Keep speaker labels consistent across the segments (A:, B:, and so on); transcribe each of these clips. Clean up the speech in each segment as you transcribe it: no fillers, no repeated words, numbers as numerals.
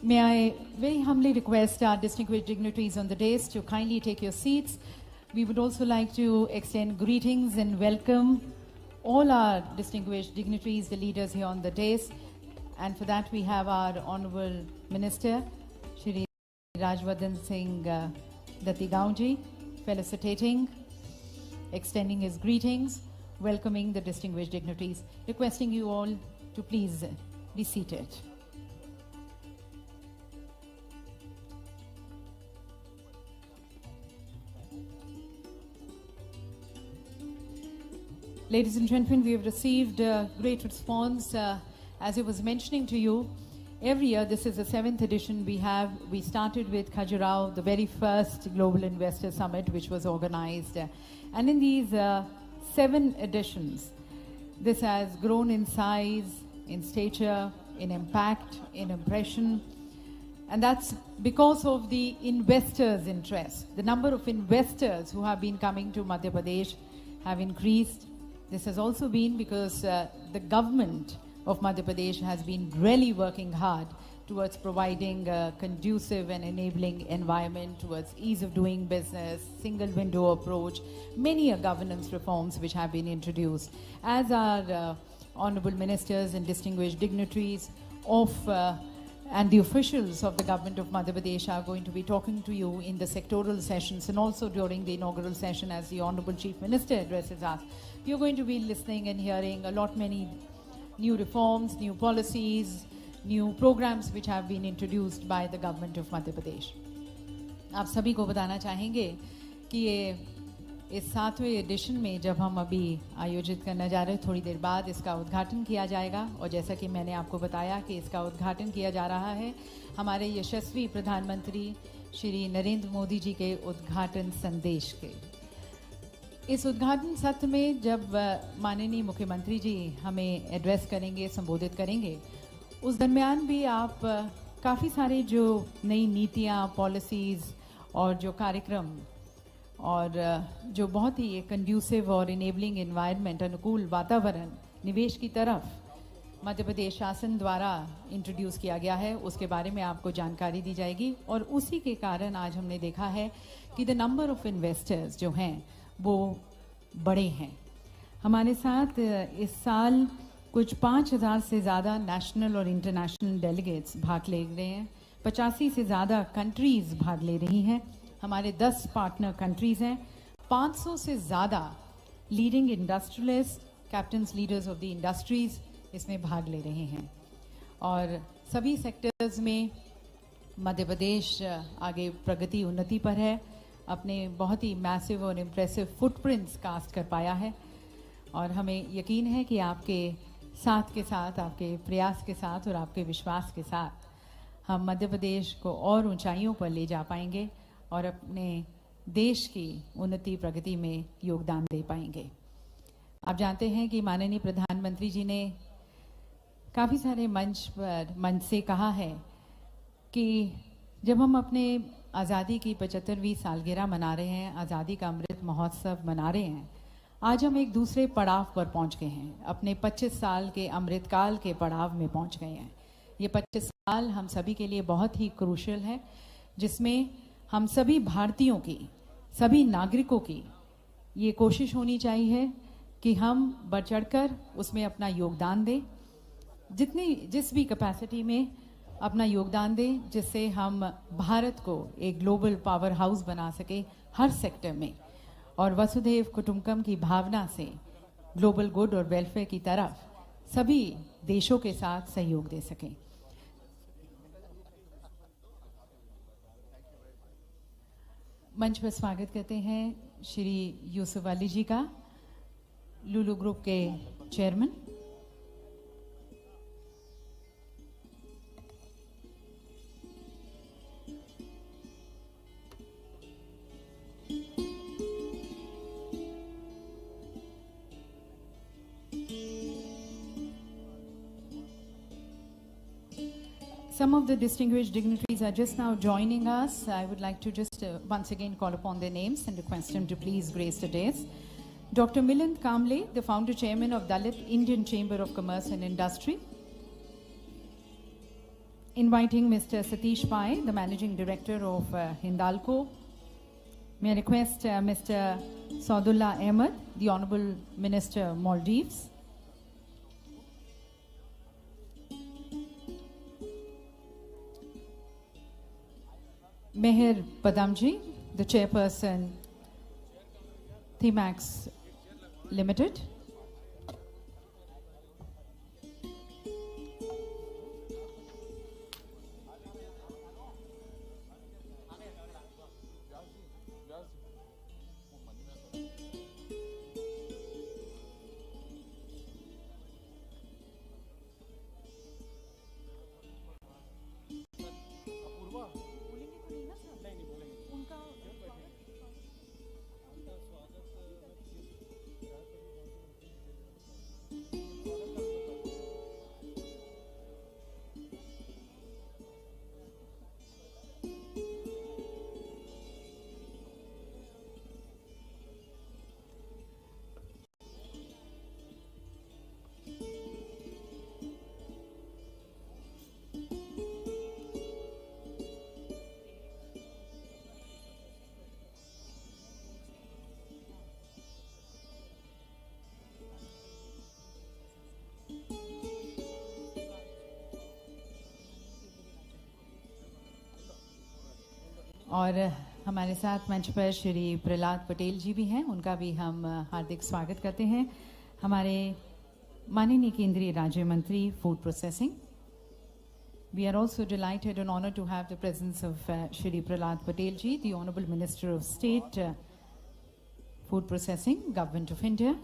A: May I very humbly request our distinguished dignitaries on the dais to kindly take your seats. We would also like to extend greetings and welcome all our distinguished dignitaries, the leaders here on the dais. And for that, we have our Honorable Minister, Shri Rajvardhan Singh Datti felicitating, extending his greetings, welcoming the distinguished dignitaries, requesting you all to please be seated. Ladies and gentlemen, we have received a great response. As I was mentioning to you, every year, this is the 7th edition we started with Khajuraho, the very first Global Investor Summit, which was organized. And in these 7 editions, this has grown in size, in stature, in impact, in impression. And that's because of the investors' interest. The number of investors who have been coming to Madhya Pradesh have increased. This has also been because the government of Madhya Pradesh has been really working hard towards providing a conducive and enabling environment, towards ease of doing business, single window approach, many governance reforms which have been introduced. As our honorable ministers and distinguished dignitaries of and the officials of the government of Madhya Pradesh are going to be talking to you in the sectoral sessions and also during the inaugural session as the Honorable Chief Minister addresses us. You're going to be listening and hearing many new reforms, new policies, new programs which have been introduced by the government of Madhya Pradesh. आप सभी को बताना चाहेंगे कि ये इस 7वें addition में जब हम अभी आयोजित करने जा रहे हैं, थोड़ी देर बाद इसका उद्घाटन किया जाएगा और जैसा कि मैंने आपको बताया कि इसका उद्घाटन किया जा रहा है हमारे यशस्वी प्रधानमंत्री श्री नरेंद्र मोदी जी के उद्घाटन संदेश के। इस उद्घाटन सत्र में जब माननीय मुख्यमंत्री जी हमें एड्रेस करेंगे, संबोधित करेंगे, उस दरमियान भी आप काफ़ी सारे जो नई नीतियाँ, पॉलिसीज़ और जो कार्यक्रम और जो बहुत ही कंड्यूसिव और इनेबलिंग एनवायरनमेंट, अनुकूल वातावरण निवेश की तरफ मध्य प्रदेश शासन द्वारा इंट्रोड्यूस किया गया है, उसके बारे में आपको जानकारी दी जाएगी। और उसी के कारण आज हमने देखा है कि द नंबर ऑफ इन्वेस्टर्स जो हैं वो बड़े हैं। हमारे साथ इस साल कुछ 5,000 से ज़्यादा नेशनल और इंटरनेशनल डेलीगेट्स भाग ले रहे हैं, 85 से ज़्यादा कंट्रीज़ भाग ले रही हैं, हमारे 10 पार्टनर कंट्रीज़ हैं, 500 से ज़्यादा leading industrialist, captains leaders of the industries इसमें भाग ले रहे हैं और सभी सेक्टर्स में मध्य प्रदेश आगे प्रगति उन्नति पर है, अपने बहुत ही मैसिव और इम्प्रेसिव फुटप्रिंट्स कास्ट कर पाया है और हमें यकीन है कि आपके साथ के साथ, आपके प्रयास के साथ और आपके विश्वास के साथ हम मध्य प्रदेश को और ऊंचाइयों पर ले जा पाएंगे और अपने देश की उन्नति प्रगति में योगदान दे पाएंगे। आप जानते हैं कि माननीय प्रधानमंत्री जी ने काफ़ी सारे मंच से कहा है कि जब हम अपने आज़ादी की 75वीं सालगिरह मना रहे हैं, आज़ादी का अमृत महोत्सव मना रहे हैं, आज हम एक दूसरे पड़ाव पर पहुंच गए हैं, अपने 25 साल के अमृतकाल के पड़ाव में पहुंच गए हैं। ये 25 साल हम सभी के लिए बहुत ही क्रूशियल है, जिसमें हम सभी भारतीयों की, सभी नागरिकों की ये कोशिश होनी चाहिए कि हम बढ़ चढ़कर उसमें अपना योगदान दें, जिस भी कैपेसिटी में अपना योगदान दें, जिससे हम भारत को एक ग्लोबल पावर हाउस बना सके हर सेक्टर में और वसुधैव कुटुंबकम की भावना से ग्लोबल गुड और वेलफेयर की तरफ सभी देशों के साथ सहयोग दे सकें। मंच पर स्वागत करते हैं श्री यूसुफ अली जी का, लुलु ग्रुप के chairman. Some of the distinguished dignitaries are just now joining us. I would like to just once again call upon their names and request them to please grace the dais. Dr. Milind Kamble, the founder chairman of Dalit Indian Chamber of Commerce and Industry. Inviting Mr. Satish Pai, the Managing Director of Hindalco. May I request Mr. Saudullah Ahmed, the Honorable Minister, Maldives. Meher Padamji, the Chairperson, Thimax Limited. और हमारे साथ मंच पर श्री प्रहलाद पटेल जी भी हैं, उनका भी हम हार्दिक स्वागत करते हैं। हमारे माननीय केंद्रीय राज्य मंत्री food processing, we are also delighted and honored to have the presence of Shri Prahlad Patel ji, the Honorable Minister of State, Food Processing, Government of India.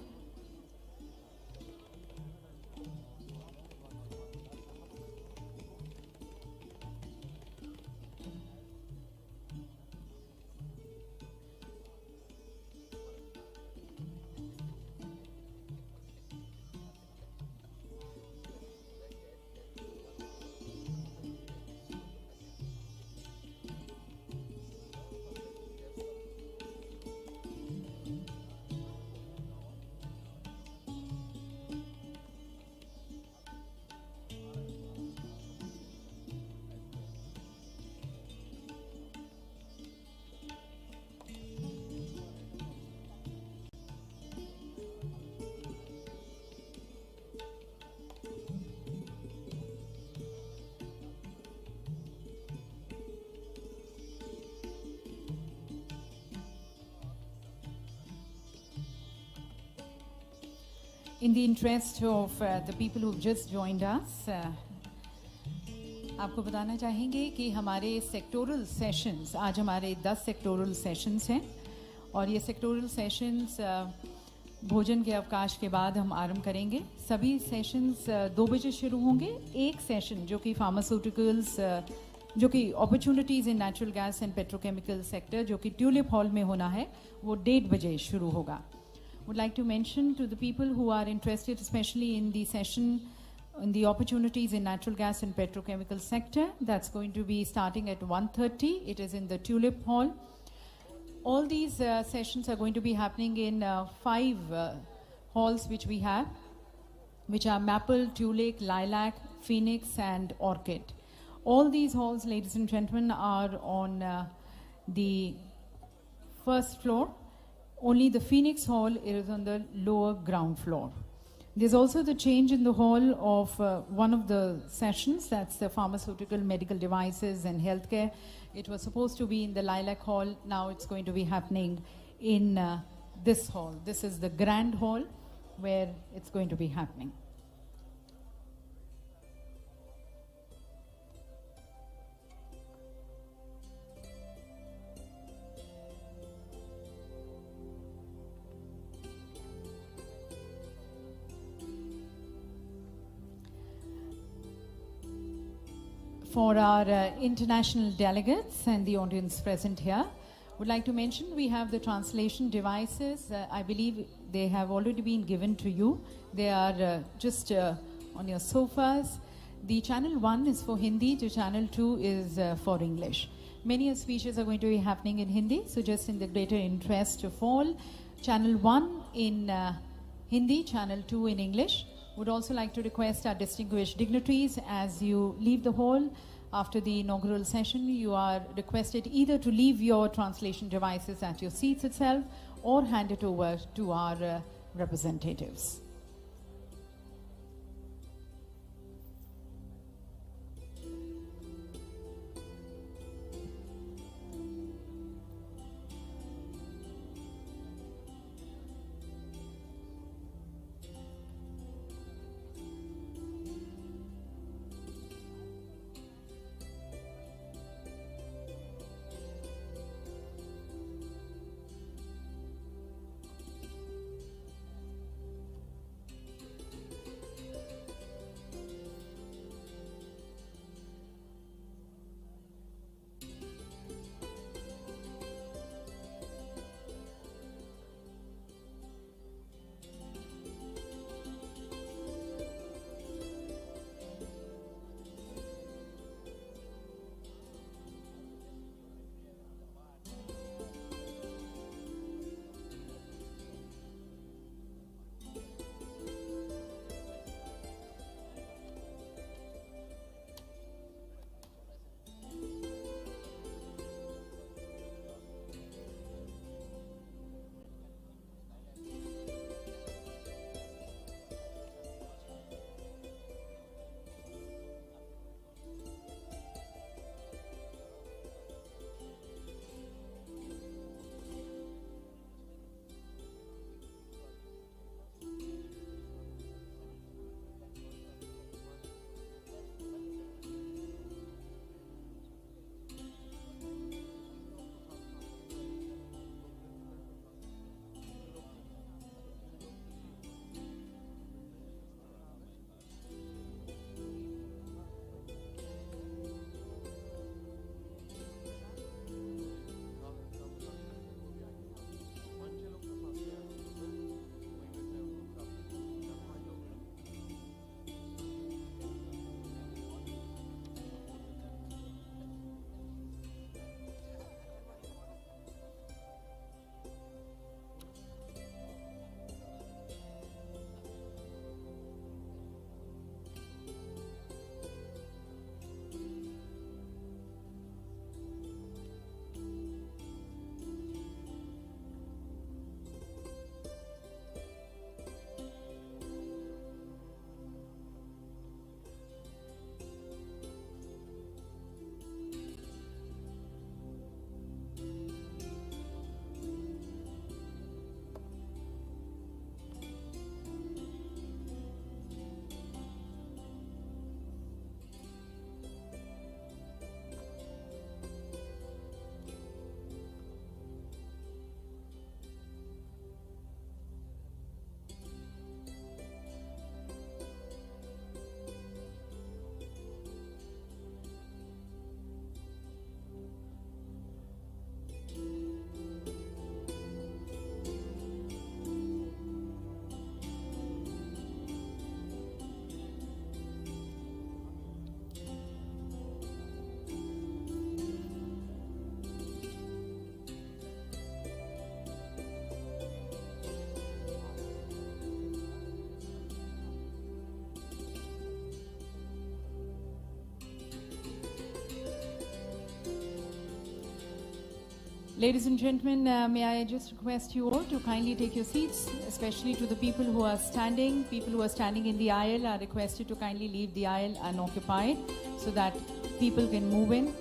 A: In the interest of the people who've just joined us, आपको बताना चाहेंगे कि हमारे sectoral sessions, आज हमारे 10 sectoral sessions हैं और ये सेक्टोरल सेशंस भोजन के अवकाश के बाद हम आरंभ करेंगे। सभी सेशंस 2 बजे शुरू होंगे। एक सेशन जो कि फार्मास्यूटिकल्स, जो कि opportunities in natural gas and petrochemical sector, जो कि ट्यूलिप हॉल में होना है, वो 1:30 बजे शुरू होगा। Would like to mention to the people who are interested, especially in the session in the opportunities in natural gas and petrochemical sector, that's going to be starting at 1:30. It is in the Tulip Hall. All these sessions are going to be happening in 5 halls which we have, which are Maple, Tulip, Lilac, Phoenix and Orchid. All these halls, ladies and gentlemen, are on the first floor. Only the Phoenix Hall is on the lower ground floor. There's also the change in the hall of one of the sessions, that's the pharmaceutical, medical devices and healthcare. It was supposed to be in the Lilac Hall. Now it's going to be happening in this hall. This is the grand hall where it's going to be happening. For our international delegates and the audience present here, would like to mention we have the translation devices. I believe they have already been given to you. They are just on your sofas. The channel 1 is for Hindi, the channel 2 is for English. Many speeches are going to be happening in Hindi, so just in the greater interest of all, channel 1 in Hindi, channel 2 in English. Would also like to request our distinguished dignitaries, as you leave the hall after the inaugural session, you are requested either to leave your translation devices at your seats itself or hand it over to our representatives. Ladies and gentlemen, may I just request you all to kindly take your seats, especially to the people who are standing. People who are standing in the aisle are requested to kindly leave the aisle unoccupied so that people can move in.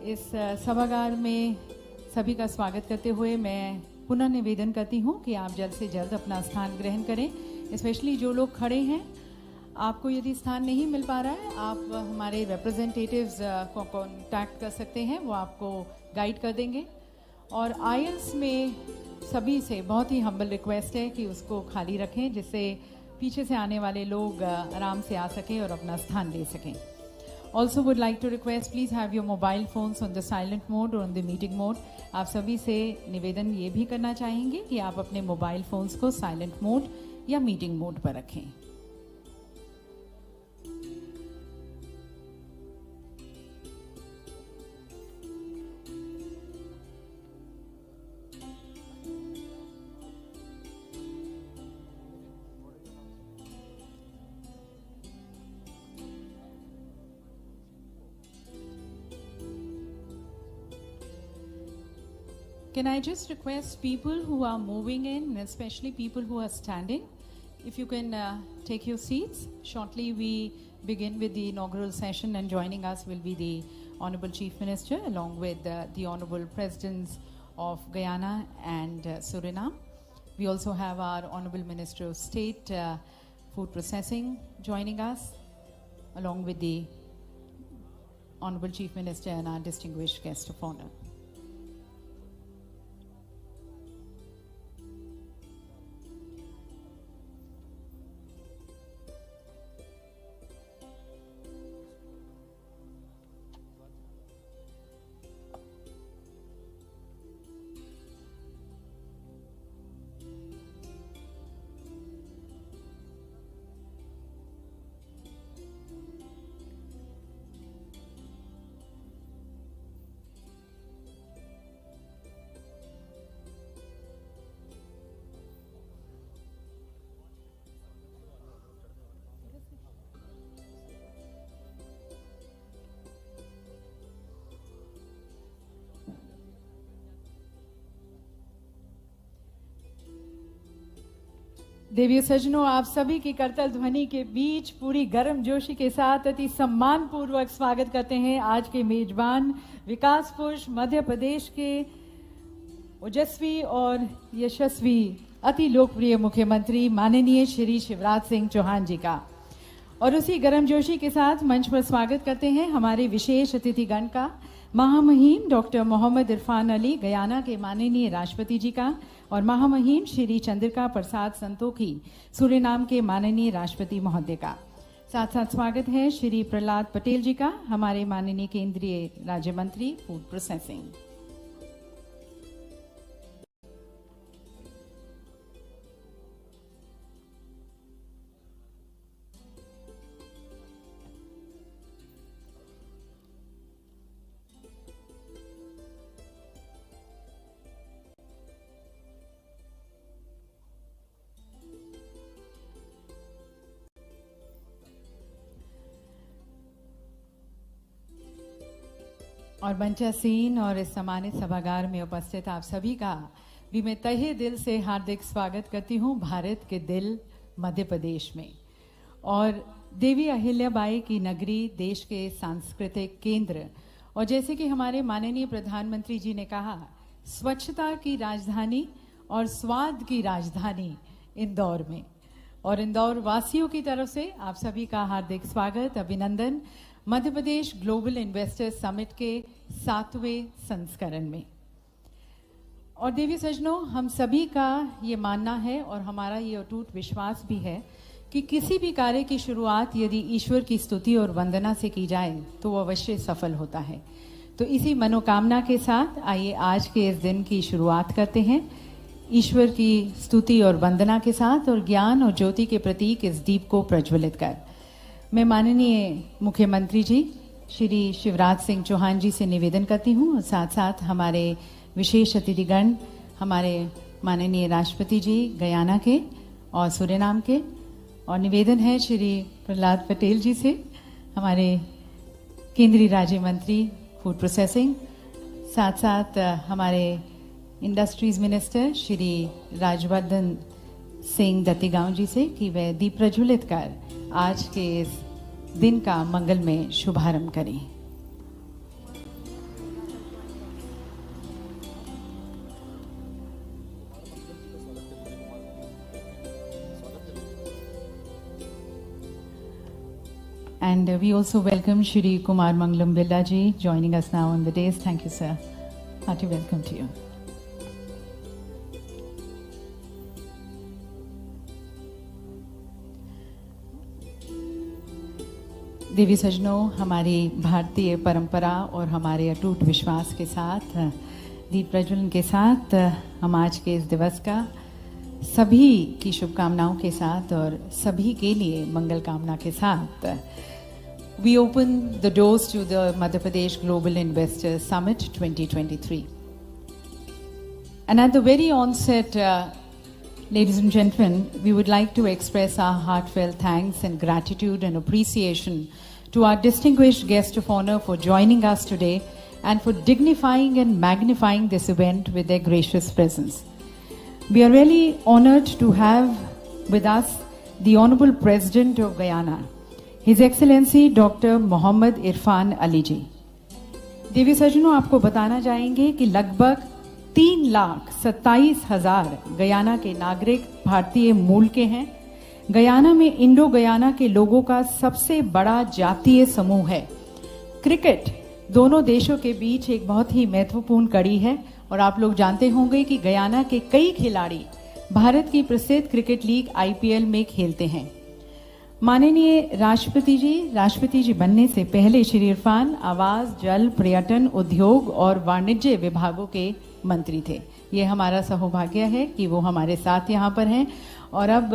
A: इस सभागार में सभी का स्वागत करते हुए मैं पुनः निवेदन करती हूँ कि आप जल्द से जल्द अपना स्थान ग्रहण करें, स्पेशली जो लोग खड़े हैं। आपको यदि स्थान नहीं मिल पा रहा है, आप हमारे रिप्रेजेंटेटिव्स को कॉन्टैक्ट कर सकते हैं, वो आपको गाइड कर देंगे। और आयल्स में सभी से बहुत ही हम्बल रिक्वेस्ट है कि उसको खाली रखें, जिससे पीछे से आने वाले लोग आराम से आ सकें और अपना स्थान ले सकें। Also would like to request, please have your mobile phones on the silent mode or on the meeting mode. आप सभी से निवेदन ये भी करना चाहेंगे कि आप अपने मोबाइल फोन्स को साइलेंट मोड या मीटिंग मोड पर रखें। Can I just request people who are moving in, especially people who are standing, if you can take your seats. Shortly we begin with the inaugural session, and joining us will be the Honorable Chief Minister along with the Honorable Presidents of Guyana and Suriname. We also have our Honorable Minister of State, Food Processing, joining us along with the Honorable Chief Minister and our distinguished guest of honor. देवी सज्जनों, आप सभी की करतल ध्वनि के बीच पूरी गर्म जोशी के साथ अति सम्मान पूर्वक स्वागत करते हैं आज के मेजबान विकास पुरुष मध्य प्रदेश के ओजस्वी और यशस्वी अति लोकप्रिय मुख्यमंत्री माननीय श्री शिवराज सिंह चौहान जी का। और उसी गर्म जोशी के साथ मंच पर स्वागत करते हैं हमारे विशेष अतिथिगण का, महामहिम डॉक्टर मोहम्मद इरफान अली गयाना के माननीय राष्ट्रपति जी का, और महामहिम श्री चंद्रिका प्रसाद संतोखी सूरीनाम के माननीय राष्ट्रपति महोदय का। साथ साथ स्वागत है श्री प्रहलाद पटेल जी का, हमारे माननीय केंद्रीय राज्य मंत्री फूड प्रोसेसिंग। और मंचासीन और इस सम्मानित सभागार में उपस्थित आप सभी का भी मैं तहे दिल से हार्दिक स्वागत करती हूँ भारत के दिल मध्य प्रदेश में। और देवी अहिल्याबाई की नगरी, देश के सांस्कृतिक केंद्र, और जैसे कि हमारे माननीय प्रधानमंत्री जी ने कहा, स्वच्छता की राजधानी और स्वाद की राजधानी इंदौर में। और इंदौर वासियों की तरफ से आप सभी का हार्दिक स्वागत, अभिनंदन Madhya Pradesh global investors summit के 7वें संस्करण में। और देवी सज्जनों, हम सभी का ये मानना है और हमारा ये अटूट विश्वास भी है कि किसी भी कार्य की शुरुआत यदि ईश्वर की स्तुति और वंदना से की जाए तो वो अवश्य सफल होता है। तो इसी मनोकामना के साथ आइए आज के इस दिन की शुरुआत करते हैं ईश्वर की स्तुति और वंदना के साथ, और ज्ञान और ज्योति के प्रतीक इस दीप को प्रज्वलित कर मैं माननीय मुख्यमंत्री जी श्री शिवराज सिंह चौहान जी से निवेदन करती हूँ, और साथ साथ हमारे विशेष अतिथिगण, हमारे माननीय राष्ट्रपति जी गयाना के और सूरीनाम के, और निवेदन है श्री प्रहलाद पटेल जी से, हमारे केंद्रीय राज्य मंत्री फूड प्रोसेसिंग, साथ साथ हमारे इंडस्ट्रीज मिनिस्टर श्री राजवर्धन सिंह दत्तीगांव जी से कि वह दीप प्रज्वलित कर आज के इस दिन का मंगलमय शुभारंभ करें। And we also welcome Shri Kumar Mangalam Villa ji joining us now on the dais. Thank you, sir. Hearty welcome to you. देवी सज्जनों, हमारी भारतीय परंपरा और हमारे अटूट विश्वास के साथ, दीप प्रज्वलन के साथ हम आज के इस दिवस का सभी की शुभकामनाओं के साथ और सभी के लिए मंगल कामना के साथ we open the doors to the Madhya Pradesh Global Investors Summit 2023. And at the very onset, ladies and gentlemen, we would like to express our heartfelt thanks and gratitude and appreciation to our distinguished guest of honor for joining us today and for dignifying and magnifying this event with their gracious presence. We are really honored to have with us the Honorable President of Guyana, His Excellency Dr. Mohammad Irfan Ali जी। देवी सज्जनों, आपको बताना चाहेंगे कि लगभग 3,27,000 Guyana के नागरिक भारतीय मूल के हैं। गयाना में इंडो गयाना के लोगों का सबसे बड़ा जातीय समूह है। क्रिकेट दोनों देशों के बीच एक बहुत ही महत्वपूर्ण कड़ी है और आप लोग जानते होंगे कि गयाना के कई खिलाड़ी भारत की प्रसिद्ध क्रिकेट लीग IPL में खेलते हैं। माननीय राष्ट्रपति जी बनने से पहले श्री इरफान आवास, जल, पर्यटन, उद्योग और वाणिज्य विभागों के मंत्री थे। ये हमारा सौभाग्य है कि वो हमारे साथ यहाँ पर हैं और अब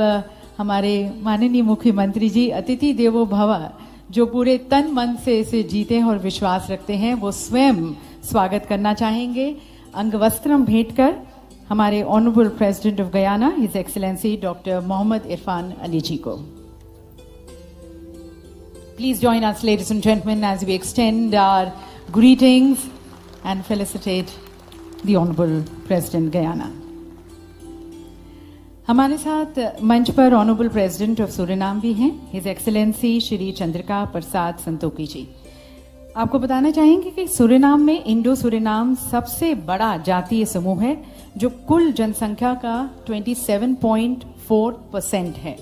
A: हमारे माननीय मुख्यमंत्री जी अतिथि देवो भव, जो पूरे तन मन से इसे जीते हैं और विश्वास रखते हैं, वो स्वयं स्वागत करना चाहेंगे अंगवस्त्रम भेंट कर हमारे honourable president of Guyana his excellency doctor Mohammad Irfan Ali ji को। Please join us, ladies and gentlemen, as we extend our greetings and felicitate the Honorable President Guyana. हमारे साथ मंच पर ऑनरेबल प्रेसिडेंट ऑफ सूरीनाम भी हैं, हिज एक्सीलेंसी श्री चंद्रिका प्रसाद संतोखी जी। आपको बताना चाहेंगे कि सूरीनाम में इंडो सूरीनाम सबसे बड़ा जातीय समूह है, जो कुल जनसंख्या का 27.4% है।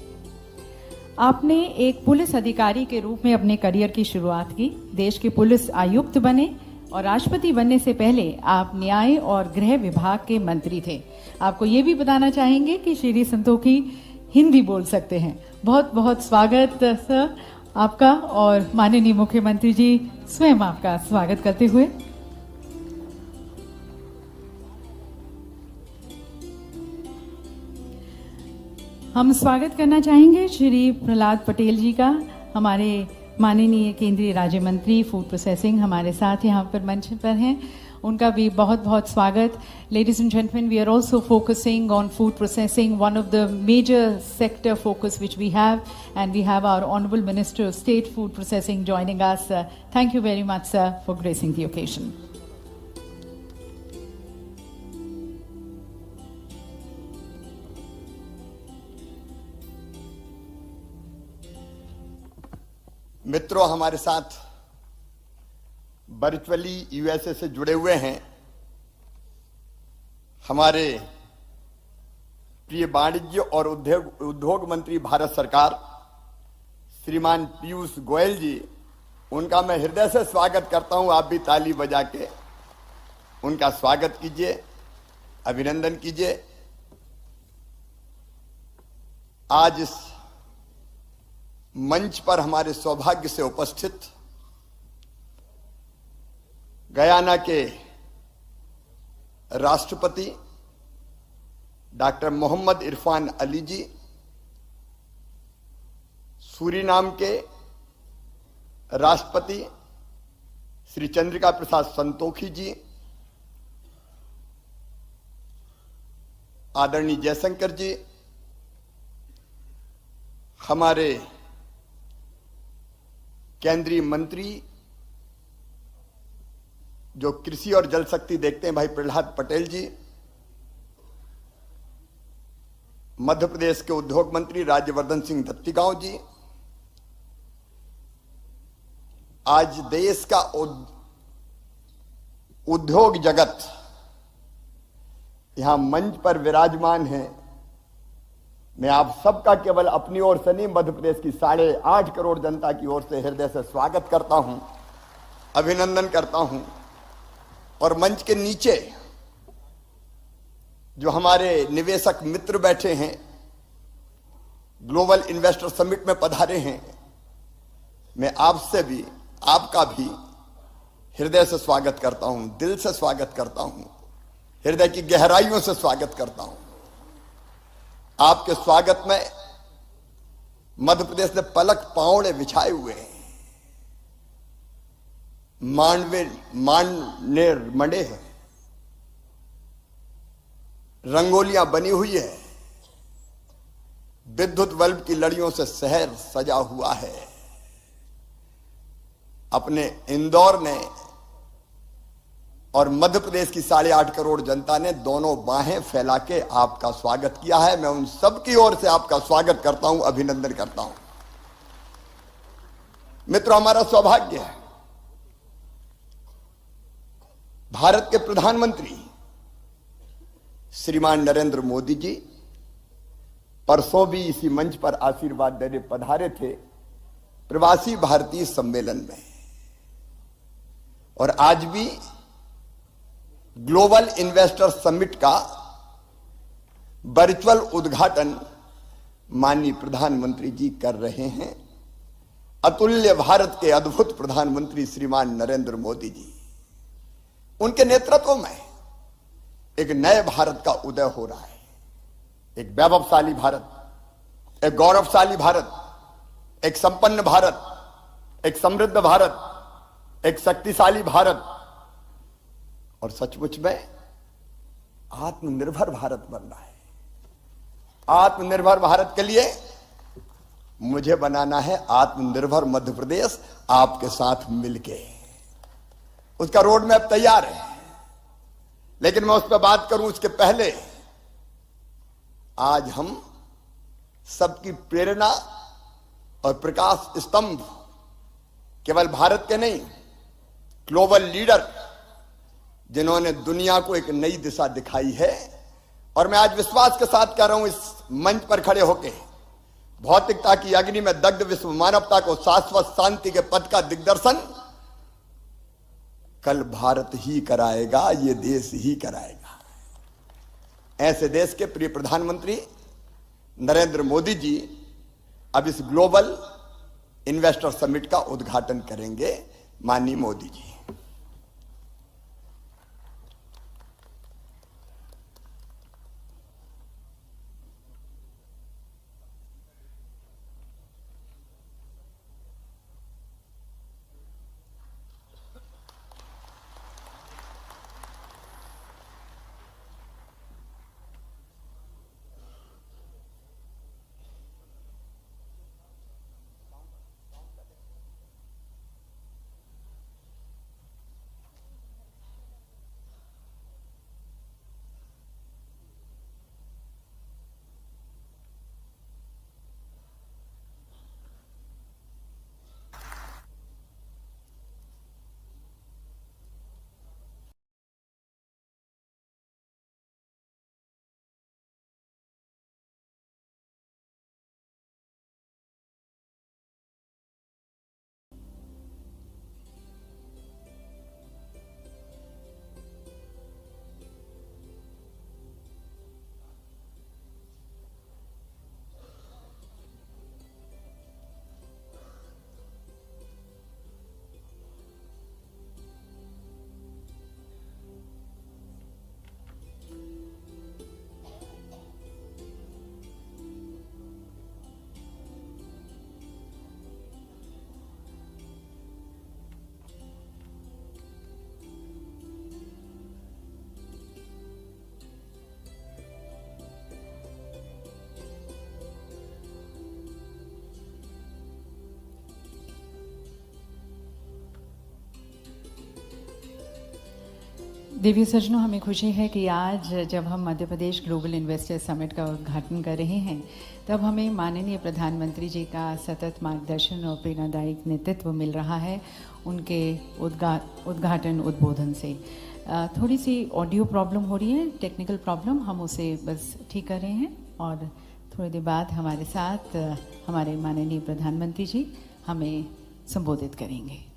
A: आपने एक पुलिस अधिकारी के रूप में अपने करियर की शुरुआत की, देश के पुलिस आयुक्त बने और राष्ट्रपति बनने से पहले आप न्याय और गृह विभाग के मंत्री थे। आपको ये भी बताना चाहेंगे कि श्री संतोखी हिंदी बोल सकते हैं। बहुत बहुत स्वागत सर आपका, और माननीय मुख्यमंत्री जी स्वयं आपका स्वागत करते हुए। हम स्वागत करना चाहेंगे श्री प्रहलाद पटेल जी का, हमारे माननीय केंद्रीय राज्य मंत्री फूड प्रोसेसिंग हमारे साथ यहाँ पर मंच पर हैं, उनका भी बहुत बहुत स्वागत। Ladies and gentleman, we are also focusing on food processing, one of the major sector focus which we have, and we have our honourable minister of state food processing joining us. Thank you very much sir for gracing the occasion.
B: मित्रों, हमारे साथ virtually USA से जुड़े हुए हैं हमारे प्रिय वाणिज्य और उद्योग मंत्री भारत सरकार श्रीमान पीयूष गोयल जी। उनका मैं हृदय से स्वागत करता हूं। आप भी ताली बजा के उनका स्वागत कीजिए, अभिनंदन कीजिए। आज इस मंच पर हमारे सौभाग्य से उपस्थित गयाना के राष्ट्रपति डॉक्टर मोहम्मद इरफान अली जी, सूरीनाम के राष्ट्रपति श्री चंद्रिका प्रसाद संतोखी जी, आदरणीय जयशंकर जी, हमारे केंद्रीय मंत्री जो कृषि और जल शक्ति देखते हैं भाई प्रहलाद पटेल जी, मध्य प्रदेश के उद्योग मंत्री राज्यवर्धन सिंह दत्तीगांव जी। आज देश का उद्योग जगत यहां मंच पर विराजमान है। मैं आप सबका केवल अपनी ओर से नहीं, मध्य प्रदेश की 8.5 करोड़ जनता की ओर से हृदय से स्वागत करता हूं, अभिनंदन करता हूं। और मंच के नीचे जो हमारे निवेशक मित्र बैठे हैं, ग्लोबल इन्वेस्टर समिट में पधारे हैं, मैं आपसे भी, आपका भी हृदय से स्वागत करता हूं, दिल से स्वागत करता हूं, हृदय की गहराइयों से स्वागत करता हूं। आपके स्वागत में मध्य प्रदेश ने पलक पावड़े बिछाए हुए हैं, मांडने मंडे हैं, रंगोलियां बनी हुई है, विद्युत बल्ब की लड़ियों से शहर सजा हुआ है। अपने इंदौर ने और मध्य प्रदेश की 8.5 करोड़ जनता ने दोनों बाहें फैला के आपका स्वागत किया है। मैं उन सब की ओर से आपका स्वागत करता हूं, अभिनंदन करता हूं। मित्रों, हमारा सौभाग्य है भारत के प्रधानमंत्री श्रीमान नरेंद्र मोदी जी परसों भी इसी मंच पर आशीर्वाद देने पधारे थे प्रवासी भारतीय सम्मेलन में, और आज भी ग्लोबल इन्वेस्टर समिट का वर्चुअल उद्घाटन माननीय प्रधानमंत्री जी कर रहे हैं। अतुल्य भारत के अद्भुत प्रधानमंत्री श्रीमान नरेंद्र मोदी जी, उनके नेतृत्व में एक नए भारत का उदय हो रहा है। एक वैभवशाली भारत, एक गौरवशाली भारत, एक संपन्न भारत, एक समृद्ध भारत, एक शक्तिशाली भारत और सचमुच में आत्मनिर्भर भारत बन रहा है। आत्मनिर्भर भारत के लिए मुझे बनाना है आत्मनिर्भर मध्य प्रदेश, आपके साथ मिलके। उसका रोड मैप तैयार है, लेकिन मैं उस पर बात करूं उसके पहले आज हम सबकी प्रेरणा और प्रकाश स्तंभ केवल भारत के नहीं, ग्लोबल लीडर जिन्होंने दुनिया को एक नई दिशा दिखाई है। और मैं आज विश्वास के साथ कह रहा हूं इस मंच पर खड़े होकर, भौतिकता की अग्नि में दग्ध विश्व मानवता को शाश्वत शांति के पथ का दिग्दर्शन कल भारत ही कराएगा, ये देश ही कराएगा। ऐसे देश के प्रिय प्रधानमंत्री नरेंद्र मोदी जी अब इस ग्लोबल इन्वेस्टर समिट का उद्घाटन करेंगे। माननीय मोदी जी।
A: देवी सज्जनों, हमें खुशी है कि आज जब हम Madhya Pradesh global investor summit का उद्घाटन कर रहे हैं, तब हमें माननीय प्रधानमंत्री जी का सतत मार्गदर्शन और प्रेरणादायक नेतृत्व मिल रहा है उनके उद्घाटन उद्बोधन से। थोड़ी सी ऑडियो प्रॉब्लम हो रही है, टेक्निकल प्रॉब्लम, हम उसे बस ठीक कर रहे हैं और थोड़ी देर बाद हमारे साथ हमारे माननीय प्रधानमंत्री जी हमें संबोधित करेंगे।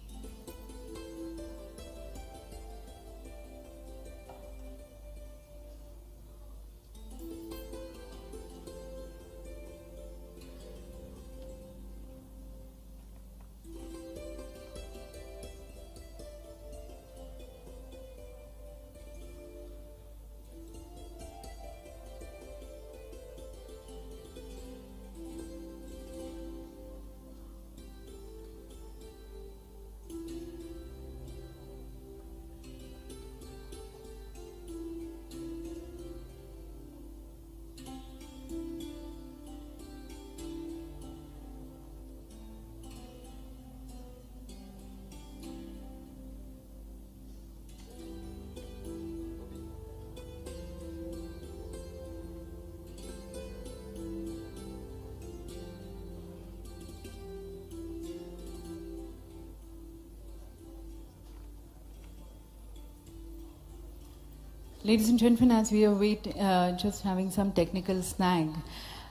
A: Ladies and gentlemen, as we are just having some technical snag,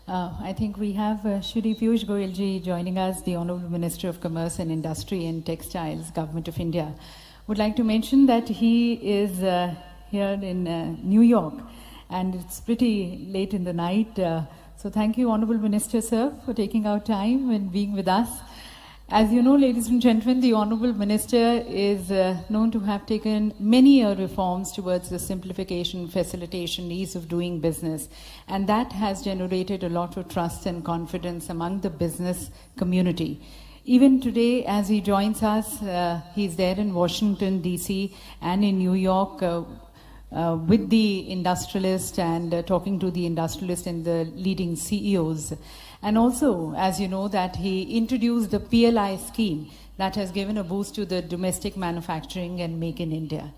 A: I think we have Shri Piyush Goyal ji joining us, the Honorable Minister of Commerce and Industry and Textiles, Government of India. Would like to mention that he is here in New York, and it's pretty late in the night. So thank you, Honorable Minister, sir, for taking out time and being with us. As you know, ladies and gentlemen, the Honorable Minister is known to have taken many reforms towards the simplification, facilitation, ease of doing business. And that has generated a lot of trust and confidence among the business community. Even today, as he joins us, he's there in Washington, D.C. and in New York with the industrialists and talking to the industrialists and the leading CEOs. And also, as you know, that he introduced the PLI scheme that has given a boost to the domestic manufacturing and Make in India.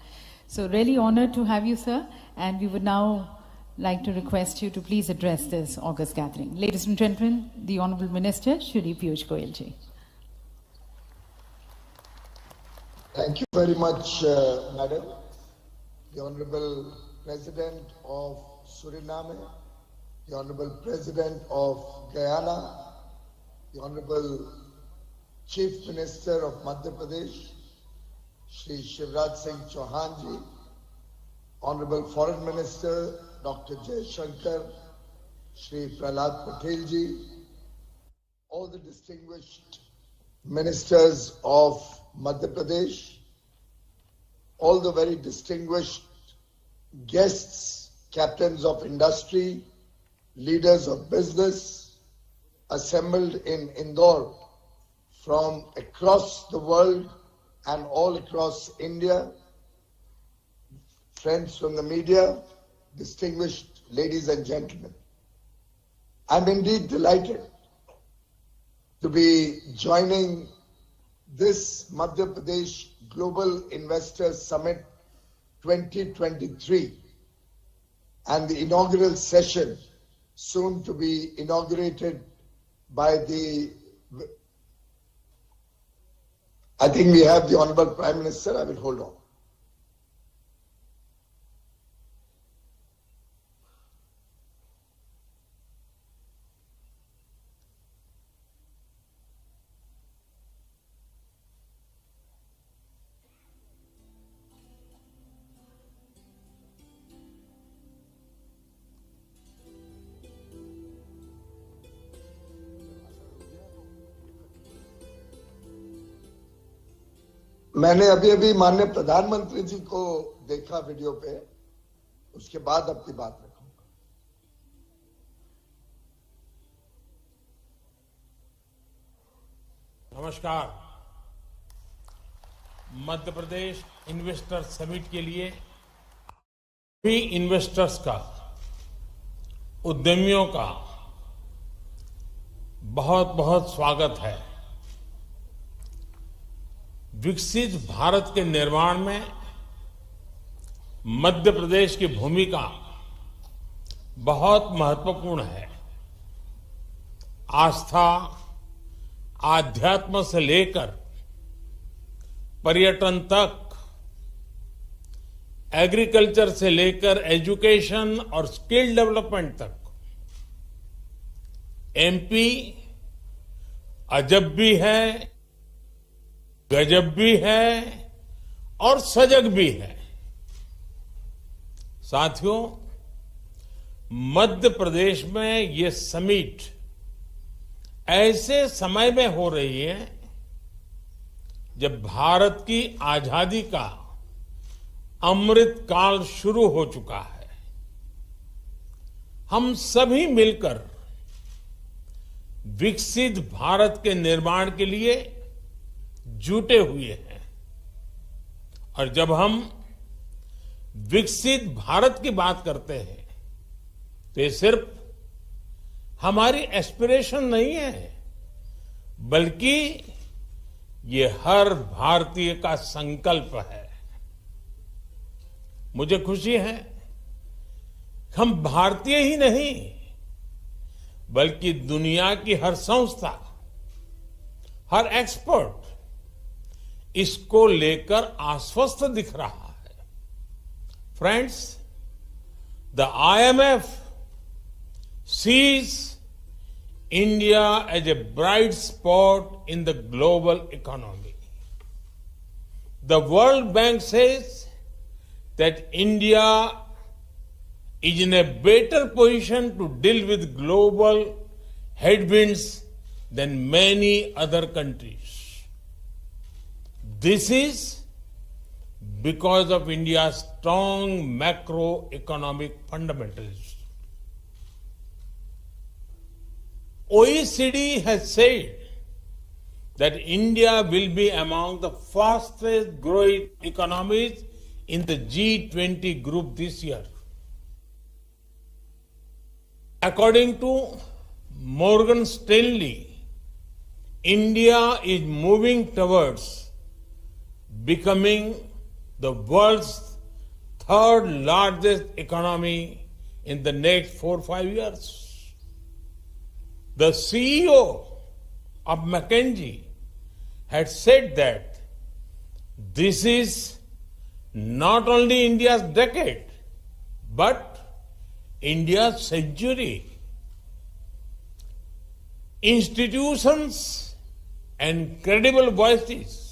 A: So really honored to have you, sir. And we would now like to request you to please address this August gathering. Ladies and gentlemen, the Honorable Minister, Shri Piyush Goyal ji.
C: Thank you very much, Madam. The Honorable President of Suriname, the Honorable President of Guyana, the Honorable Chief Minister of Madhya Pradesh, Shri Shivraj Singh Chauhan ji, Honorable Foreign Minister Dr. Jay Shankar, Shri Prahlad Patel ji, all the distinguished ministers of Madhya Pradesh, all the very distinguished guests, captains of industry, leaders of business assembled in Indore from across the world and all across India, friends from the media, distinguished ladies and gentlemen. I'm indeed delighted to be joining this Madhya Pradesh Global Investors Summit 2023 and the inaugural session soon to be inaugurated by I think we have the Honorable Prime Minister. I will hold on. मैंने अभी माननीय प्रधानमंत्री जी को देखा video पे, उसके बाद अपनी बात रखूंगा।
D: नमस्कार। मध्य प्रदेश इन्वेस्टर समिट के लिए भी इन्वेस्टर्स का, उद्यमियों का बहुत बहुत स्वागत है। विकसित भारत के निर्माण में मध्य प्रदेश की भूमिका बहुत महत्वपूर्ण है। आस्था, आध्यात्म से लेकर पर्यटन तक, एग्रीकल्चर से लेकर एजुकेशन और स्किल डेवलपमेंट तक, एमपी अजब भी है, गजब भी है और सजग भी है। साथियों, मध्य प्रदेश में ये समिट ऐसे समय में हो रही है जब भारत की आजादी का अमृत काल शुरू हो चुका है। हम सभी मिलकर विकसित भारत के निर्माण के लिए जुटे हुए हैं और जब हम विकसित भारत की बात करते हैं तो ये सिर्फ हमारी एस्पिरेशन नहीं है, बल्कि ये हर भारतीय का संकल्प है। मुझे खुशी है हम भारतीय ही नहीं बल्कि दुनिया की हर संस्था, हर एक्सपर्ट इसको लेकर आश्वस्त दिख रहा है। Friends, The IMF sees India as a bright spot in the global economy. The World Bank says that India is in a better position to deal with global headwinds than many other countries. This is because of India's strong macroeconomic fundamentals. OECD has said that India will be among the fastest growing economies in the G20 group this year. According to Morgan Stanley, India is moving towards becoming the world's third largest economy in the next 4 or 5 years. The CEO of McKinsey had said that this is not only India's decade, but India's century. Institutions and credible voices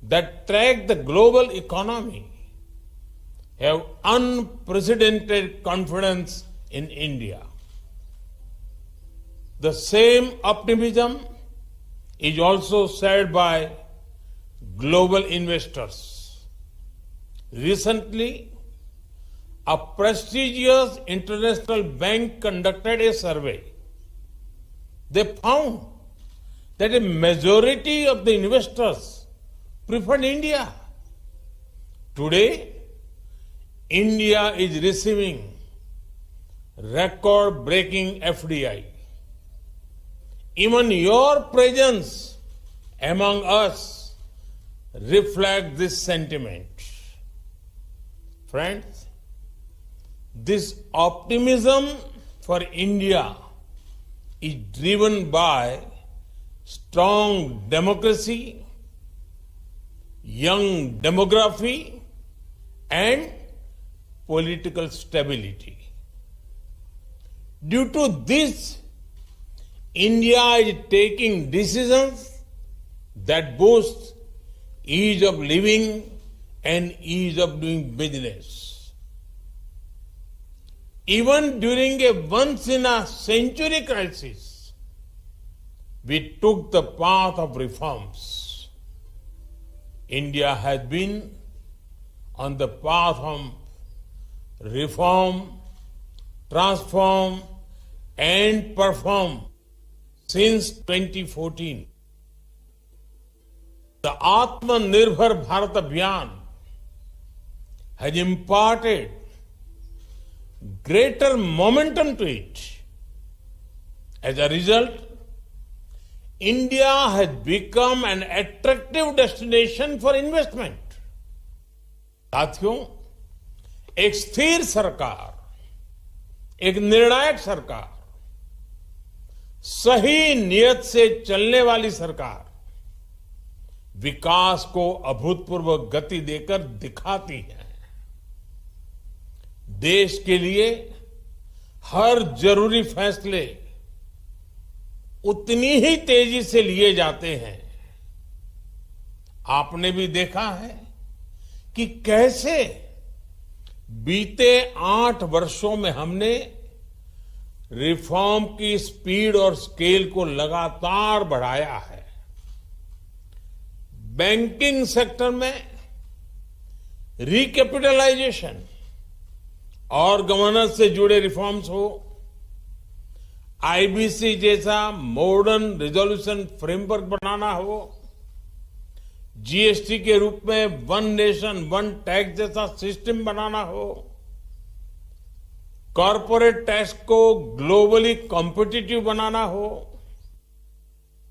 D: that track the global economy have unprecedented confidence in India. The same optimism is also shared by global investors. Recently, a prestigious international bank conducted a survey. They found that a majority of the investors preferred India. Today, India is receiving record-breaking FDI. Even your presence among us reflects this sentiment. Friends, this optimism for India is driven by strong democracy, young demography, and political stability. Due to this, India is taking decisions that boost ease of living and ease of doing business. Even during a once-in-a-century crisis, we took the path of reforms. India has been on the path of reform, transform, and perform since 2014. The Atmanirbhar Bharat Abhiyan has imparted greater momentum to it. As a result, India has become an attractive destination for investment. साथियों, एक स्थिर सरकार, एक निर्णायक सरकार, सही नियत से चलने वाली सरकार विकास को अभूतपूर्व गति देकर दिखाती है। देश के लिए हर जरूरी फैसले उतनी ही तेजी से लिए जाते हैं। आपने भी देखा है कि कैसे बीते 8 वर्षों में हमने रिफॉर्म की स्पीड और स्केल को लगातार बढ़ाया है। बैंकिंग सेक्टर में रिकैपिटलाइजेशन और गवर्नेंस से जुड़े रिफॉर्म्स हो, आईबीसी जैसा मॉडर्न रिजोल्यूशन फ्रेमवर्क बनाना हो, जीएसटी के रूप में वन नेशन वन टैक्स जैसा सिस्टम बनाना हो, कॉरपोरेट टैक्स को ग्लोबली कॉम्पिटिटिव बनाना हो,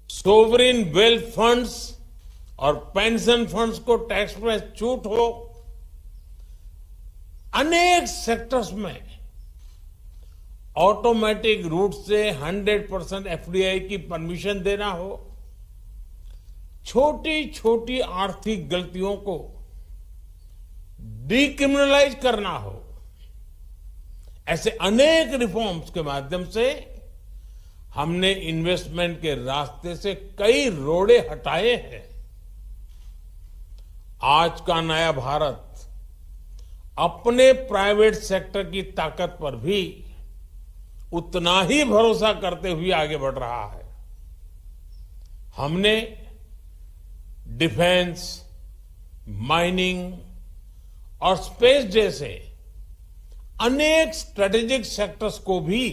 D: सोवरिन वेल्थ फंड्स और पेंशन फंड्स को टैक्स में छूट हो, अनेक सेक्टर्स में ऑटोमेटिक रूट से 100% एफडीआई की परमिशन देना हो, छोटी छोटी आर्थिक गलतियों को डिक्रिमिनलाइज करना हो, ऐसे अनेक रिफॉर्म्स के माध्यम से हमने इन्वेस्टमेंट के रास्ते से कई रोड़े हटाए हैं। आज का नया भारत अपने प्राइवेट सेक्टर की ताकत पर भी उतना ही भरोसा करते हुए आगे बढ़ रहा है। हमने डिफेंस, माइनिंग और स्पेस जैसे अनेक स्ट्रेटेजिक सेक्टर्स को भी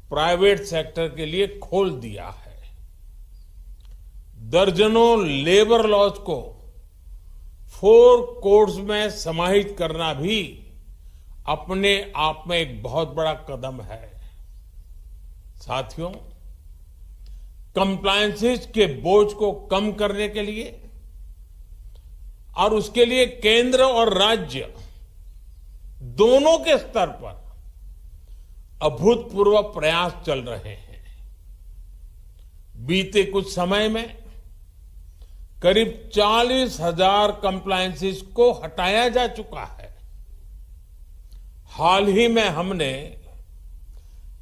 D: प्राइवेट सेक्टर के लिए खोल दिया है। दर्जनों लेबर लॉज को 4 कोड्स में समाहित करना भी अपने आप में एक बहुत बड़ा कदम है। साथियों, कंप्लायंसेस के बोझ को कम करने के लिए और उसके लिए केंद्र और राज्य दोनों के स्तर पर अभूतपूर्व प्रयास चल रहे हैं। बीते कुछ समय में करीब 40,000 कंप्लायंसेस को हटाया जा चुका है। हाल ही में हमने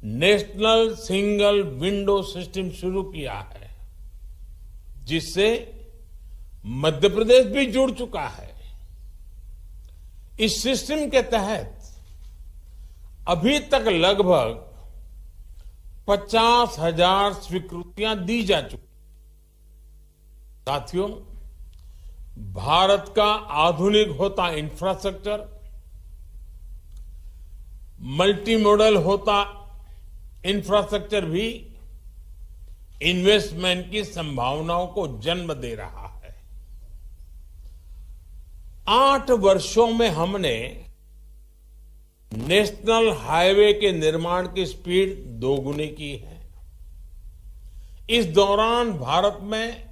D: नेशनल सिंगल विंडो सिस्टम शुरू किया है, जिससे मध्य प्रदेश भी जुड़ चुका है। इस सिस्टम के तहत अभी तक लगभग 50,000 स्वीकृतियां दी जा चुकी। साथियों, भारत का आधुनिक होता इंफ्रास्ट्रक्चर, मल्टी मॉडल होता इंफ्रास्ट्रक्चर भी इन्वेस्टमेंट की संभावनाओं को जन्म दे रहा है। 8 वर्षों में हमने नेशनल हाईवे के निर्माण की स्पीड दोगुनी की है। इस दौरान भारत में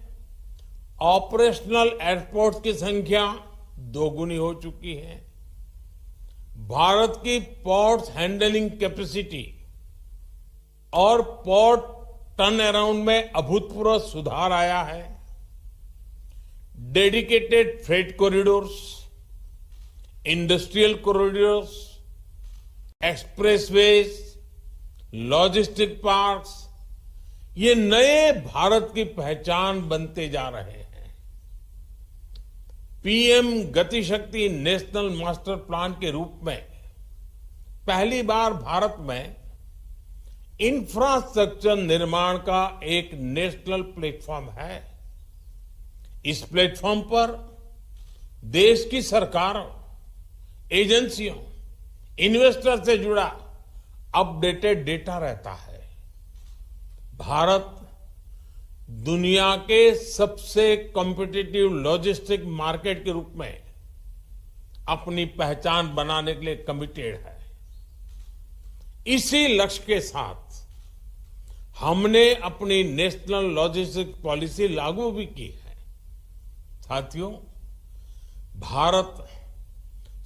D: ऑपरेशनल एयरपोर्ट की संख्या दोगुनी हो चुकी है। भारत की पोर्ट्स हैंडलिंग कैपेसिटी और पोर्ट टर्न अराउंड में अभूतपूर्व सुधार आया है। Dedicated freight corridors, industrial corridors, expressways, logistic parks, ये नए भारत की पहचान बनते जा रहे हैं। पीएम गति शक्ति नेशनल मास्टर प्लान के रूप में पहली बार भारत में इंफ्रास्ट्रक्चर निर्माण का एक नेशनल प्लेटफॉर्म है। इस प्लेटफॉर्म पर देश की सरकारों, एजेंसियों, इन्वेस्टर से जुड़ा अपडेटेड डेटा रहता है। भारत दुनिया के सबसे कॉम्पिटिटिव लॉजिस्टिक मार्केट के रूप में अपनी पहचान बनाने के लिए कमिटेड है। इसी लक्ष्य के साथ हमने अपनी नेशनल लॉजिस्टिक पॉलिसी लागू भी की है। साथियों, भारत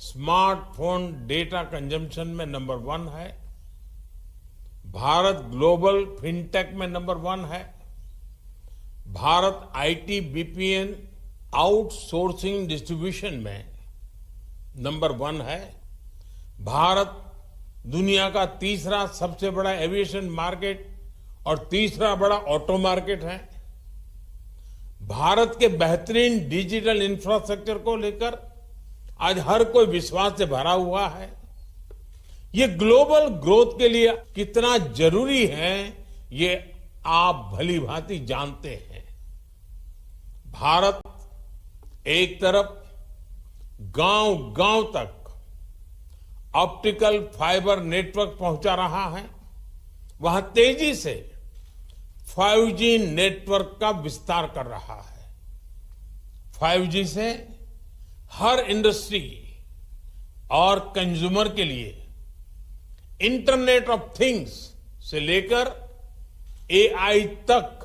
D: स्मार्टफोन डेटा कंजम्पशन में नंबर 1 है। भारत ग्लोबल फिनटेक में नंबर 1 है। Bharat IT BPN outsourcing distribution में नंबर 1 है। भारत दुनिया का तीसरा सबसे बड़ा एविएशन मार्केट और तीसरा बड़ा ऑटो मार्केट है। भारत के बेहतरीन डिजिटल इंफ्रास्ट्रक्चर को लेकर आज हर कोई विश्वास से भरा हुआ है। ये ग्लोबल ग्रोथ के लिए कितना जरूरी है, ये आप भली भांति जानते हैं। भारत एक तरफ गांव-गांव तक ऑप्टिकल फाइबर नेटवर्क पहुंचा रहा है, वहां तेजी से 5G नेटवर्क का विस्तार कर रहा है। 5G से हर इंडस्ट्री और कंज्यूमर के लिए इंटरनेट ऑफ थिंग्स से लेकर AI तक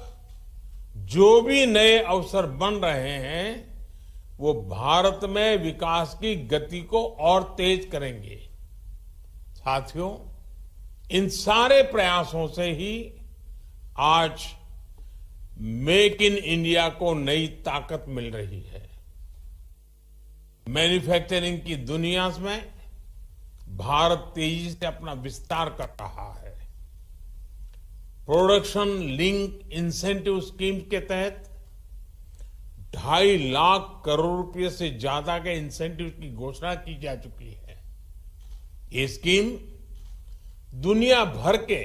D: जो भी नए अवसर बन रहे हैं, वो भारत में विकास की गति को और तेज करेंगे। साथियों, इन सारे प्रयासों से ही आज मेक इन इंडिया को नई ताकत मिल रही है। मैन्युफैक्चरिंग की दुनिया में भारत तेजी से अपना विस्तार कर रहा है। प्रोडक्शन लिंक इंसेंटिव स्कीम के तहत 2.5 लाख करोड़ रुपए से ज्यादा के इंसेंटिव की घोषणा की जा चुकी है। ये स्कीम दुनिया भर के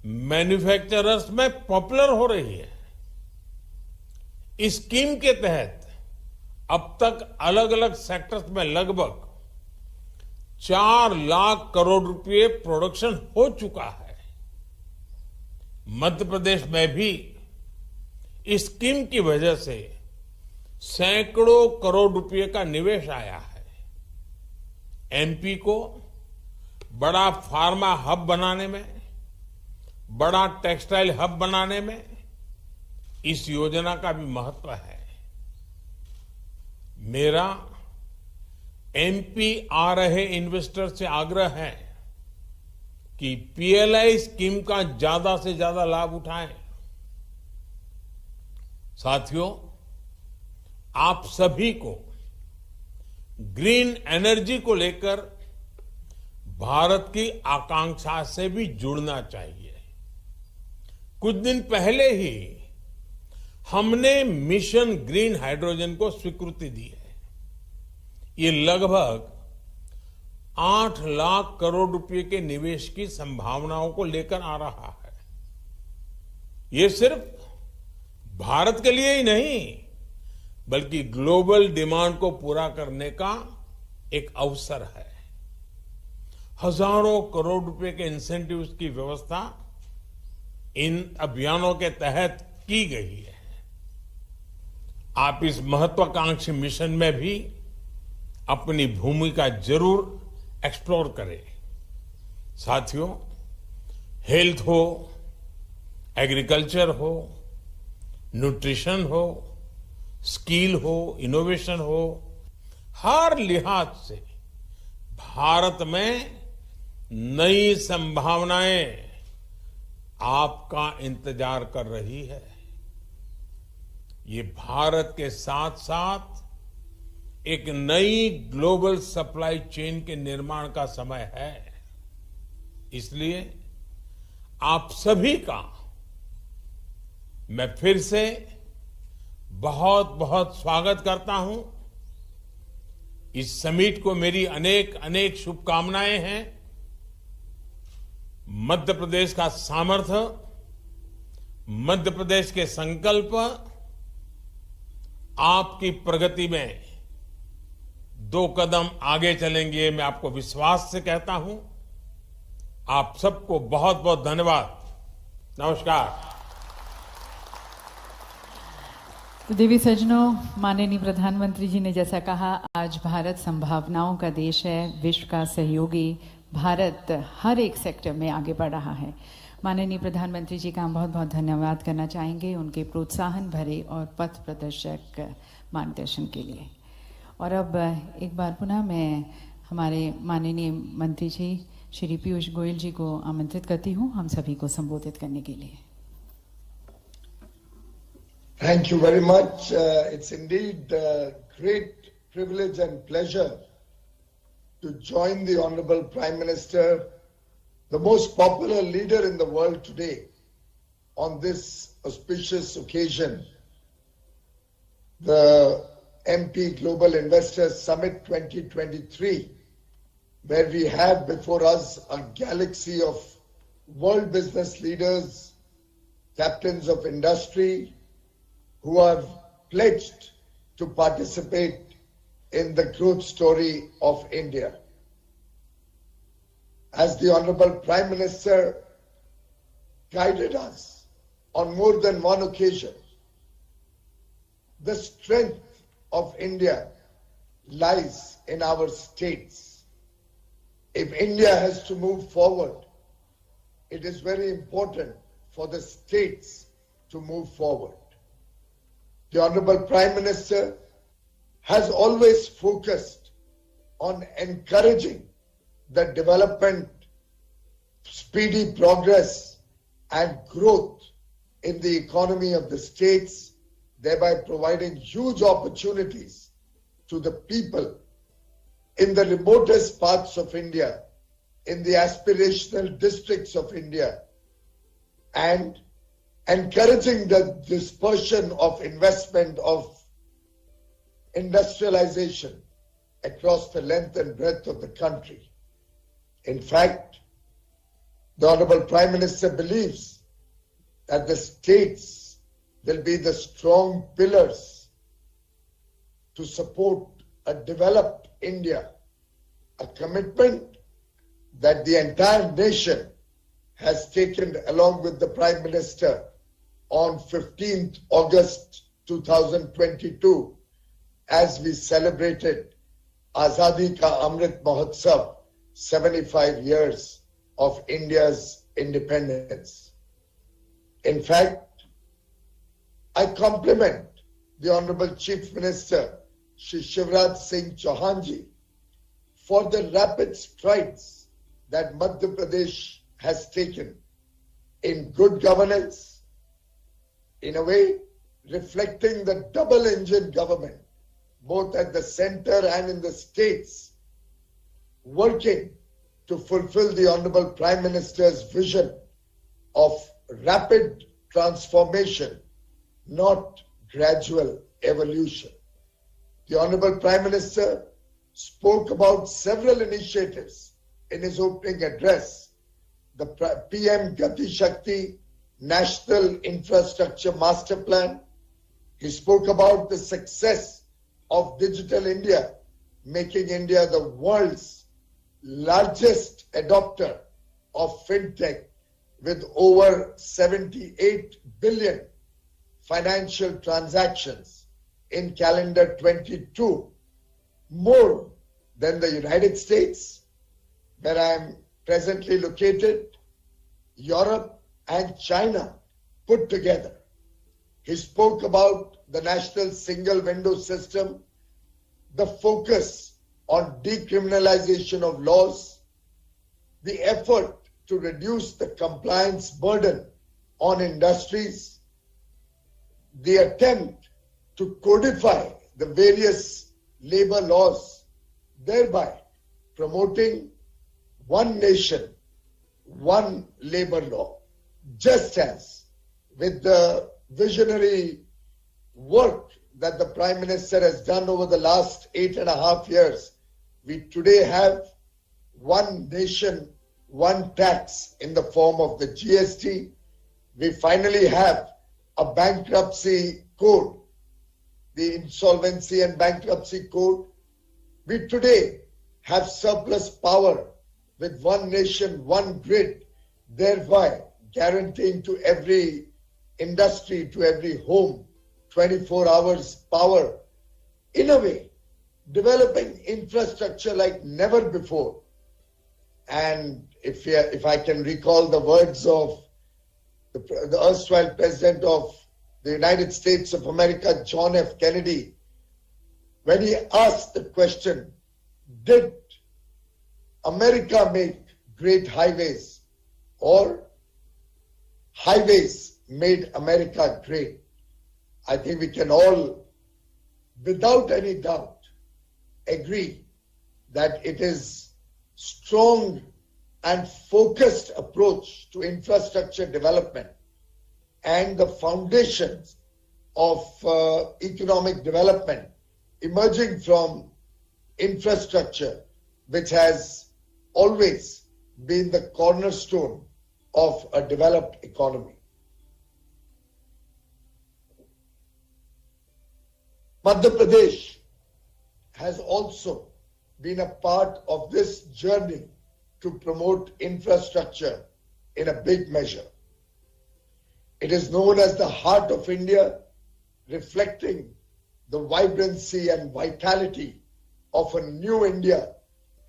D: मैन्युफैक्चरर्स में पॉपुलर हो रही है। इस स्कीम के तहत अब तक अलग अलग सेक्टर्स में लगभग 4 लाख करोड़ रुपए प्रोडक्शन हो चुका है। मध्य प्रदेश में भी इस स्कीम की वजह से सैकड़ों करोड़ रुपए का निवेश आया है। एमपी को बड़ा फार्मा हब बनाने में, बड़ा टेक्सटाइल हब बनाने में इस योजना का भी महत्व है। मेरा एमपी आ रहे इन्वेस्टर से आग्रह है कि पीएलआई स्कीम का ज्यादा से ज्यादा लाभ उठाएं। साथियों, आप सभी को ग्रीन एनर्जी को लेकर भारत की आकांक्षा से भी जुड़ना चाहिए। कुछ दिन पहले ही हमने मिशन ग्रीन हाइड्रोजन को स्वीकृति दी है। ये लगभग 8 लाख करोड़ रुपए के निवेश की संभावनाओं को लेकर आ रहा है। ये सिर्फ भारत के लिए ही नहीं, बल्कि ग्लोबल डिमांड को पूरा करने का एक अवसर है। हजारों करोड़ रुपए के इंसेंटिव्स की व्यवस्था इन अभियानों के तहत की गई है। आप इस महत्वाकांक्षी मिशन में भी अपनी भूमिका जरूर एक्सप्लोर करें। साथियों, हेल्थ हो, एग्रीकल्चर हो, न्यूट्रिशन हो, स्किल हो, इनोवेशन हो, हर लिहाज से भारत में नई संभावनाएं आपका इंतजार कर रही है। ये भारत के साथ साथ एक नई ग्लोबल सप्लाई चेन के निर्माण का समय है। इसलिए आप सभी का मैं फिर से बहुत बहुत स्वागत करता हूं। इस समिट को मेरी अनेक अनेक शुभकामनाएं हैं। मध्य प्रदेश का सामर्थ्य, मध्य प्रदेश के संकल्प आपकी प्रगति में 2 कदम आगे चलेंगे, मैं आपको विश्वास से कहता हूं। आप सबको बहुत बहुत धन्यवाद। नमस्कार।
A: तो देवी सज्जनों, माननीय प्रधानमंत्री जी ने जैसा कहा, आज भारत संभावनाओं का देश है, विश्व का सहयोगी। भारत हर एक सेक्टर में आगे बढ़ रहा है। माननीय प्रधानमंत्री जी का हम बहुत बहुत धन्यवाद करना चाहेंगे उनके प्रोत्साहन भरे और पथ प्रदर्शक मार्गदर्शन के लिए। और अब एक बार पुनः मैं हमारे माननीय मंत्री जी श्री पीयूष गोयल जी को आमंत्रित करती हूँ हम सभी को संबोधित करने के लिए।
C: Thank you very much. It's indeed a great privilege and pleasure to join the Honorable Prime Minister, the most popular leader in the world today, on this auspicious occasion, the MP Global Investors Summit 2023, where we have before us a galaxy of world business leaders, captains of industry, who are pledged to participate in the growth story of India. As the Honorable Prime Minister guided us on more than one occasion, the strength of India lies in our states. If India has to move forward, it is very important for the states to move forward. The Honorable Prime Minister has always focused on encouraging the development, speedy progress and growth in the economy of the states, thereby providing huge opportunities to the people in the remotest parts of India, in the aspirational districts of India, and encouraging the dispersion of investment, of industrialization across the length and breadth of the country. In fact, the Honorable Prime Minister believes that the states will be the strong pillars to support a developed India, a commitment that the entire nation has taken along with the Prime Minister on 15th August 2022 as we celebrated Azadi Ka Amrit Mahotsav, 75 years of India's independence. In fact, I compliment the Honorable Chief Minister, Shri Shivraj Singh Chauhan ji, for the rapid strides that Madhya Pradesh has taken in good governance, in a way reflecting the double-engine government, both at the center and in the states, working to fulfill the Honorable Prime Minister's vision of rapid transformation, not gradual evolution. The Honorable Prime Minister spoke about several initiatives in his opening address. The PM Gati Shakti National Infrastructure Master Plan. He spoke about the success of Digital India, making India the world's largest adopter of fintech with over 78 billion financial transactions in calendar 22, more than the United States, where I am presently located, Europe and China put together. He spoke about the national single window system, the focus on decriminalization of laws, the effort to reduce the compliance burden on industries, the attempt to codify the various labor laws, thereby promoting one nation, one labor law. Just as with the visionary work that the Prime Minister has done over the last 8.5 years, we today have one nation, one tax in the form of the GST. We finally have a bankruptcy code, the Insolvency and Bankruptcy Code. We today have surplus power with one nation, one grid, thereby guaranteeing to every industry, to every home, 24 hours power. In a way, developing infrastructure like never before. And if I can recall the words of the erstwhile President of the United States of America, John F. Kennedy, when he asked the question, did America make great highways or highways made America great? I think we can all, without any doubt, agree that it is strong and focused approach to infrastructure development and the foundations of economic development emerging from infrastructure, which has always been the cornerstone of a developed economy. Madhya Pradesh has also been a part of this journey to promote infrastructure in a big measure. It is known as the heart of India, reflecting the vibrancy and vitality of a new India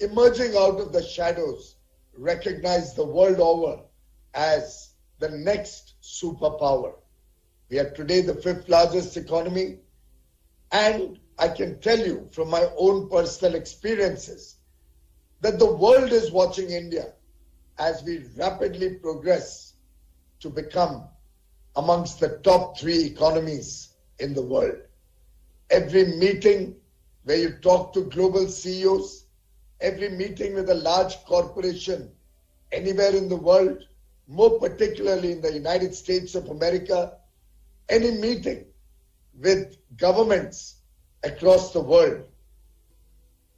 C: emerging out of the shadows, recognized the world over as the next superpower. We are today the 5th largest economy, and I can tell you from my own personal experiences that the world is watching India as we rapidly progress to become amongst the top 3 economies in the world. Every meeting where you talk to global CEOs, every meeting with a large corporation anywhere in the world, more particularly in the United States of America, any meeting with governments across the world,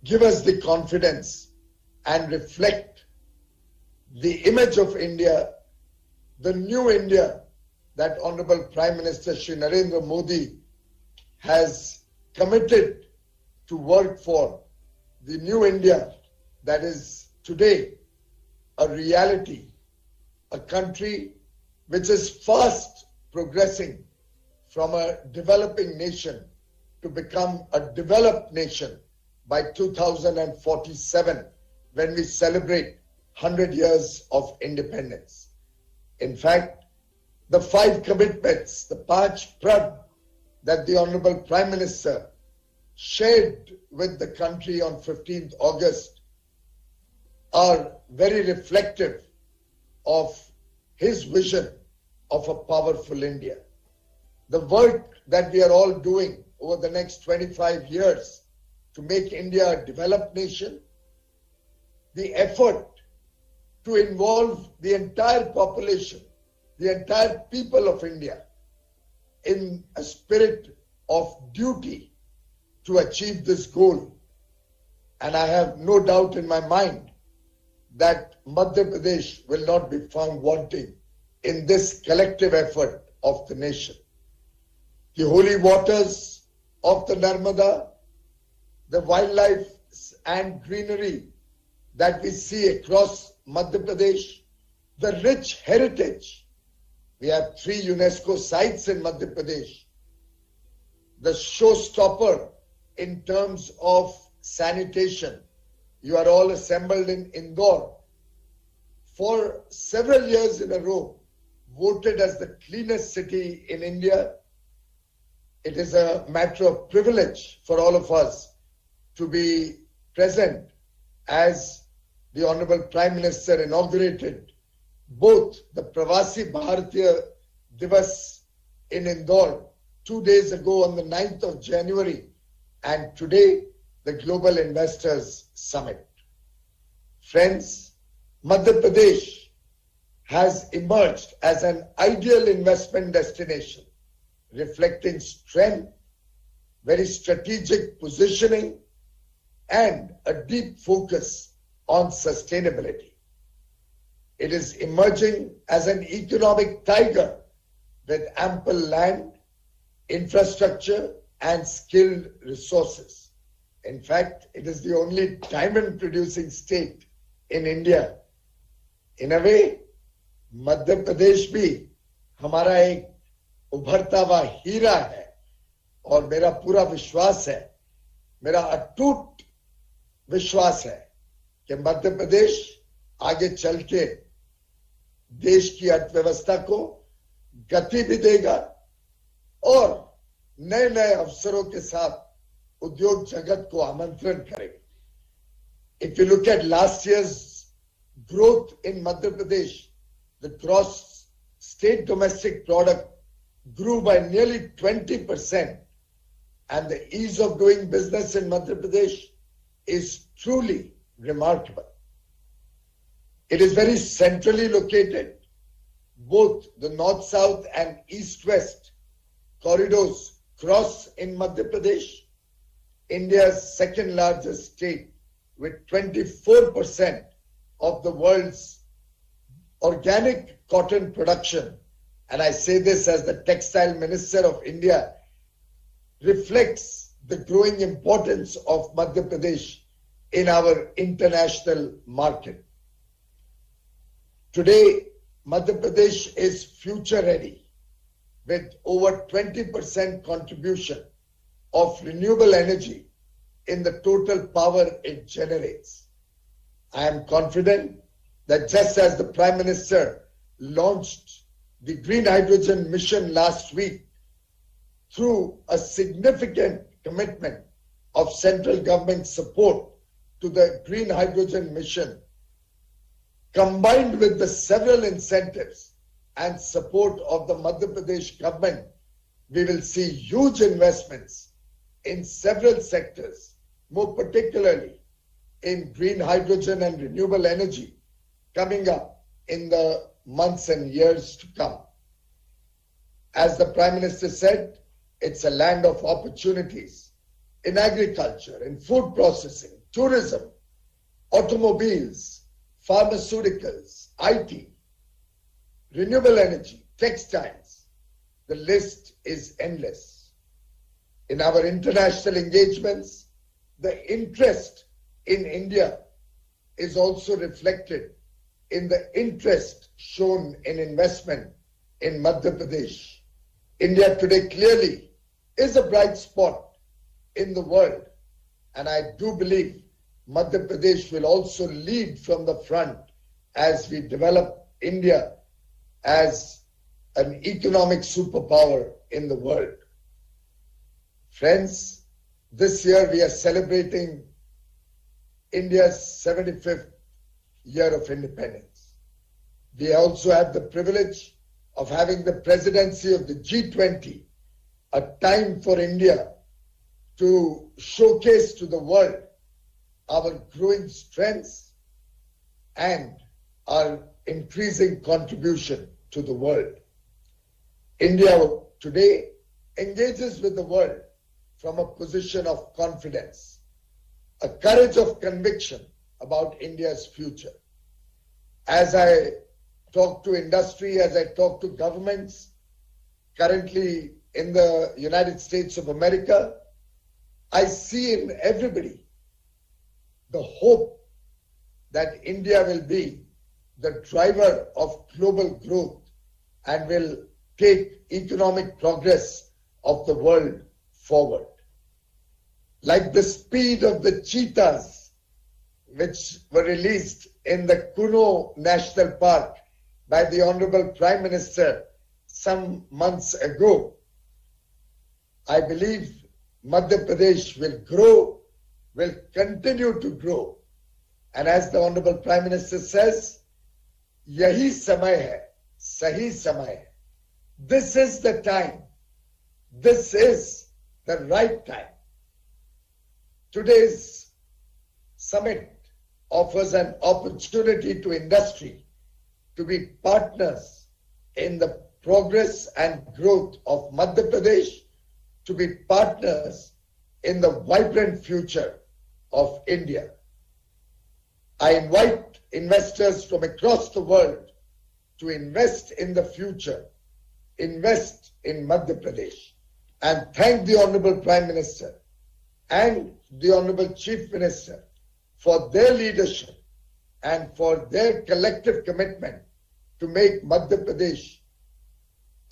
C: give us the confidence and reflect the image of India, the new India that Honorable Prime Minister Shri Narendra Modi has committed to work for, the new India that is today a reality, a country which is fast progressing from a developing nation to become a developed nation by 2047 when we celebrate 100 years of independence. In fact, the 5 commitments, the Panch Prad that the Honorable Prime Minister shared with the country on 15th August are very reflective of his vision of a powerful India. The work that we are all doing over the next 25 years to make India a developed nation, the effort to involve the entire population, the entire people of India in a spirit of duty to achieve this goal. And I have no doubt in my mind that Madhya Pradesh will not be found wanting in this collective effort of the nation. The holy waters of the Narmada, the wildlife and greenery that we see across Madhya Pradesh, the rich heritage. We have 3 UNESCO sites in Madhya Pradesh. The showstopper in terms of sanitation. You are all assembled in Indore. For several years in a row, voted as the cleanest city in India. It is a matter of privilege for all of us to be present as the Honorable Prime Minister inaugurated both the Pravasi Bharatiya Divas in Indore 2 days ago on the 9th of January and today the Global Investors Summit. Friends, Madhya Pradesh has emerged as an ideal investment destination, reflecting strength, very strategic positioning, and a deep focus on sustainability. It is emerging as an economic tiger with ample land, infrastructure, and skilled resources. In fact, it is the only diamond-producing state in India. In a way, Madhya Pradesh भी हमारा एक उभरता हुआ हीरा है और मेरा पूरा विश्वास है, मेरा अटूट विश्वास है कि मध्य प्रदेश आगे चल के देश की अर्थव्यवस्था को गति भी देगा और नए नए अवसरों के साथ उद्योग जगत को आमंत्रण करेगा. If you look at last year's growth in Madhya Pradesh, the gross state domestic product grew by nearly 20%, and the ease of doing business in Madhya Pradesh is truly remarkable. It is very centrally located. Both the north-south and east-west corridors cross in Madhya Pradesh, India's second largest state with 24% of the world's organic cotton production. And I say this as the Textile Minister of India, reflects the growing importance of Madhya Pradesh in our international market. Today, Madhya Pradesh is future ready with over 20% contribution of renewable energy in the total power it generates. I am confident that just as the Prime Minister launched the Green Hydrogen Mission last week through a significant commitment of central government support to the Green Hydrogen Mission, combined with the several incentives and support of the Madhya Pradesh government, we will see huge investments in several sectors, more particularly in green hydrogen and renewable energy coming up in the months and years to come. As the Prime Minister said, it's a land of opportunities in agriculture, in food processing, tourism, automobiles, pharmaceuticals, IT, renewable energy, textiles. The list is endless. In our international engagements, the interest in India is also reflected in the interest shown in investment in Madhya Pradesh. India today clearly is a bright spot in the world, and I do believe Madhya Pradesh will also lead from the front as we develop India as an economic superpower in the world. Friends, this year we are celebrating India's 75th year of independence. We also have the privilege of having the presidency of the G20, a time for India to showcase to the world our growing strengths and our increasing contribution to the world. India today engages with the world from a position of confidence, a courage of conviction about India's future. As I talk to industry, as I talk to governments, currently in the United States of America, I see in everybody the hope that India will be the driver of global growth and will take economic progress of the world forward. Like the speed of the cheetahs which were released in the Kuno National Park by the Honorable Prime Minister some months ago, I believe Madhya Pradesh will grow, will continue to grow. And as the Honorable Prime Minister says, yahi samay hai, sahi samay hai. This is the time. This is the right time. Today's summit offers an opportunity to industry to be partners in the progress and growth of Madhya Pradesh, to be partners in the vibrant future of India. I invite investors from across the world to invest in the future, invest in Madhya Pradesh, and thank the Honorable Prime Minister and the Honorable Chief Minister for their leadership and for their collective commitment to make Madhya Pradesh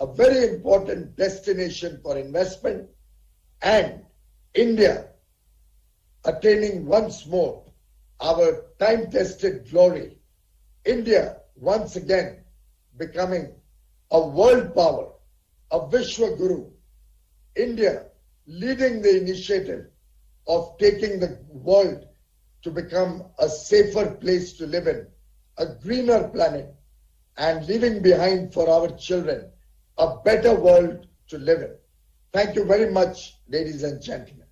C: a very important destination for investment and India attaining once more our time-tested glory. India once again becoming a world power, a Vishwa Guru. India leading the initiative of taking the world to become a safer place to live in, a greener planet, and leaving behind for our children a better world to live in. Thank you very much, ladies and gentlemen.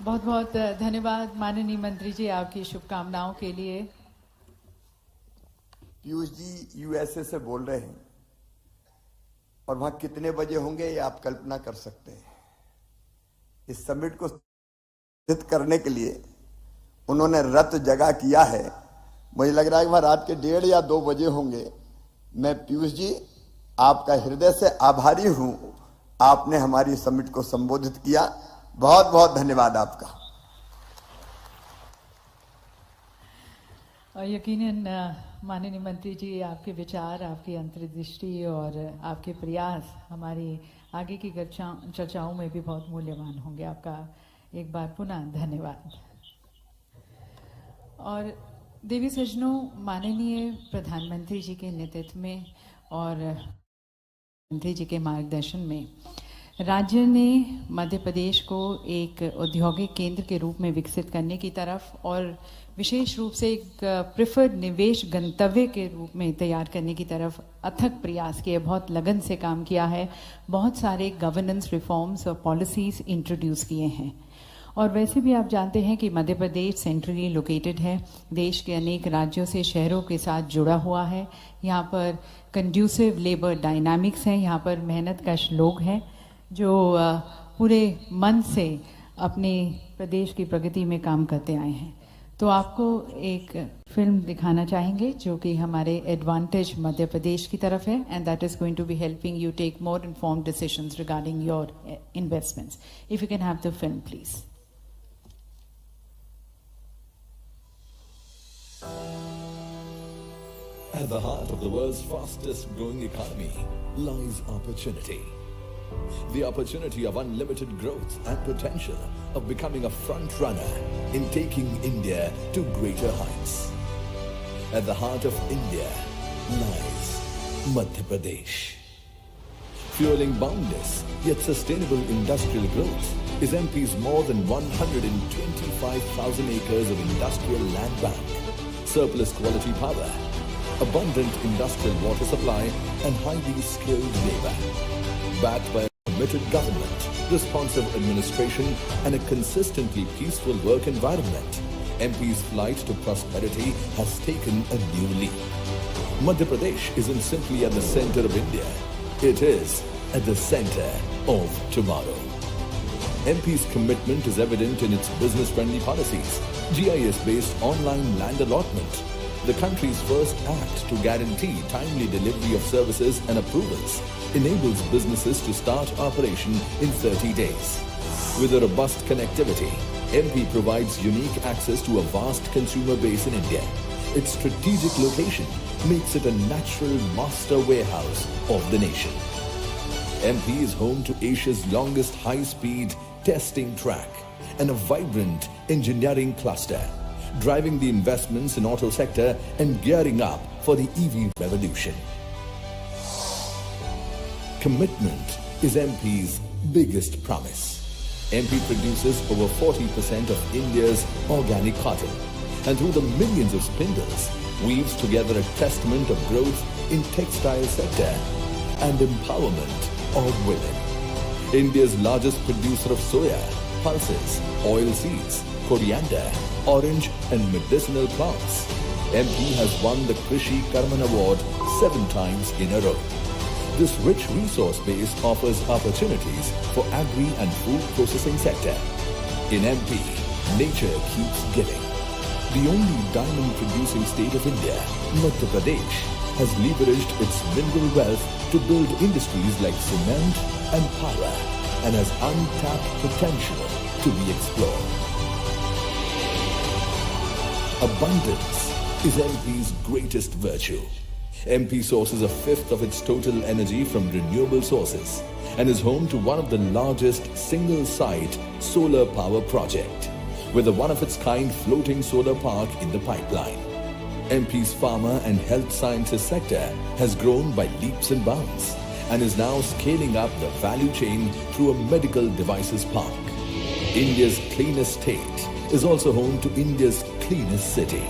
A: बहुत बहुत धन्यवाद माननीय मंत्री जी आपकी शुभकामनाओं के लिए।
B: Piyush ji USA से बोल रहे हैं और वहां कितने बजे होंगे ये आप कल्पना कर सकते हैं। इस समिट को सिद्ध करने के लिए उन्होंने रत जगह किया है। मुझे लग रहा है कि वहां रात के 1:30 या 2 बजे होंगे। मैं पीयूष जी आपका हृदय से आभारी हूं, आपने हमारी समिट को संबोधित किया। बहुत बहुत धन्यवाद आपका।
A: और यकीनन माननीय मंत्री जी आपके विचार, आपकी अंतर्दृष्टि और आपके प्रयास हमारी आगे की चर्चाओं में भी बहुत मूल्यवान होंगे। आपका एक बार पुनः धन्यवाद। और देवी सज्जनों, माननीय प्रधानमंत्री जी के नेतृत्व में और मंत्री जी के मार्गदर्शन में राज्य ने मध्य प्रदेश को एक औद्योगिक केंद्र के रूप में विकसित करने की तरफ और विशेष रूप से एक प्रेफर्ड निवेश गंतव्य के रूप में तैयार करने की तरफ अथक प्रयास किए, बहुत लगन से काम किया है। बहुत सारे गवर्नेंस रिफॉर्म्स और पॉलिसीज इंट्रोड्यूस किए हैं और वैसे भी आप जानते हैं कि मध्य प्रदेश सेंट्रली लोकेटेड है, देश के अनेक राज्यों से शहरों के साथ जुड़ा हुआ है। यहाँ पर कंड्यूसिव लेबर डायनामिक्स हैं, यहाँ पर मेहनतकश लोग हैं जो पूरे मन से अपने प्रदेश की प्रगति में काम करते आए हैं। तो आपको एक फिल्म दिखाना चाहेंगे जो कि हमारे एडवांटेज मध्य प्रदेश की तरफ है, and that is going to be helping you take more informed decisions regarding your investments. If you can have the film please.
E: At the heart of the world's fastest growing economy lies opportunity. The opportunity of unlimited growth and potential of becoming a front runner in taking India to greater heights. At the heart of India lies Madhya Pradesh. Fueling boundless yet sustainable industrial growth is MP's more than 125,000 acres of industrial land bank, surplus quality power, abundant industrial water supply and highly skilled labor. Backed by a committed government, responsive administration and a consistently peaceful work environment, MP's flight to prosperity has taken a new leap. Madhya Pradesh isn't simply at the center of India, it is at the center of tomorrow. MP's commitment is evident in its business-friendly policies, GIS-based online land allotment, the country's first act to guarantee timely delivery of services and approvals, enables businesses to start operation in 30 days. With a robust connectivity, MP provides unique access to a vast consumer base in India. Its strategic location makes it a natural master warehouse of the nation. MP is home to Asia's longest high-speed testing track and a vibrant engineering cluster, driving the investments in auto sector and gearing up for the EV revolution. Commitment is MP's biggest promise. MP produces over 40% of India's organic cotton, and through the millions of spindles, weaves together a testament of growth in textile sector and empowerment of women. India's largest producer of soya, pulses, oil seeds, coriander, orange and medicinal plants, MP has won the Krishi Karman Award 7 times in a row. This rich resource base offers opportunities for agri and food processing sector. In MP, nature keeps giving. The only diamond producing state of India, Madhya Pradesh, has leveraged its mineral wealth to build industries like cement and power and has untapped potential to be explored. Abundance is MP's greatest virtue. MP sources a fifth of its total energy from renewable sources and is home to one of the largest single-site solar power project with a one-of-its-kind floating solar park in the pipeline. MP's pharma and health sciences sector has grown by leaps and bounds and is now scaling up the value chain through a medical devices park. India's cleanest state is also home to India's cleanest city,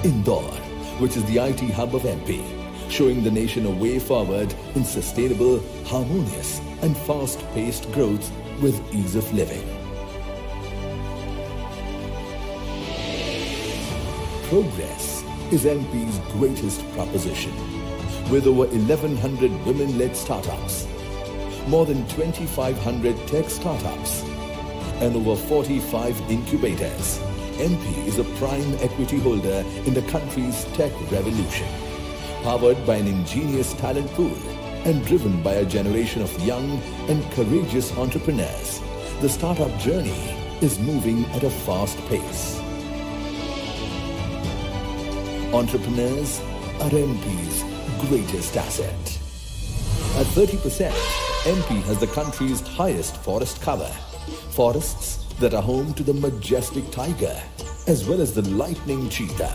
E: Indore, which is the IT hub of MP, showing the nation a way forward in sustainable, harmonious and fast-paced growth with ease of living. Progress is MP's greatest proposition. With over 1,100 women-led startups, more than 2,500 tech startups, and over 45 incubators, MP is a prime equity holder in the country's tech revolution. Powered by an ingenious talent pool and driven by a generation of young and courageous entrepreneurs, the startup journey is moving at a fast pace. Entrepreneurs are MP's greatest asset. At 30%, MP has the country's highest forest cover. Forests that are home to the majestic tiger as well as the lightning cheetah.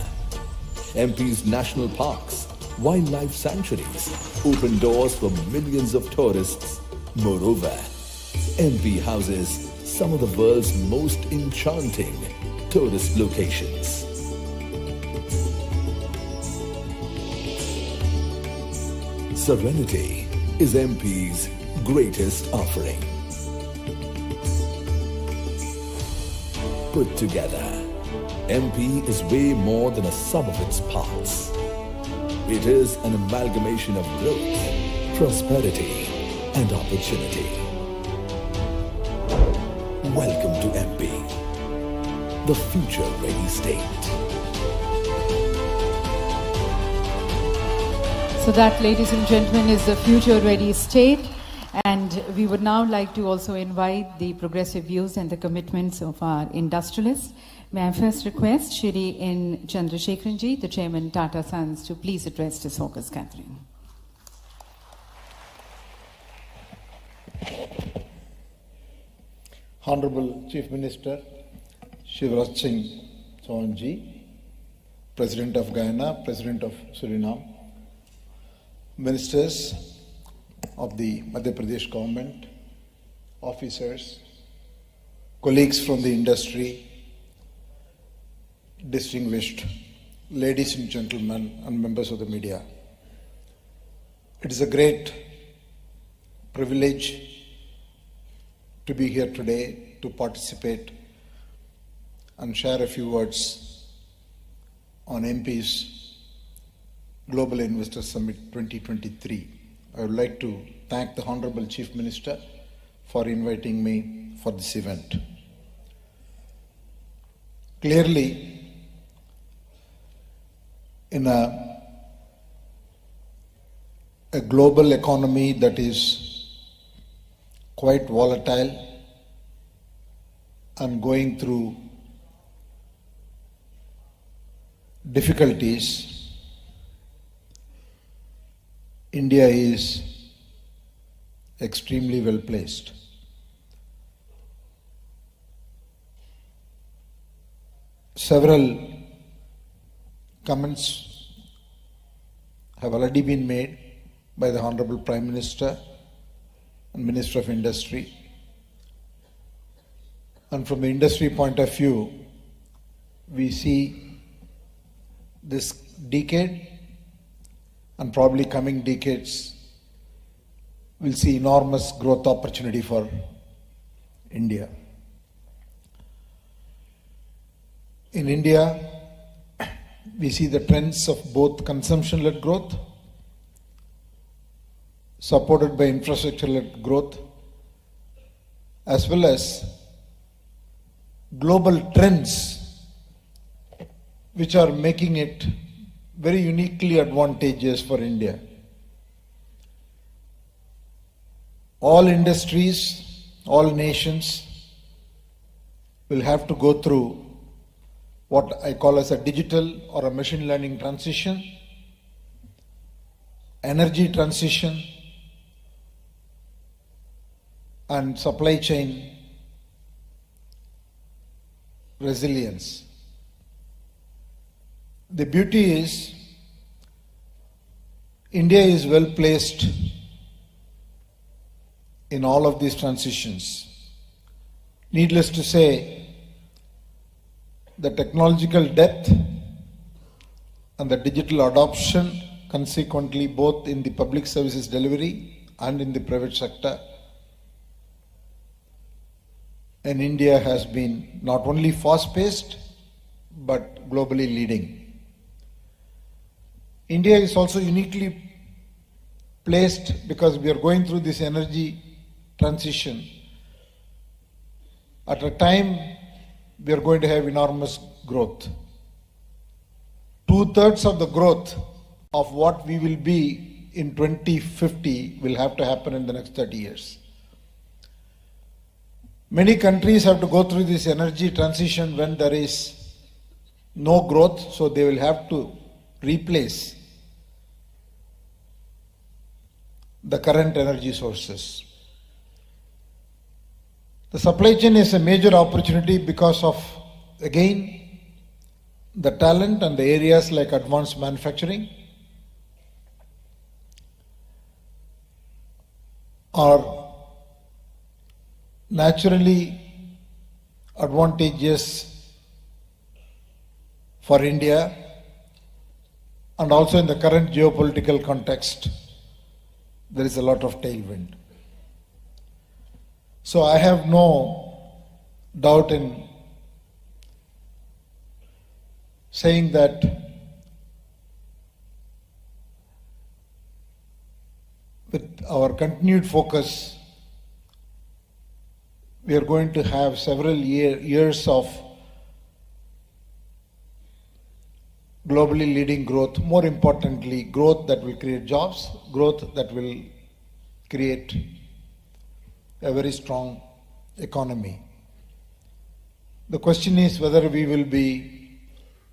E: MP's national parks, wildlife sanctuaries open doors for millions of tourists. Moreover, MP houses some of the world's most enchanting tourist locations. Serenity is MP's greatest offering. put together. MP is way more than a sum of its parts. It is an amalgamation of growth, prosperity, and opportunity. Welcome to MP, the future-ready state.
A: So that, ladies and gentlemen, is the future-ready state. And we would now like to also invite the progressive views and the commitments of our industrialists. May I first request Shri N. Chandrasekharanji, the Chairman Tata Sons, to please address this August gathering.
F: Honorable Chief Minister Shivraj Singh Chauhanji, President of Guyana, President of Suriname, Ministers of the Madhya Pradesh government, officers, colleagues from the industry, distinguished ladies and gentlemen and members of the media. It is a great privilege to be here today to participate and share a few words on MP's Global Investor Summit 2023. I would like to thank the Honorable Chief Minister for inviting me for this event. Clearly, in a global economy that is quite volatile and going through difficulties, India is extremely well placed. Several comments have already been made by the Honorable Prime Minister and Minister of Industry. And from the industry point of view, we see this decade and probably coming decades will see enormous growth opportunity for India. In India, we see the trends of both consumption-led growth, supported by infrastructure-led growth, as well as global trends which are making it very uniquely advantageous for India. All industries, all nations will have to go through what I call as a digital or a machine learning transition, energy transition, and supply chain resilience. The beauty is, India is well placed in all of these transitions. Needless to say, the technological depth and the digital adoption, consequently both in the public services delivery and in the private sector, in India has been not only fast-paced but globally leading. India is also uniquely placed because we are going through this energy transition at a time we are going to have enormous growth. 2/3 of the growth of what we will be in 2050 will have to happen in the next 30 years. Many countries have to go through this energy transition when there is no growth, so they will have to replace the current energy sources. The supply chain is a major opportunity because of, again, the talent and the areas like advanced manufacturing are naturally advantageous for India, and also in the current geopolitical context, there is a lot of tailwind. So I have no doubt in saying that with our continued focus, we are going to have several years of globally leading growth, more importantly, growth that will create jobs, growth that will create a very strong economy. The question is whether we will be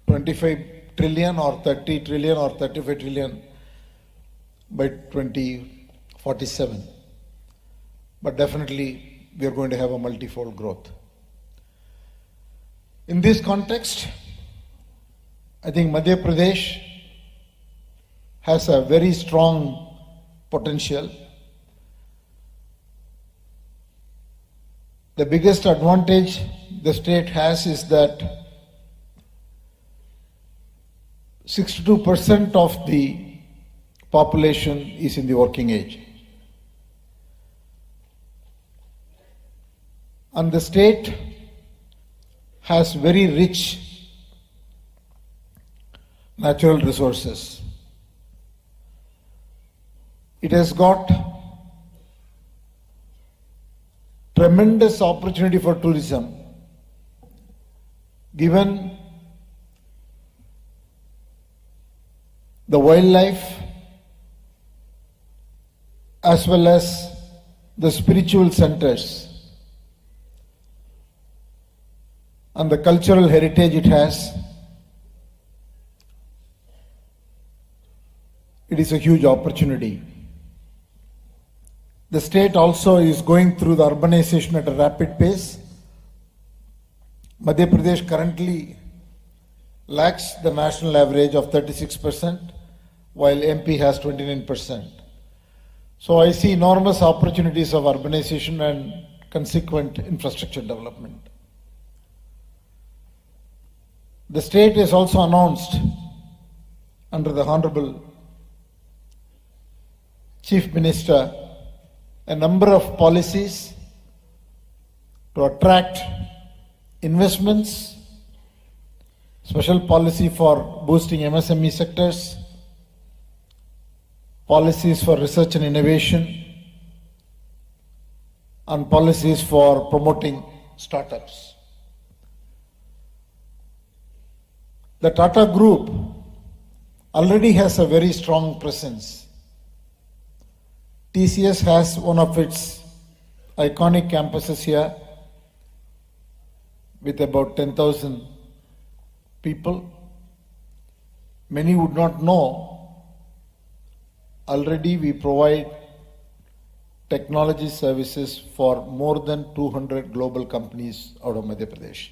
F: 25 trillion or 30 trillion or 35 trillion by 2047. But definitely we are going to have a multifold growth. In this context, I think Madhya Pradesh has a very strong potential. The biggest advantage the state has is that 62% of the population is in the working age. And the state has very rich natural resources. It has got tremendous opportunity for tourism, given the wildlife as well as the spiritual centers and the cultural heritage it has. It is a huge opportunity. The state also is going through the urbanization at a rapid pace. Madhya Pradesh currently lacks the national average of 36%, while MP has 29%. So I see enormous opportunities of urbanization and consequent infrastructure development. The state has also announced under the Honorable Chief Minister a number of policies to attract investments, special policy for boosting MSME sectors, policies for research and innovation, and policies for promoting startups. The Tata Group already has a very strong presence. TCS has one of its iconic campuses here with about 10,000 people. Many would not know, already we provide technology services for more than 200 global companies out of Madhya Pradesh.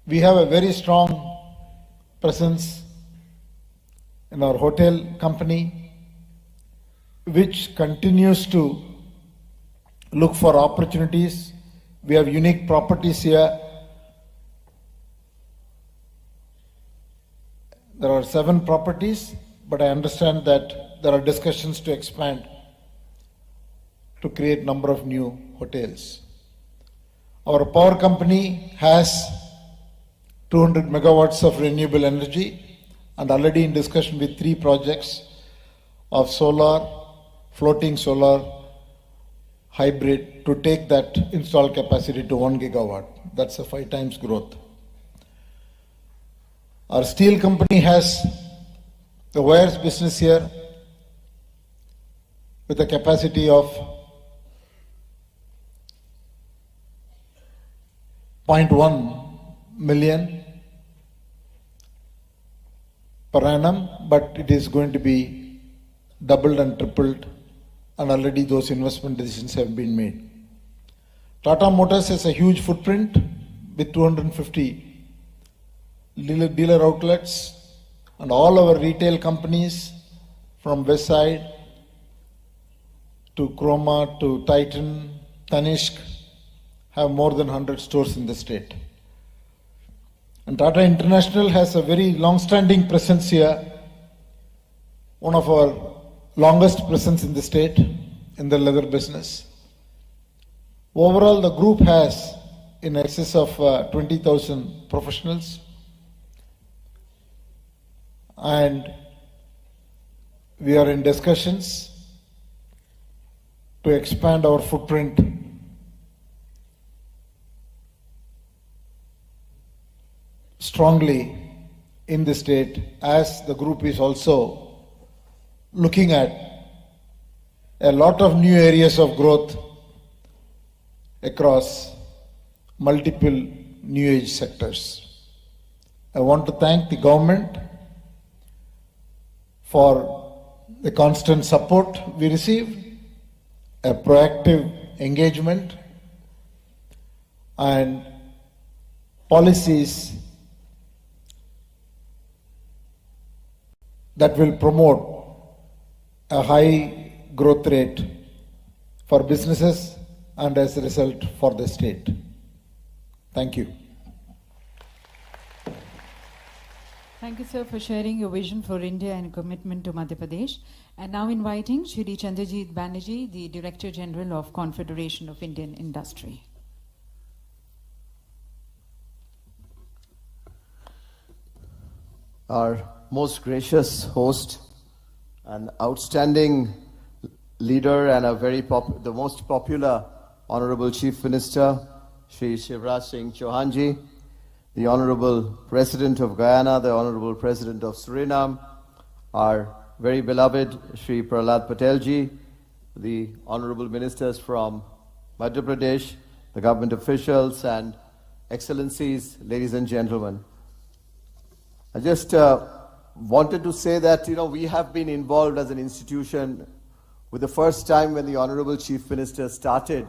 F: We have a very strong presence in our hotel company, which continues to look for opportunities. We have unique properties here. There are 7 properties, but I understand that there are discussions to expand to create number of new hotels. Our power company has 200 megawatts of renewable energy and already in discussion with 3 projects of solar, floating solar, hybrid to take that installed capacity to 1 gigawatt. That's a 5 times growth. Our steel company has the wires business here with a capacity of 0.1 million per annum, but it is going to be doubled and tripled, and already those investment decisions have been made. Tata Motors has a huge footprint with 250 dealer outlets, and all our retail companies from Westside to Croma to Titan, Tanishq have more than 100 stores in the state. And Tata International has a very long-standing presence here, one of our longest presence in the state in the leather business. Overall, the group has in excess of 20,000 professionals, and we are in discussions to expand our footprint strongly in the state, as the group is also looking at a lot of new areas of growth across multiple new age sectors. I want to thank the government for the constant support we receive, a proactive engagement, and policies that will promote a high growth rate for businesses and as a result for the state. Thank you.
A: Thank you, sir, for sharing your vision for India and commitment to Madhya Pradesh. And now inviting Shri Chandrajit Banerjee, the Director General of Confederation of Indian Industry.
G: Our most gracious host, an outstanding leader and the most popular Honorable Chief Minister, Shri Shivraj Singh Chauhan Ji, the Honorable President of Guyana, the Honorable President of Suriname, our very beloved Shri Prahlad Patel Ji, the Honorable Ministers from Madhya Pradesh, the government officials and Excellencies, ladies and gentlemen. I just wanted to say that, we have been involved as an institution with the first time when the Honorable Chief Minister started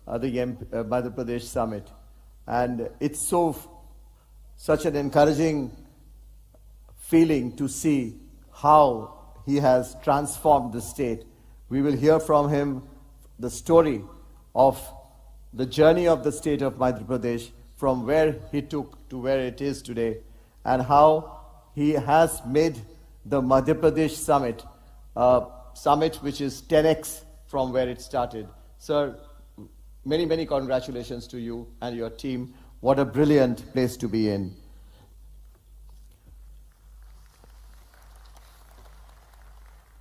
G: the Madhya Pradesh Summit. And it's such an encouraging feeling to see how he has transformed the state. We will hear from him the story of the journey of the state of Madhya Pradesh from where he took to where it is today, and how he has made the Madhya Pradesh Summit a summit which is 10x from where it started. Sir, many, many congratulations to you and your team. What a brilliant place to be in.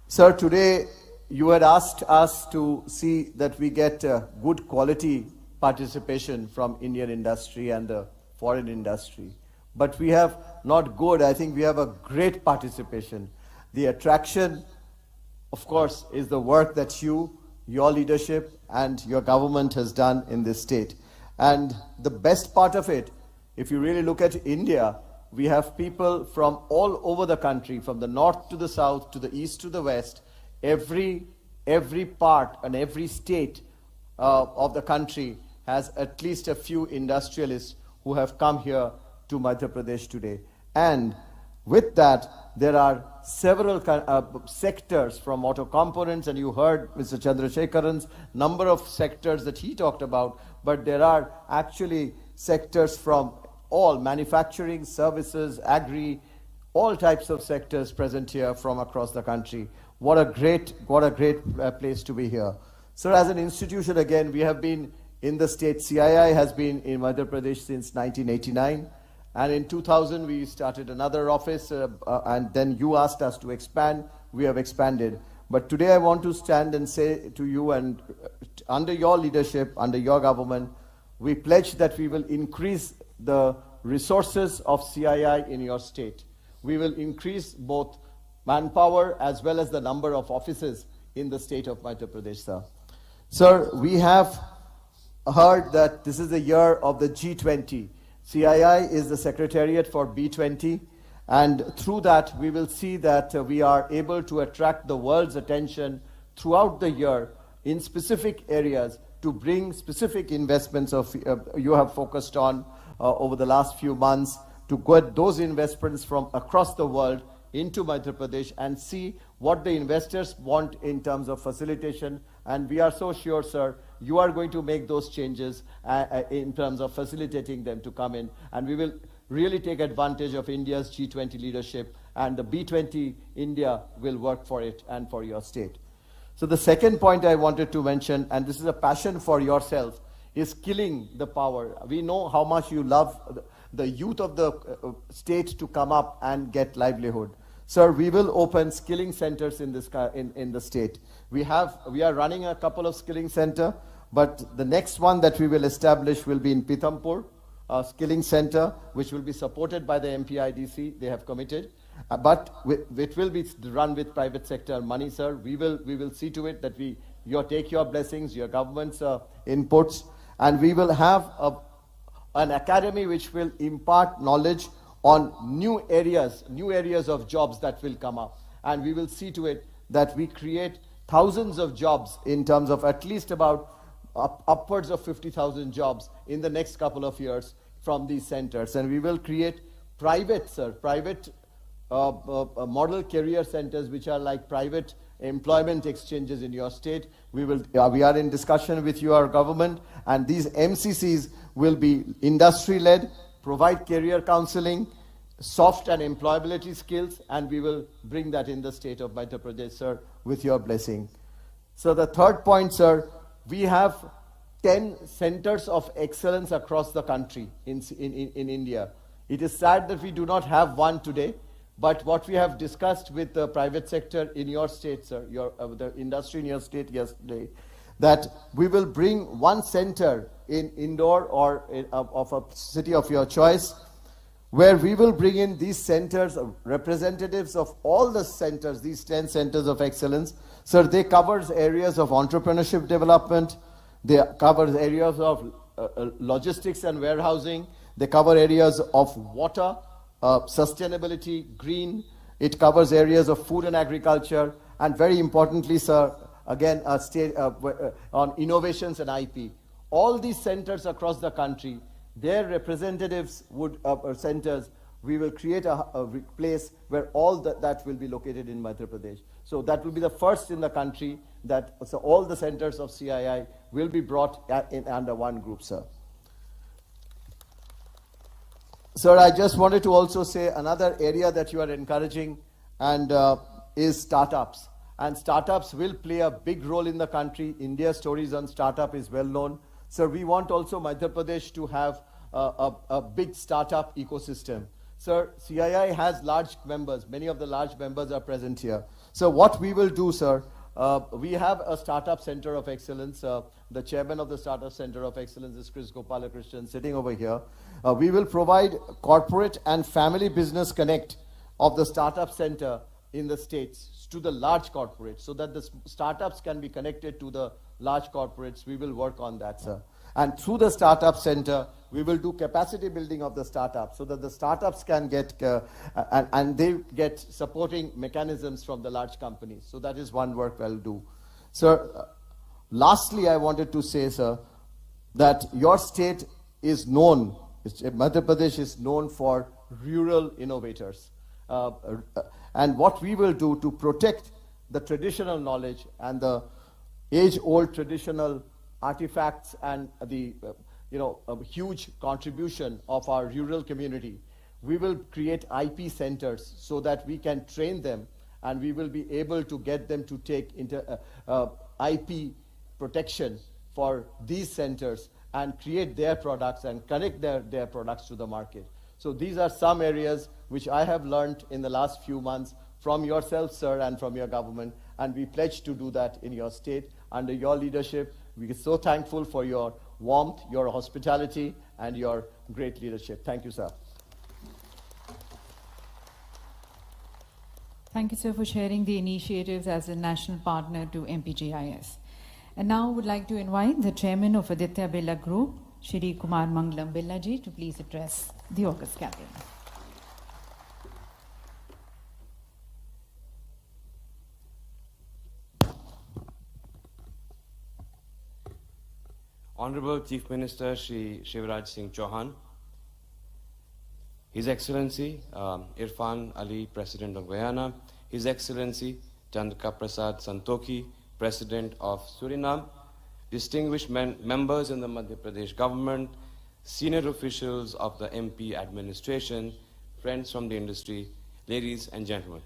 G: Sir, today you had asked us to see that we get good quality participation from Indian industry and the foreign industry. But we have not good, I think we have a great participation. The attraction, of course, is the work that your leadership and your government has done in this state. And the best part of it, if you really look at India, we have people from all over the country, from the north to the south, to the east to the west. Every part and every state of the country has at least a few industrialists who have come here to Madhya Pradesh today. And with that, there are several sectors from auto components, and you heard Mr. Chandrasekharan's number of sectors that he talked about, but there are actually sectors from all manufacturing, services, agri, all types of sectors present here from across the country. What a great place to be here. Sir, as an institution, again, we have been in the state. CII has been in Madhya Pradesh since 1989. And in 2000, we started another office, and then you asked us to expand. We have expanded. But today I want to stand and say to you, and under your leadership, under your government, we pledge that we will increase the resources of CII in your state. We will increase both manpower as well as the number of offices in the state of Madhya Pradesh, sir. Sir, we have heard that this is the year of the G20. CII is the secretariat for B20, and through that we will see that we are able to attract the world's attention throughout the year in specific areas to bring specific investments you have focused on over the last few months, to get those investments from across the world into Madhya Pradesh and see what the investors want in terms of facilitation. And we are so sure, sir, you are going to make those changes in terms of facilitating them to come in. And we will really take advantage of India's G20 leadership, and the B20 India will work for it and for your state. So the second point I wanted to mention, and this is a passion for yourself, is killing the power. We know how much you love the youth of the state to come up and get livelihood. Sir, we will open skilling centers in the state. We are running a couple of skilling center, but the next one that we will establish will be in Pithampur, a skilling center, which will be supported by the MPIDC. They have committed. But it will be run with private sector money, sir. We will see to it that you take your blessings, your government's inputs, and we will have an academy which will impart knowledge on new areas of jobs that will come up. And we will see to it that we create thousands of jobs in terms of at least about upwards of 50,000 jobs in the next couple of years from these centers. And we will create private model career centers, which are like private employment exchanges in your state. We are in discussion with your government, and these MCCs will be industry-led, provide career counseling, soft and employability skills, and we will bring that in the state of Madhya Pradesh, sir, with your blessing. So the third point, sir, we have 10 centers of excellence across the country in India. It is sad that we do not have one today, but what we have discussed with the private sector in your state, sir, the industry in your state yesterday, that we will bring one center in Indore or of a city of your choice, where we will bring in these centers, representatives of all the centers, these 10 centers of excellence. Sir, they cover areas of entrepreneurship development, they cover areas of logistics and warehousing, they cover areas of water, sustainability, green, it covers areas of food and agriculture, and very importantly, sir, again, on innovations and IP. All these centers across the country, their representatives centers, we will create a place where all that will be located in Madhya Pradesh. So that will be the first in the country that all the centers of CII will be brought under one group, sir. Sir, I just wanted to also say another area that you are encouraging and is startups. And startups will play a big role in the country. India's stories on startup is well known. Sir, we want also Madhya Pradesh to have a big startup ecosystem. Sir, CII has large members. Many of the large members are present here. So what we will do, sir, we have a startup center of excellence. The chairman of the startup center of excellence is Chris Gopalakrishnan, sitting over here. We will provide corporate and family business connect of the startup center in the states to the large corporates, so that the startups can be connected to the large corporates. We will work on that, sir. And through the startup center, we will do capacity building of the startups so that the startups can get, and they get supporting mechanisms from the large companies. So that is one work we'll do. Sir, lastly, I wanted to say, sir, that your state is known, Madhya Pradesh is known for rural innovators. And what we will do to protect the traditional knowledge and the age-old traditional artifacts and the a huge contribution of our rural community, we will create IP centers so that we can train them and we will be able to get them to take IP protection for these centers and create their products and connect their products to the market. So these are some areas which I have learned in the last few months from yourself, sir, and from your government, and we pledge to do that in your state under your leadership. We are so thankful for your warmth, your hospitality, and your great leadership. Thank you, sir.
A: Thank you, sir, for sharing the initiatives as a national partner to MPGIS. And now I would like to invite the chairman of Aditya Birla Group, Shri Kumar Mangalam Birla ji, to please address the August gathering.
H: Honorable Chief Minister Shri Shivraj Singh Chauhan, His Excellency Irfan Ali, President of Guyana, His Excellency Chandra Prasad Santokhi, President of Suriname, distinguished members in the Madhya Pradesh government, senior officials of the MP administration, friends from the industry, ladies and gentlemen.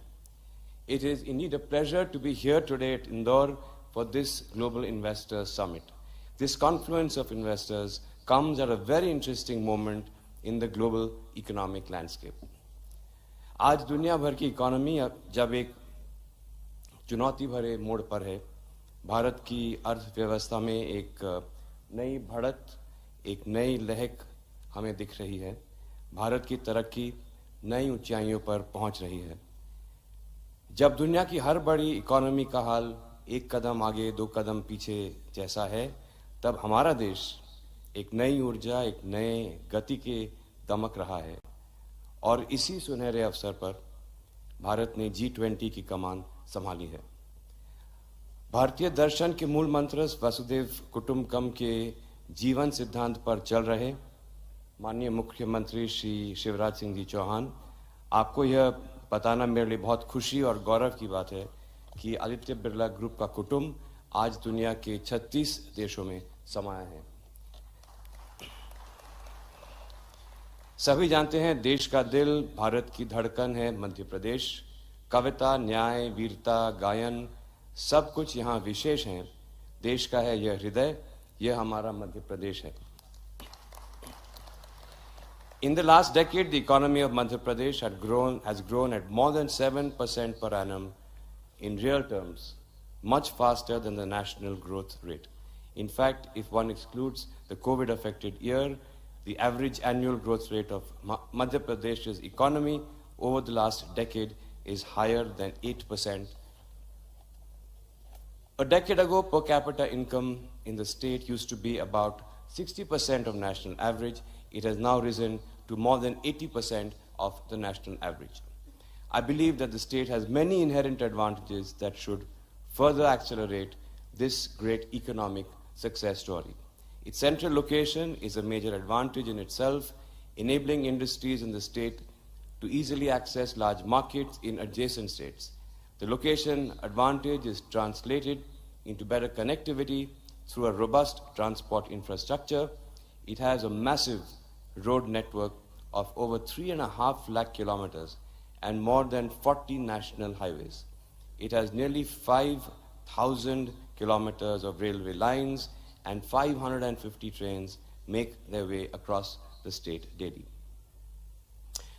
H: It is indeed a pleasure to be here today at Indore for this Global Investor Summit. This confluence of investors comes at a very interesting moment in the global economic landscape. आज दुनिया भर की economy जब एक चुनौती भरे मोड़ पर है, भारत की अर्थव्यवस्था में एक नई बढ़त, एक नई लहक हमें दिख रही है। भारत की तरक्की नई ऊंचाइयों पर पहुंच रही है। जब दुनिया की हर बड़ी इकोनॉमी का हाल एक कदम आगे दो कदम पीछे जैसा है, तब हमारा देश एक नई ऊर्जा, एक नए गति के दमक रहा है और इसी सुनहरे अवसर पर भारत ने G20 की कमान संभाली है। भारतीय दर्शन के मूल मंत्र वसुधैव कुटुंबकम के जीवन सिद्धांत पर चल रहे माननीय मुख्यमंत्री श्री शिवराज सिंह जी चौहान, आपको यह बताना मेरे लिए बहुत खुशी और गौरव की बात है कि आदित्य बिरला ग्रुप का कुटुंब आज दुनिया के 36 देशों में समाया है। सभी जानते हैं देश का दिल, भारत की धड़कन है मध्य प्रदेश। कविता, न्याय, वीरता, गायन सब कुछ यहाँ विशेष हैं। देश का है यह हृदय, यह हमारा मध्य प्रदेश है। In the last decade, the economy of Madhya Pradesh has grown at more than 7% per annum in real terms, much faster than the national growth rate. In fact, if one excludes the COVID-affected year, the average annual growth rate of Madhya Pradesh's economy over the last decade is higher than 8%. A decade ago, per capita income in the state used to be about 60% of national average. It has now risen to more than 80% of the national average. I believe that the state has many inherent advantages that should further accelerate this great economic success story. Its central location is a major advantage in itself, enabling industries in the state to easily access large markets in adjacent states. The location advantage is translated into better connectivity through a robust transport infrastructure. It has a massive road network of over 3.5 lakh kilometers and more than 40 national highways. It has nearly 5,000 kilometers of railway lines and 550 trains make their way across the state daily.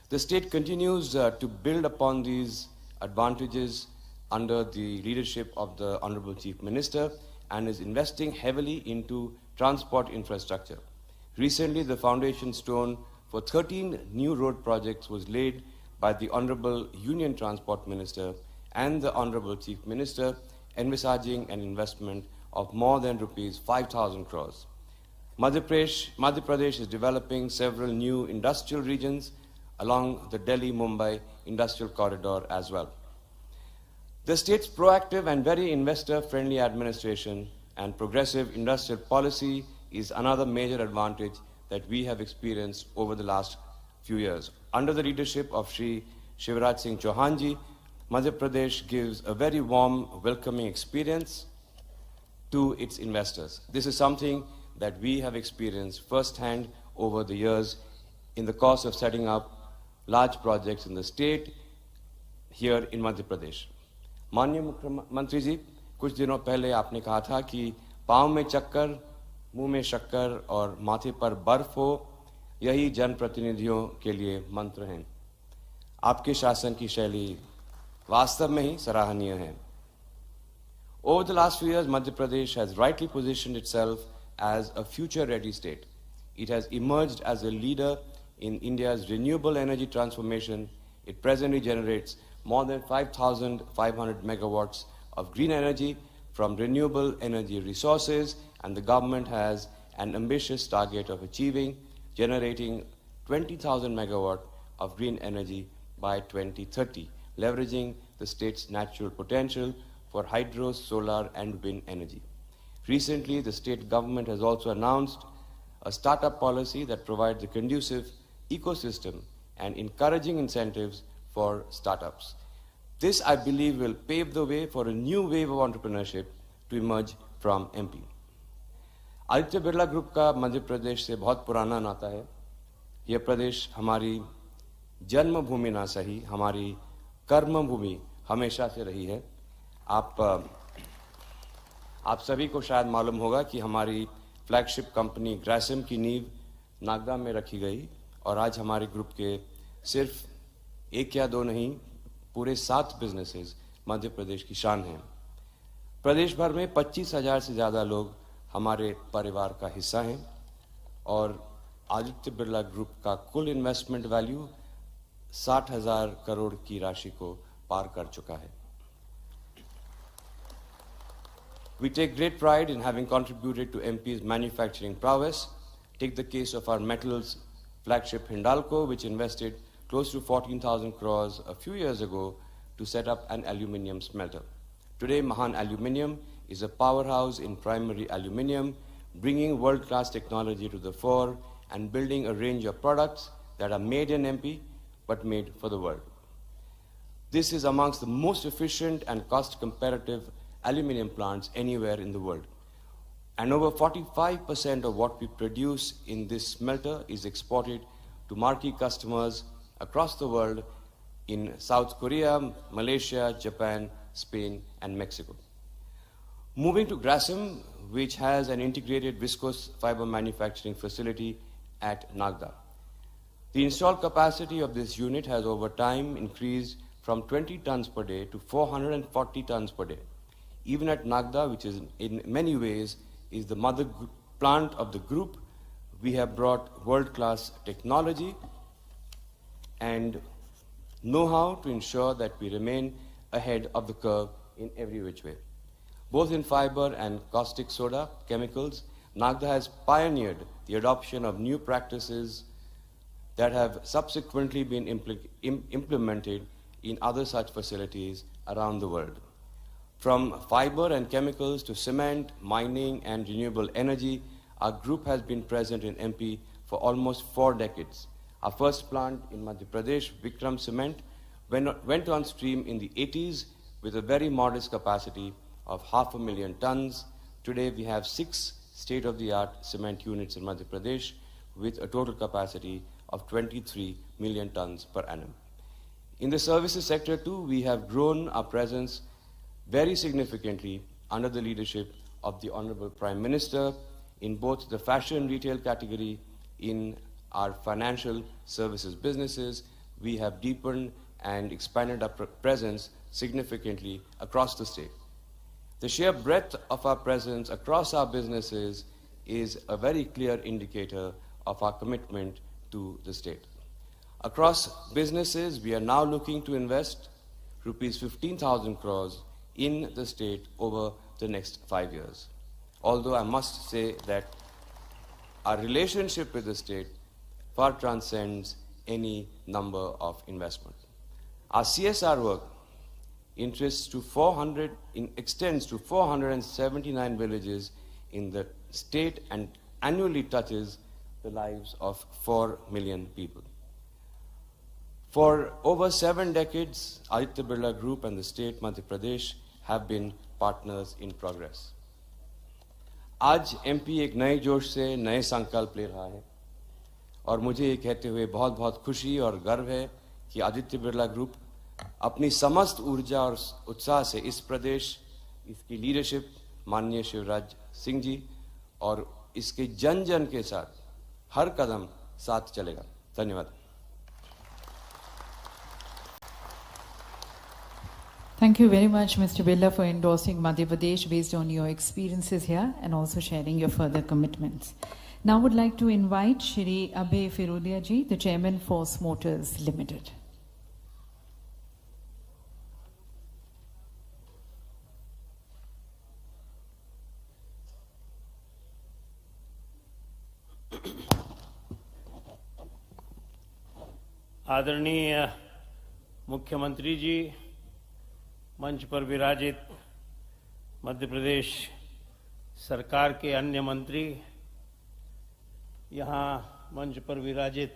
H: The state continues to build upon these advantages under the leadership of the Honorable Chief Minister and is investing heavily into transport infrastructure. Recently, the foundation stone for 13 new road projects was laid by the Honorable Union Transport Minister and the Honorable Chief Minister, envisaging an investment of more than rupees 5,000 crores. Madhya Pradesh is developing several new industrial regions along the Delhi-Mumbai industrial corridor as well. The state's proactive and very investor-friendly administration and progressive industrial policy is another major advantage that we have experienced over the last few years. Under the leadership of Shri Shivraj Singh Chauhan ji, Madhya Pradesh gives a very warm, welcoming experience to its investors. This is something that we have experienced firsthand over the years in the course of setting up large projects in the state here in Madhya Pradesh. माननीय मुख्यमंत्री जी, कुछ दिनों पहले आपने कहा था कि पांव में चक्कर, मुंह में शक्कर और माथे पर बर्फ हो, यही जनप्रतिनिधियों के लिए मंत्र हैं। आपके शासन की शैली वास्तव में ही सराहनीय है। Over the last few years, Madhya Pradesh has rightly positioned itself as a future-ready state. It has emerged as a leader in India's renewable energy transformation. It presently generates more than 5,500 megawatts of green energy from renewable energy resources, and the government has an ambitious target of generating 20,000 megawatts of green energy by 2030, leveraging the state's natural potential for hydro, solar, and wind energy. Recently, the state government has also announced a startup policy that provides a conducive ecosystem and encouraging incentives for startups. This, I believe, will pave the way for a new wave of entrepreneurship to emerge from MP. Aditya Birla group का मध्य प्रदेश से बहुत पुराना नाता है। यह प्रदेश हमारी जन्मभूमि ना सही, हमारी कर्मभूमि हमेशा से रही है। आप सभी को शायद मालूम होगा कि हमारी फ्लैगशिप कंपनी ग्रासिम की नींव नागदा में रखी गई और आज हमारे ग्रुप के सिर्फ एक या दो नहीं, पूरे 7 बिजनेसेस मध्य प्रदेश की शान हैं। प्रदेश भर में 25,000 से ज़्यादा लोग हमारे परिवार का हिस्सा हैं और आदित्य बिरला ग्रुप का कुल इन्वेस्टमेंट वैल्यू 60,000 करोड़ की राशि को पार कर चुका है। We take great pride in having contributed to MP's manufacturing prowess. Take the case of our metals flagship Hindalco, which invested close to 14,000 crores a few years ago to set up an aluminium smelter. Today, Mahan Aluminium is a powerhouse in primary aluminium, bringing world-class technology to the fore and building a range of products that are made in MP but made for the world. This is amongst the most efficient and cost-competitive aluminium plants anywhere in the world. And over 45% of what we produce in this smelter is exported to marquee customers across the world in South Korea, Malaysia, Japan, Spain, and Mexico. Moving to Grasim, which has an integrated viscose fiber manufacturing facility at Nagda. The installed capacity of this unit has over time increased from 20 tons per day to 440 tons per day. Even at Nagda, which is in many ways is the mother plant of the group, we have brought world-class technology and know-how to ensure that we remain ahead of the curve in every which way. Both in fiber and caustic soda chemicals, Nagda has pioneered the adoption of new practices that have subsequently been implemented in other such facilities around the world. From fiber and chemicals to cement, mining, and renewable energy, our group has been present in MP for almost 4 decades. Our first plant in Madhya Pradesh, Vikram Cement, went on stream in the 80s with a very modest capacity of 500,000 tons. Today, we have 6 state-of-the-art cement units in Madhya Pradesh with a total capacity of 23 million tons per annum. In the services sector too, we have grown our presence very significantly under the leadership of the Honorable Prime Minister in both the fashion retail category, in our financial services businesses. We have deepened and expanded our presence significantly across the state. The sheer breadth of our presence across our businesses is a very clear indicator of our commitment to the state. Across businesses, we are now looking to invest rupees 15,000 crores in the state over the next 5 years. Although I must say that our relationship with the state far transcends any number of investment. Our CSR work extends to 479 villages in the state and annually touches the lives of 4 million people. For over 7 decades, Aditya Birla Group and the state Madhya Pradesh have been partners in progress. आज MP एक नए जोश से नए संकल्प ले रहा है और मुझे ये कहते हुए बहुत बहुत खुशी और गर्व है कि आदित्य बिरला ग्रुप अपनी समस्त ऊर्जा और उत्साह से इस प्रदेश, इसकी लीडरशिप माननीय शिवराज सिंह जी और इसके जन जन के साथ हर कदम साथ चलेगा। धन्यवाद।
A: Thank you very much, Mr. Birla, for endorsing Madhya Pradesh based on your experiences here and also sharing your further commitments. Now I would like to invite Shri Abhay Firodia ji, the Chairman, Force Motors Limited.
I: आदरणीय मुख्यमंत्री जी, मंच पर विराजित मध्य प्रदेश सरकार के अन्य मंत्री, यहाँ मंच पर विराजित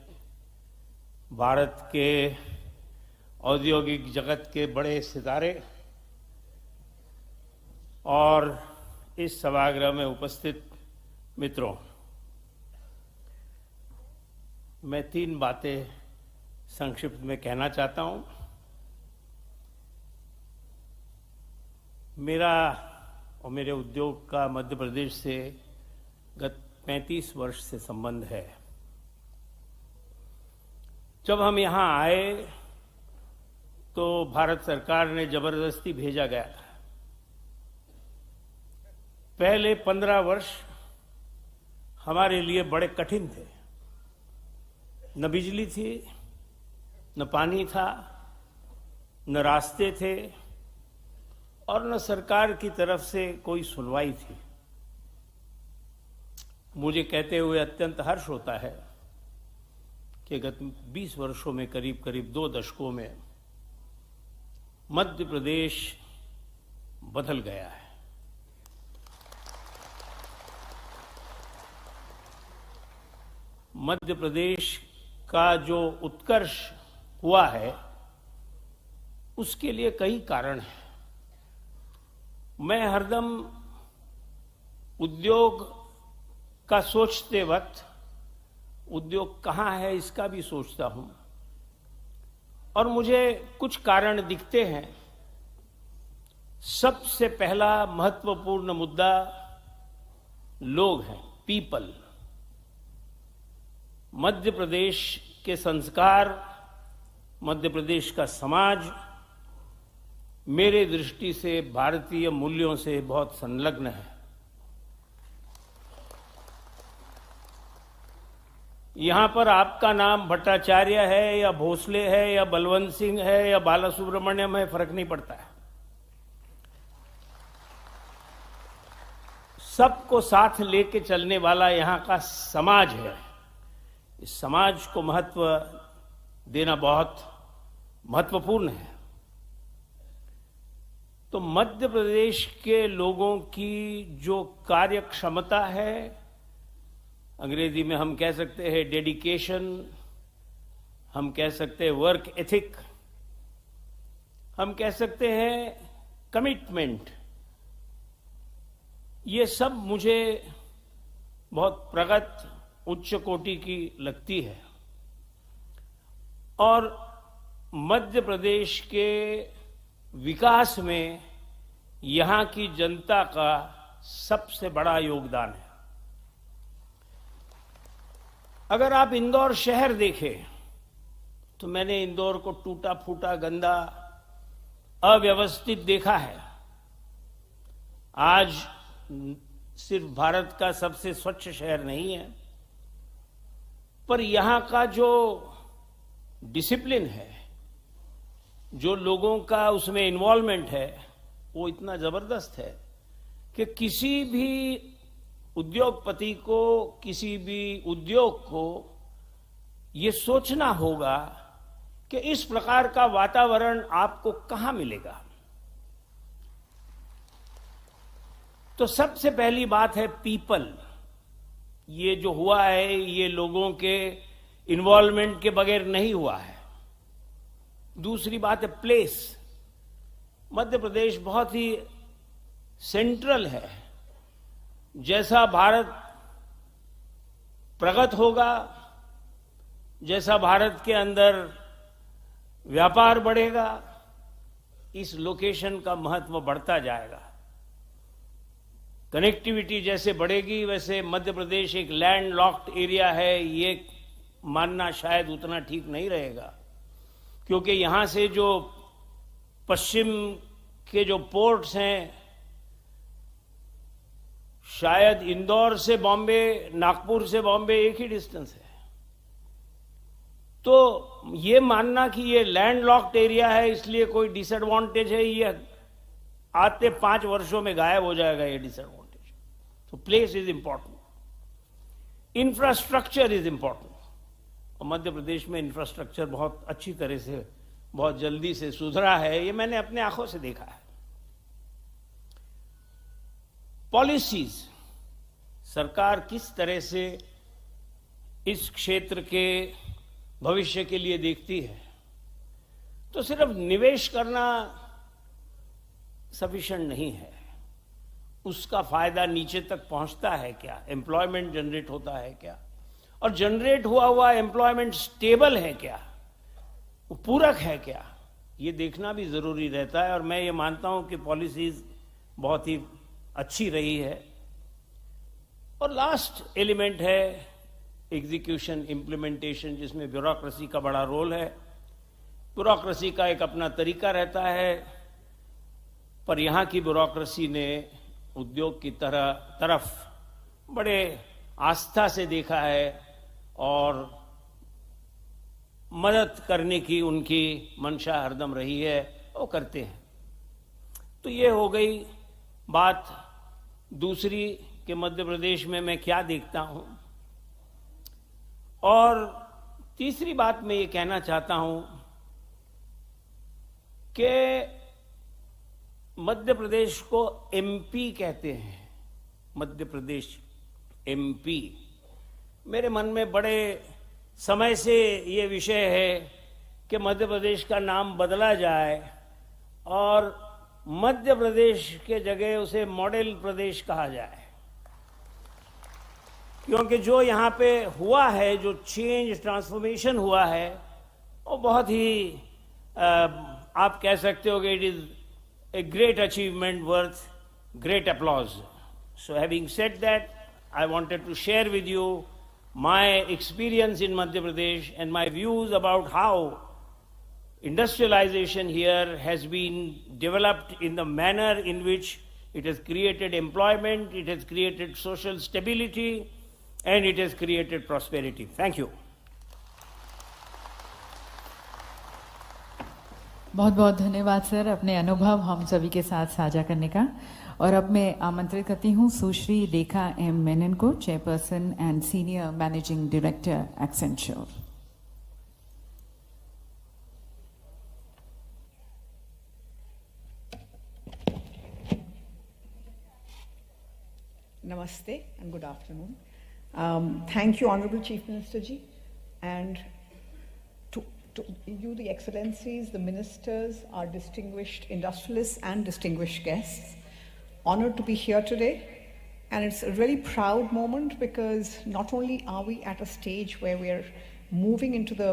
I: भारत के औद्योगिक जगत के बड़े सितारे और इस सभागृह में उपस्थित मित्रों, मैं 3 बातें संक्षिप्त में कहना चाहता हूं। मेरा और मेरे उद्योग का मध्य प्रदेश से गत 35 वर्ष से संबंध है। जब हम यहां आए तो भारत सरकार ने जबरदस्ती भेजा गया। पहले 15 वर्ष हमारे लिए बड़े कठिन थे। न बिजली थी, न पानी था, न रास्ते थे और न सरकार की तरफ से कोई सुनवाई थी। मुझे कहते हुए अत्यंत हर्ष होता है कि गत 20 वर्षों में करीब करीब 2 दशकों में मध्य प्रदेश बदल गया है। मध्य प्रदेश का जो उत्कर्ष हुआ है उसके लिए कई कारण हैं। मैं हरदम उद्योग का सोचते वक्त उद्योग कहाँ है इसका भी सोचता हूं और मुझे कुछ कारण दिखते हैं। सबसे पहला महत्वपूर्ण मुद्दा लोग हैं, पीपल। मध्य प्रदेश के संस्कार, मध्य प्रदेश का समाज मेरे दृष्टि से भारतीय मूल्यों से बहुत संलग्न है। यहां पर आपका नाम भट्टाचार्य है या भोसले है या बलवंत सिंह है या बालासुब्रमण्यम है, फर्क नहीं पड़ता है। सबको साथ लेके चलने वाला यहां का समाज है। इस समाज को महत्व देना बहुत महत्वपूर्ण है। तो मध्य प्रदेश के लोगों की जो कार्य क्षमता है, अंग्रेजी में हम कह सकते हैं डेडिकेशन, हम कह सकते हैं वर्क एथिक, हम कह सकते हैं कमिटमेंट, ये सब मुझे बहुत प्रगत उच्च कोटि की लगती है। और मध्य प्रदेश के विकास में यहां की जनता का सबसे बड़ा योगदान है। अगर आप इंदौर शहर देखें तो मैंने इंदौर को टूटा फूटा, गंदा, अव्यवस्थित देखा है। आज सिर्फ भारत का सबसे स्वच्छ शहर नहीं है, पर यहां का जो डिसिप्लिन है, जो लोगों का उसमें इन्वॉल्वमेंट है, वो इतना जबरदस्त है कि किसी भी उद्योगपति को, किसी भी उद्योग को ये सोचना होगा कि इस प्रकार का वातावरण आपको कहां मिलेगा। तो सबसे पहली बात है पीपल। ये जो हुआ है ये लोगों के इन्वॉल्वमेंट के बगैर नहीं हुआ है। दूसरी बात है प्लेस। मध्य प्रदेश बहुत ही सेंट्रल है। जैसा भारत प्रगत होगा, जैसा भारत के अंदर व्यापार बढ़ेगा, इस लोकेशन का महत्व बढ़ता जाएगा। कनेक्टिविटी जैसे बढ़ेगी वैसे मध्य प्रदेश एक लैंड लॉक्ड एरिया है, ये मानना शायद उतना ठीक नहीं रहेगा, क्योंकि यहां से जो पश्चिम के जो पोर्ट्स हैं, शायद इंदौर से बॉम्बे, नागपुर से बॉम्बे एक ही डिस्टेंस है। तो ये मानना कि ये लैंड लॉक्ड एरिया है इसलिए कोई डिसएडवांटेज है, ये आते 5 वर्षों में गायब हो जाएगा ये डिसएडवांटेज। तो place is important, infrastructure is important. और मध्य प्रदेश में इंफ्रास्ट्रक्चर बहुत अच्छी तरह से, बहुत जल्दी से सुधरा है, ये मैंने अपने आंखों से देखा है। पॉलिसीज, सरकार किस तरह से इस क्षेत्र के भविष्य के लिए देखती है। तो सिर्फ निवेश करना सफिशिएंट नहीं है, उसका फायदा नीचे तक पहुंचता है क्या, एम्प्लॉयमेंट जनरेट होता है क्या, और जनरेट हुआ एम्प्लॉयमेंट स्टेबल है क्या, वो पूरक है क्या, ये देखना भी जरूरी रहता है। और मैं ये मानता हूं कि पॉलिसीज बहुत ही अच्छी रही है। और लास्ट एलिमेंट है एग्जीक्यूशन, इम्प्लीमेंटेशन, जिसमें ब्यूरोक्रेसी का बड़ा रोल है। ब्यूरोक्रेसी का एक अपना तरीका रहता है, पर यहां की ब्यूरोक्रेसी ने उद्योग की तरफ बड़े आस्था से देखा है और मदद करने की उनकी मंशा हरदम रही है, वो करते हैं। तो ये हो गई बात दूसरी कि मध्य प्रदेश में मैं क्या देखता हूं। और तीसरी बात मैं ये कहना चाहता हूं कि मध्य प्रदेश को एमपी कहते हैं, मध्य प्रदेश एमपी। मेरे मन में बड़े समय से ये विषय है कि मध्य प्रदेश का नाम बदला जाए और मध्य प्रदेश के जगह उसे मॉडल प्रदेश कहा जाए, क्योंकि जो यहाँ पे हुआ है, जो चेंज, ट्रांसफॉर्मेशन हुआ है, वो बहुत ही आप कह सकते हो कि it is a great achievement worth great applause. So having said that, I wanted to share with you my experience in Madhya Pradesh and my views about how industrialization here has been developed in the manner in which it has created employment, it has created social stability, and it has created prosperity. Thank you.
A: बहुत बहुत धन्यवाद sir, अपने अनुभव हम सभी के साथ साझा करने का। और अब मैं आमंत्रित करती हूं सुश्री रेखा एम मेनन को, chairperson and senior managing director Accenture.
J: Namaste and good afternoon. Thank you, Honorable Chief Minister Ji, and to you, the Excellencies, the Ministers, our distinguished industrialists and distinguished guests. Honored to be here today, and it's a really proud moment because not only are we at a stage where we're moving into the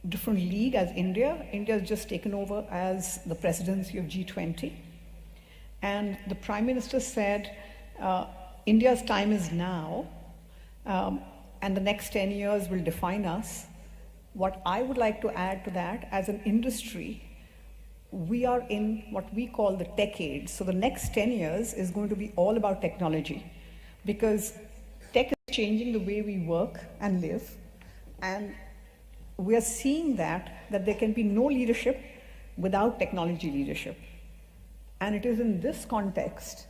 J: different league as India has just taken over as the presidency of G20, and the Prime Minister said India's time is now, and the next 10 years will define us. What I would like to add to that, as an industry, we are in what we call the tech age. So the next 10 years is going to be all about technology, because tech is changing the way we work and live, and we are seeing that there can be no leadership without technology leadership. And it is in this context,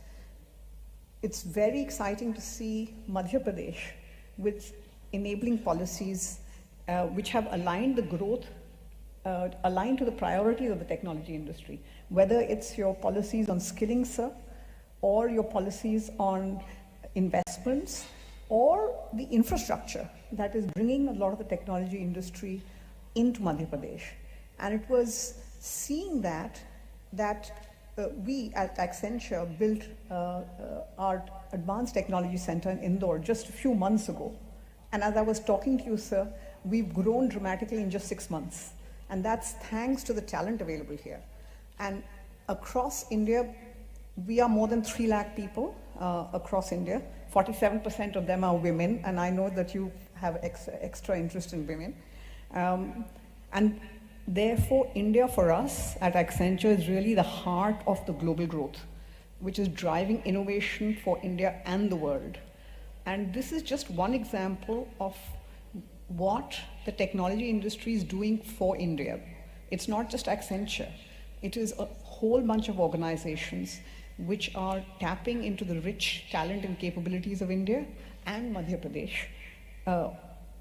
J: it's very exciting to see Madhya Pradesh with enabling policies which have aligned the growth, aligned to the priorities of the technology industry, whether it's your policies on skilling, sir, or your policies on investments, or the infrastructure that is bringing a lot of the technology industry into Madhya Pradesh. And it was seeing that we at Accenture built our Advanced Technology Center in Indore just a few months ago. And as I was talking to you, sir, we've grown dramatically in just 6 months. And that's thanks to the talent available here. And across India, we are more than 3 lakh people across India. 47% of them are women, and I know that you have extra interest in women. And therefore, India for us at Accenture is really the heart of the global growth, which is driving innovation for India and the world. And this is just one example of what the technology industry is doing for India. It's not just Accenture. It is a whole bunch of organizations which are tapping into the rich talent and capabilities of India and Madhya Pradesh,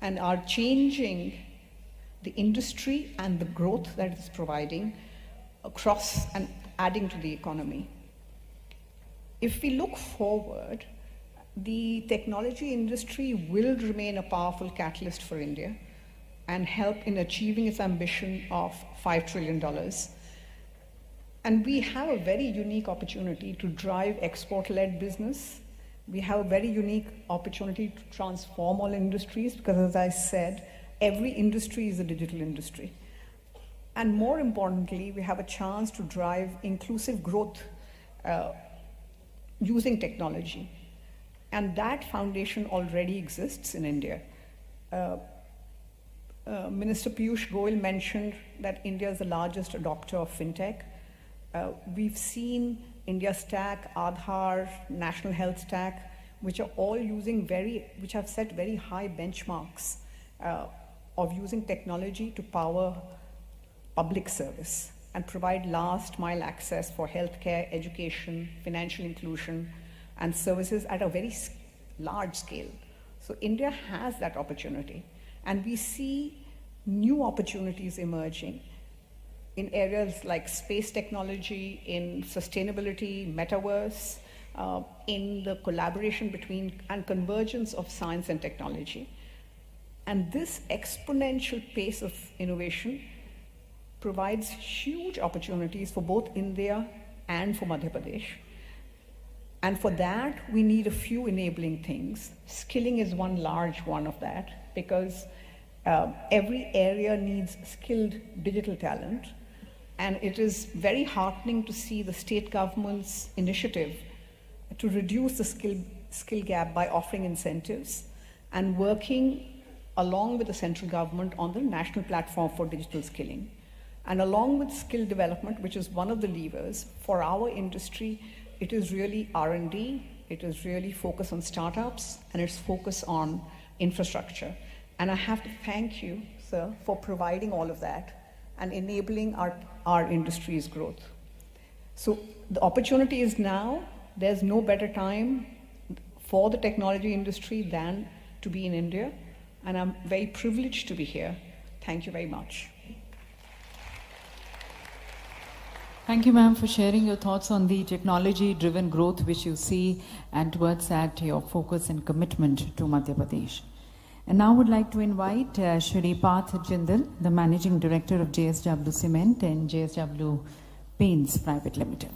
J: and are changing the industry and the growth that it's providing across and adding to the economy. If we look forward, the technology industry will remain a powerful catalyst for India and help in achieving its ambition of $5 trillion. And we have a very unique opportunity to drive export-led business. We have a very unique opportunity to transform all industries, because as I said, every industry is a digital industry. And more importantly, we have a chance to drive inclusive growth using technology. And that foundation already exists in India. Minister Piyush Goyal mentioned that India is the largest adopter of fintech. We've seen India Stack, Aadhaar, National Health Stack, which are all using which have set very high benchmarks of using technology to power public service and provide last mile access for healthcare, education, financial inclusion, and services at a very large scale. So India has that opportunity, and we see new opportunities emerging in areas like space technology, in sustainability, metaverse, in the collaboration between and convergence of science and technology. And this exponential pace of innovation provides huge opportunities for both India and for Madhya Pradesh. And for that, we need a few enabling things. Skilling is one large one of that, because every area needs skilled digital talent. And it is very heartening to see the state government's initiative to reduce the skill gap by offering incentives and working along with the central government on the national platform for digital skilling. And along with skill development, which is one of the levers for our industry, it is really R&D, it is really focus on startups, and it's focus on infrastructure. And I have to thank you, sir, for providing all of that and enabling our industry's growth. So the opportunity is now. There's no better time for the technology industry than to be in India, and I'm very privileged to be here. Thank you very much.
A: Thank you, ma'am, for sharing your thoughts on the technology-driven growth which you see, and towards that your focus and commitment to Madhya Pradesh. And now I would like to invite Shri Parth Jindal, the Managing Director of JSW Cement and JSW Paints Private Limited.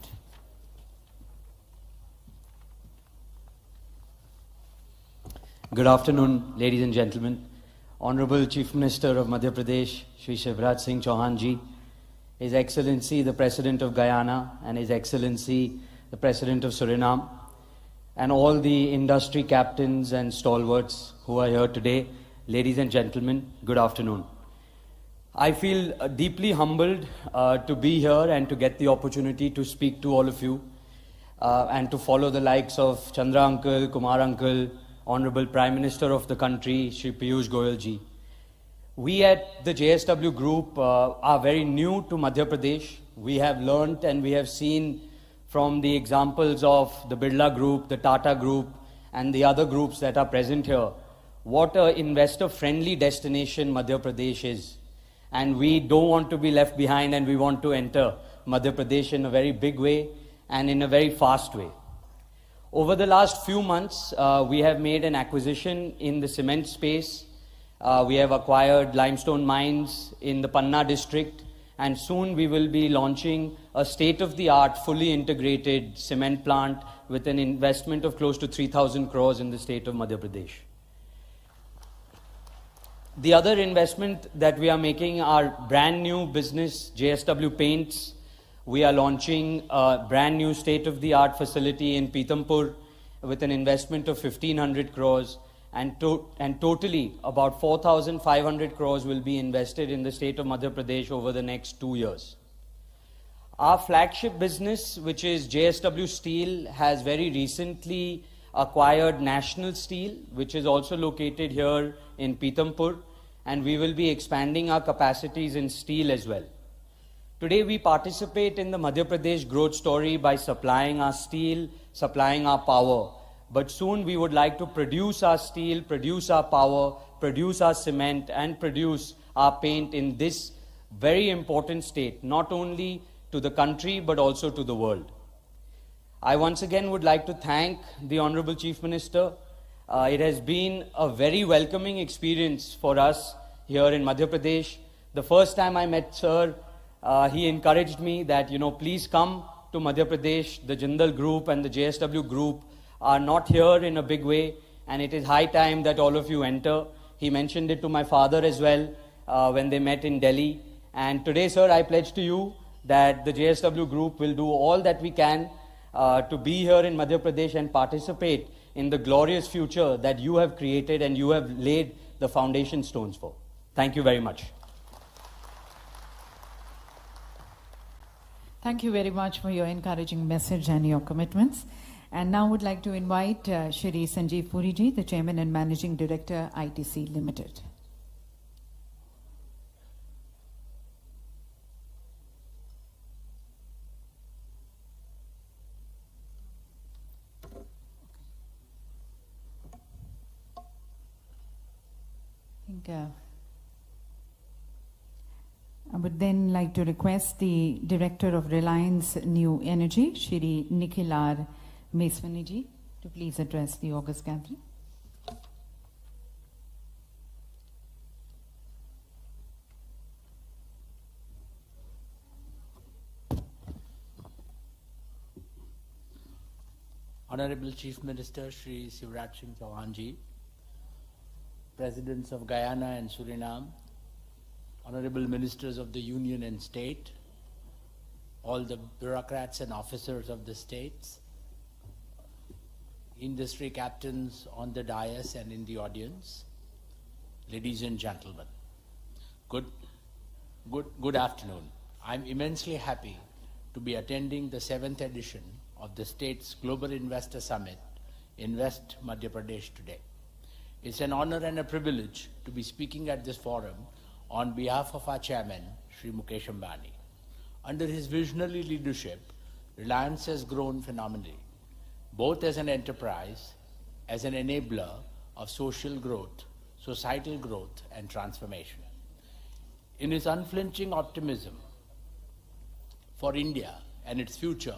K: Good afternoon, ladies and gentlemen. Honorable Chief Minister of Madhya Pradesh, Shri Shivraj Singh Chauhan ji, His Excellency the President of Guyana, and His Excellency the President of Suriname, and all the industry captains and stalwarts who are here today, ladies and gentlemen, good afternoon. I feel deeply humbled to be here and to get the opportunity to speak to all of you and to follow the likes of Chandra Uncle, Kumar Uncle, Honorable Prime Minister of the country, Shri Piyush Goyal ji. We at the JSW Group are very new to Madhya Pradesh. We have learnt and we have seen from the examples of the Birla Group, the Tata Group, and the other groups that are present here, what an investor-friendly destination Madhya Pradesh is. And we don't want to be left behind, and we want to enter Madhya Pradesh in a very big way and in a very fast way. Over the last few months, we have made an acquisition in the cement space. We have acquired limestone mines in the Panna district, and soon we will be launching a state-of-the-art, fully integrated cement plant with an investment of close to 3,000 crores in the state of Madhya Pradesh. The other investment that we are making are brand new business, JSW Paints. We are launching a brand new state-of-the-art facility in Pithampur with an investment of 1,500 crores. And totally about 4,500 crores will be invested in the state of Madhya Pradesh over the next 2 years. Our flagship business, which is JSW Steel, has very recently acquired National Steel, which is also located here in Pithampur, and we will be expanding our capacities in steel as well. Today we participate in the Madhya Pradesh growth story by supplying our steel, supplying our power. But soon we would like to produce our steel, produce our power, produce our cement, and produce our paint in this very important state, not only to the country but also to the world. I once again would like to thank the Honorable Chief Minister. It has been a very welcoming experience for us here in Madhya Pradesh. The first time I met Sir, he encouraged me that, please come to Madhya Pradesh. The Jindal Group and the JSW Group are not here in a big way, and it is high time that all of you enter. He mentioned it to my father as well when they met in Delhi. And today, sir, I pledge to you that the JSW Group will do all that we can to be here in Madhya Pradesh and participate in the glorious future that you have created and you have laid the foundation stones for. Thank you very much.
A: Thank you very much for your encouraging message and your commitments. And now I would like to invite Shri Sanjeev Puriji, the Chairman and Managing Director, ITC Limited. I would then like to request the Director of Reliance New Energy, Shri Nikhil R. Meswaniji, to please address the August gathering.
L: Honorable Chief Minister Shri Shivraj Singh Chauhan Ji, Presidents of Guyana and Suriname, Honorable Ministers of the Union and State, all the bureaucrats and officers of the states, industry captains on the dais and in the audience, ladies and gentlemen, good afternoon. I'm immensely happy to be attending the 7th edition of the state's Global Investor Summit in West Madhya Pradesh today. It's an honor and a privilege to be speaking at this forum on behalf of our chairman, Shri Mukesh Ambani. Under his visionary leadership, Reliance has grown phenomenally, both as an enterprise, as an enabler of social growth, societal growth, and transformation. In his unflinching optimism for India and its future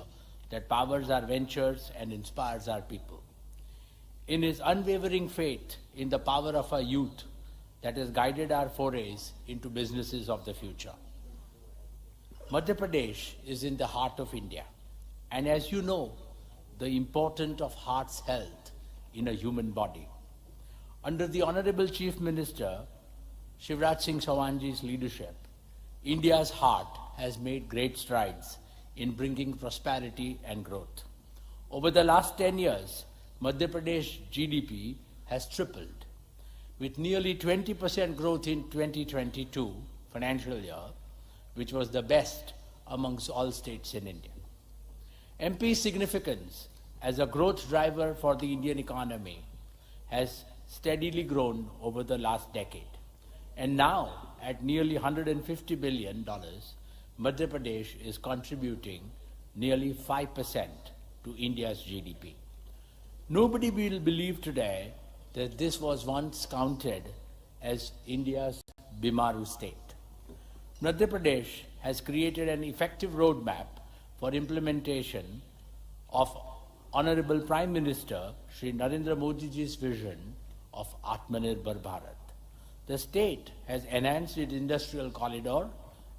L: that powers our ventures and inspires our people, in his unwavering faith in the power of our youth that has guided our forays into businesses of the future. Madhya Pradesh is in the heart of India, and as you know, the importance of heart's health in a human body. Under the Honorable Chief Minister, Shivraj Singh Chauhan Ji's leadership, India's heart has made great strides in bringing prosperity and growth. Over the last 10 years, Madhya Pradesh GDP has tripled, with nearly 20% growth in 2022 financial year, which was the best amongst all states in India. MP's significance as a growth driver for the Indian economy has steadily grown over the last decade. And now, at nearly $150 billion, Madhya Pradesh is contributing nearly 5% to India's GDP. Nobody will believe today that this was once counted as India's Bimaru state. Madhya Pradesh has created an effective roadmap for implementation of Honorable Prime Minister Shri Narendra Modi Ji's vision of Atmanirbhar Bharat. The state has enhanced its industrial corridor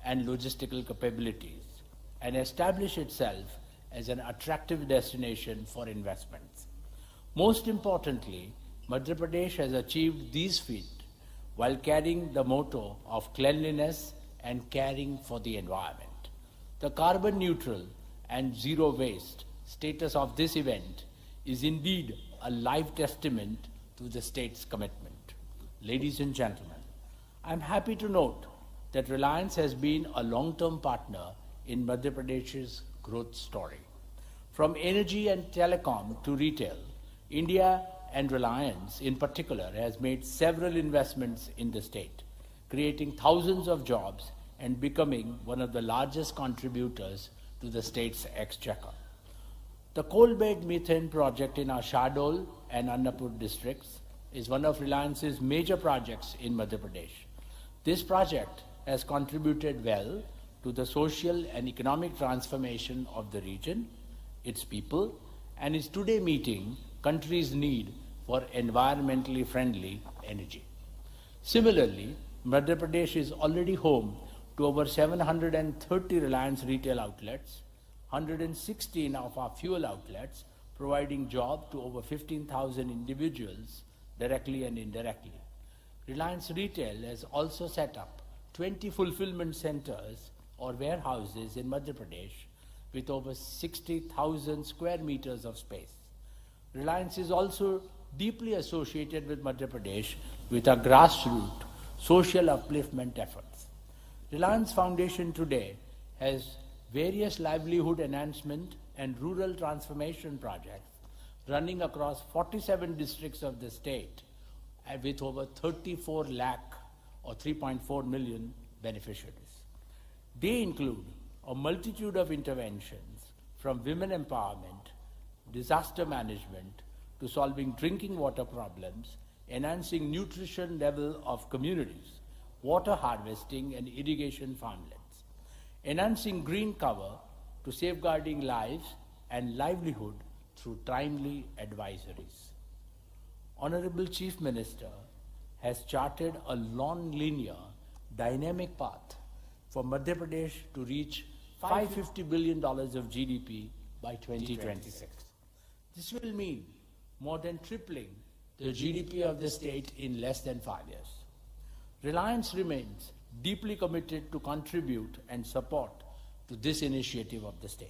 L: and logistical capabilities and established itself as an attractive destination for investments. Most importantly, Madhya Pradesh has achieved these feats while carrying the motto of cleanliness and caring for the environment. The carbon neutral and zero waste status of this event is indeed a live testament to the state's commitment. Ladies and gentlemen, I am happy to note that Reliance has been a long-term partner in Madhya Pradesh's growth story. From energy and telecom to retail, India and Reliance in particular has made several investments in the state, creating thousands of jobs and becoming one of the largest contributors to the state's exchequer. The coal-bed methane project in our Shahdol and Annapur districts is one of Reliance's major projects in Madhya Pradesh. This project has contributed well to the social and economic transformation of the region, its people, and is today meeting country's need for environmentally friendly energy. Similarly, Madhya Pradesh is already home to over 730 Reliance retail outlets, 116 of our fuel outlets, providing job to over 15,000 individuals directly and indirectly. Reliance Retail has also set up 20 fulfillment centers or warehouses in Madhya Pradesh with over 60,000 square meters of space. Reliance is also deeply associated with Madhya Pradesh with our grassroots social upliftment efforts. Reliance Foundation today has various livelihood enhancement and rural transformation projects running across 47 districts of the state with over 34 lakh or 3.4 million beneficiaries. They include a multitude of interventions from women empowerment, disaster management, to solving drinking water problems, enhancing nutrition level of communities, water harvesting and irrigation farmlands, enhancing green cover to safeguarding lives and livelihood through timely advisories. Honorable Chief Minister has charted a non-linear, dynamic path for Madhya Pradesh to reach $550 billion of GDP by 2026. This will mean more than tripling the GDP of the state in less than 5 years. Reliance remains deeply committed to contribute and support to this initiative of the state.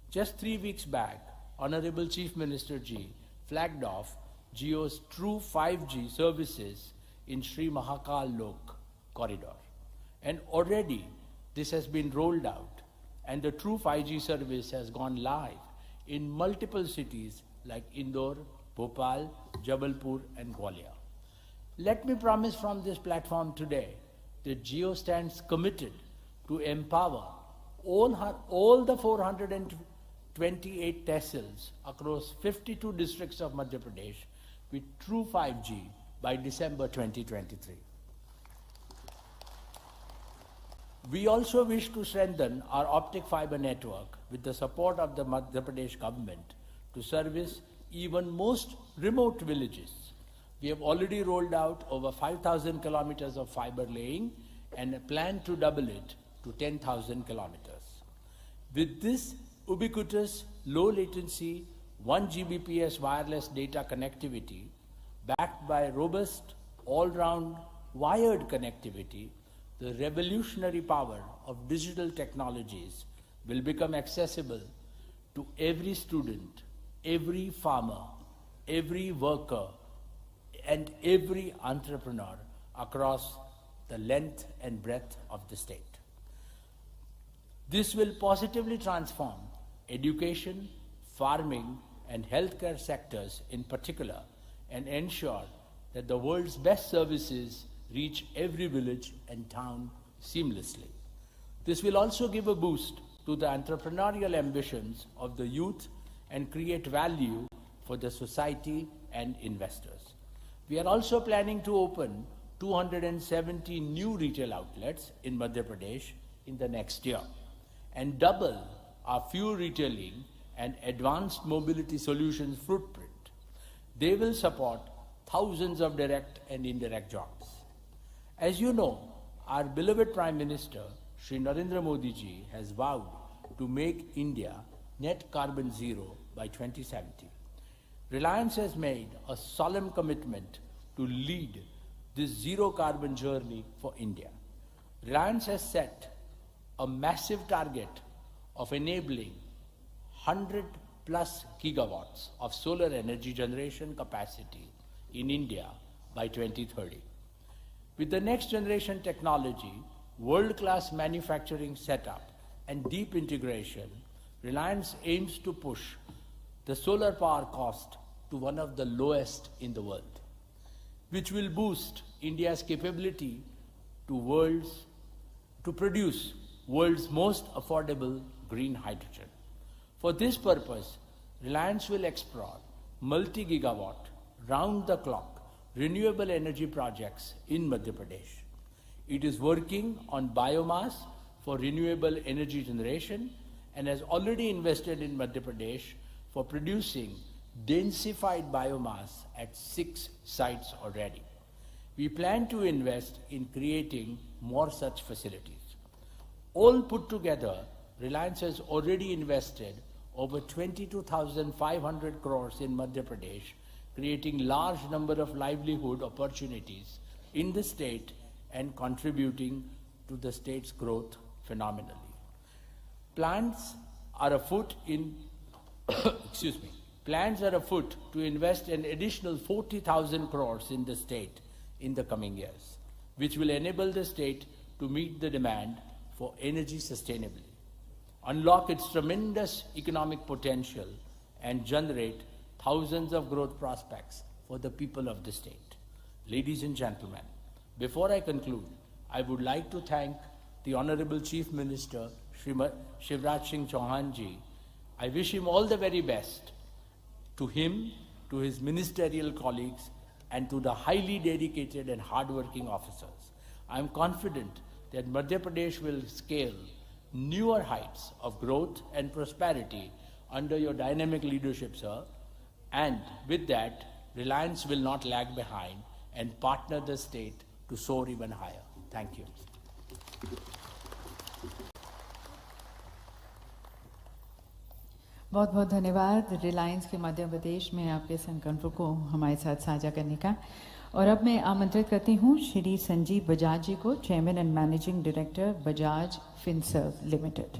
L: Just 3 weeks back, Honorable Chief Minister Ji flagged off Jio's true 5G services in Sri Mahakal Lok corridor. And already this has been rolled out and the true 5G service has gone live in multiple cities like Indore, Bhopal, Jabalpur and Gwalior. Let me promise from this platform today that Jio stands committed to empower all the 428 tehsils across 52 districts of Madhya Pradesh with true 5G by December 2023. We also wish to strengthen our optic fiber network with the support of the Madhya Pradesh government to service even most remote villages. We have already rolled out over 5,000 kilometers of fiber laying and plan to double it to 10,000 kilometers. With this ubiquitous, low latency, 1 Gbps wireless data connectivity, backed by robust, all-round wired connectivity, the revolutionary power of digital technologies will become accessible to every student, every farmer, every worker, and every entrepreneur across the length and breadth of the state. This will positively transform education, farming, and healthcare sectors in particular, and ensure that the world's best services reach every village and town seamlessly. This will also give a boost to the entrepreneurial ambitions of the youth and create value for the society and investors. We are also planning to open 270 new retail outlets in Madhya Pradesh in the next year and double our fuel retailing and advanced mobility solutions footprint. They will support thousands of direct and indirect jobs. As you know, our beloved Prime Minister, Shri Narendra Modi ji, has vowed to make India net carbon zero by 2070. Reliance has made a solemn commitment to lead this zero carbon journey for India. Reliance has set a massive target of enabling 100 plus gigawatts of solar energy generation capacity in India by 2030. With the next generation technology, world-class manufacturing setup, and deep integration, Reliance aims to push the solar power cost to one of the lowest in the world, which will boost India's capability to produce world's most affordable green hydrogen. For this purpose, Reliance will explore multi-gigawatt, round-the-clock renewable energy projects in Madhya Pradesh. It is working on biomass for renewable energy generation and has already invested in Madhya Pradesh for producing densified biomass at 6 sites already. We plan to invest in creating more such facilities. All put together, Reliance has already invested over 22,500 crores in Madhya Pradesh, creating large number of livelihood opportunities in the state and contributing to the state's growth phenomenally. Plans are afoot in plans are afoot to invest an additional 40,000 crores in the state in the coming years, which will enable the state to meet the demand for energy sustainably, unlock its tremendous economic potential, and generate thousands of growth prospects for the people of the state. Ladies and gentlemen, before I conclude, I would like to thank the Honorable Chief Minister, Shivraj Singh Chauhan ji. I wish him all the very best. To him, to his ministerial colleagues, and to the highly dedicated and hardworking officers. I am confident that Madhya Pradesh will scale newer heights of growth and prosperity under your dynamic leadership, sir. And with that, Reliance will not lag behind and partner the state to soar even higher. Thank you.
A: बहुत बहुत धन्यवाद रिलायंस के मध्य प्रदेश में आपके संकल्पों को हमारे साथ साझा करने का। और अब मैं आमंत्रित करती हूँ श्री संजीव बजाज जी को, chairman and managing director Bajaj Finserv limited.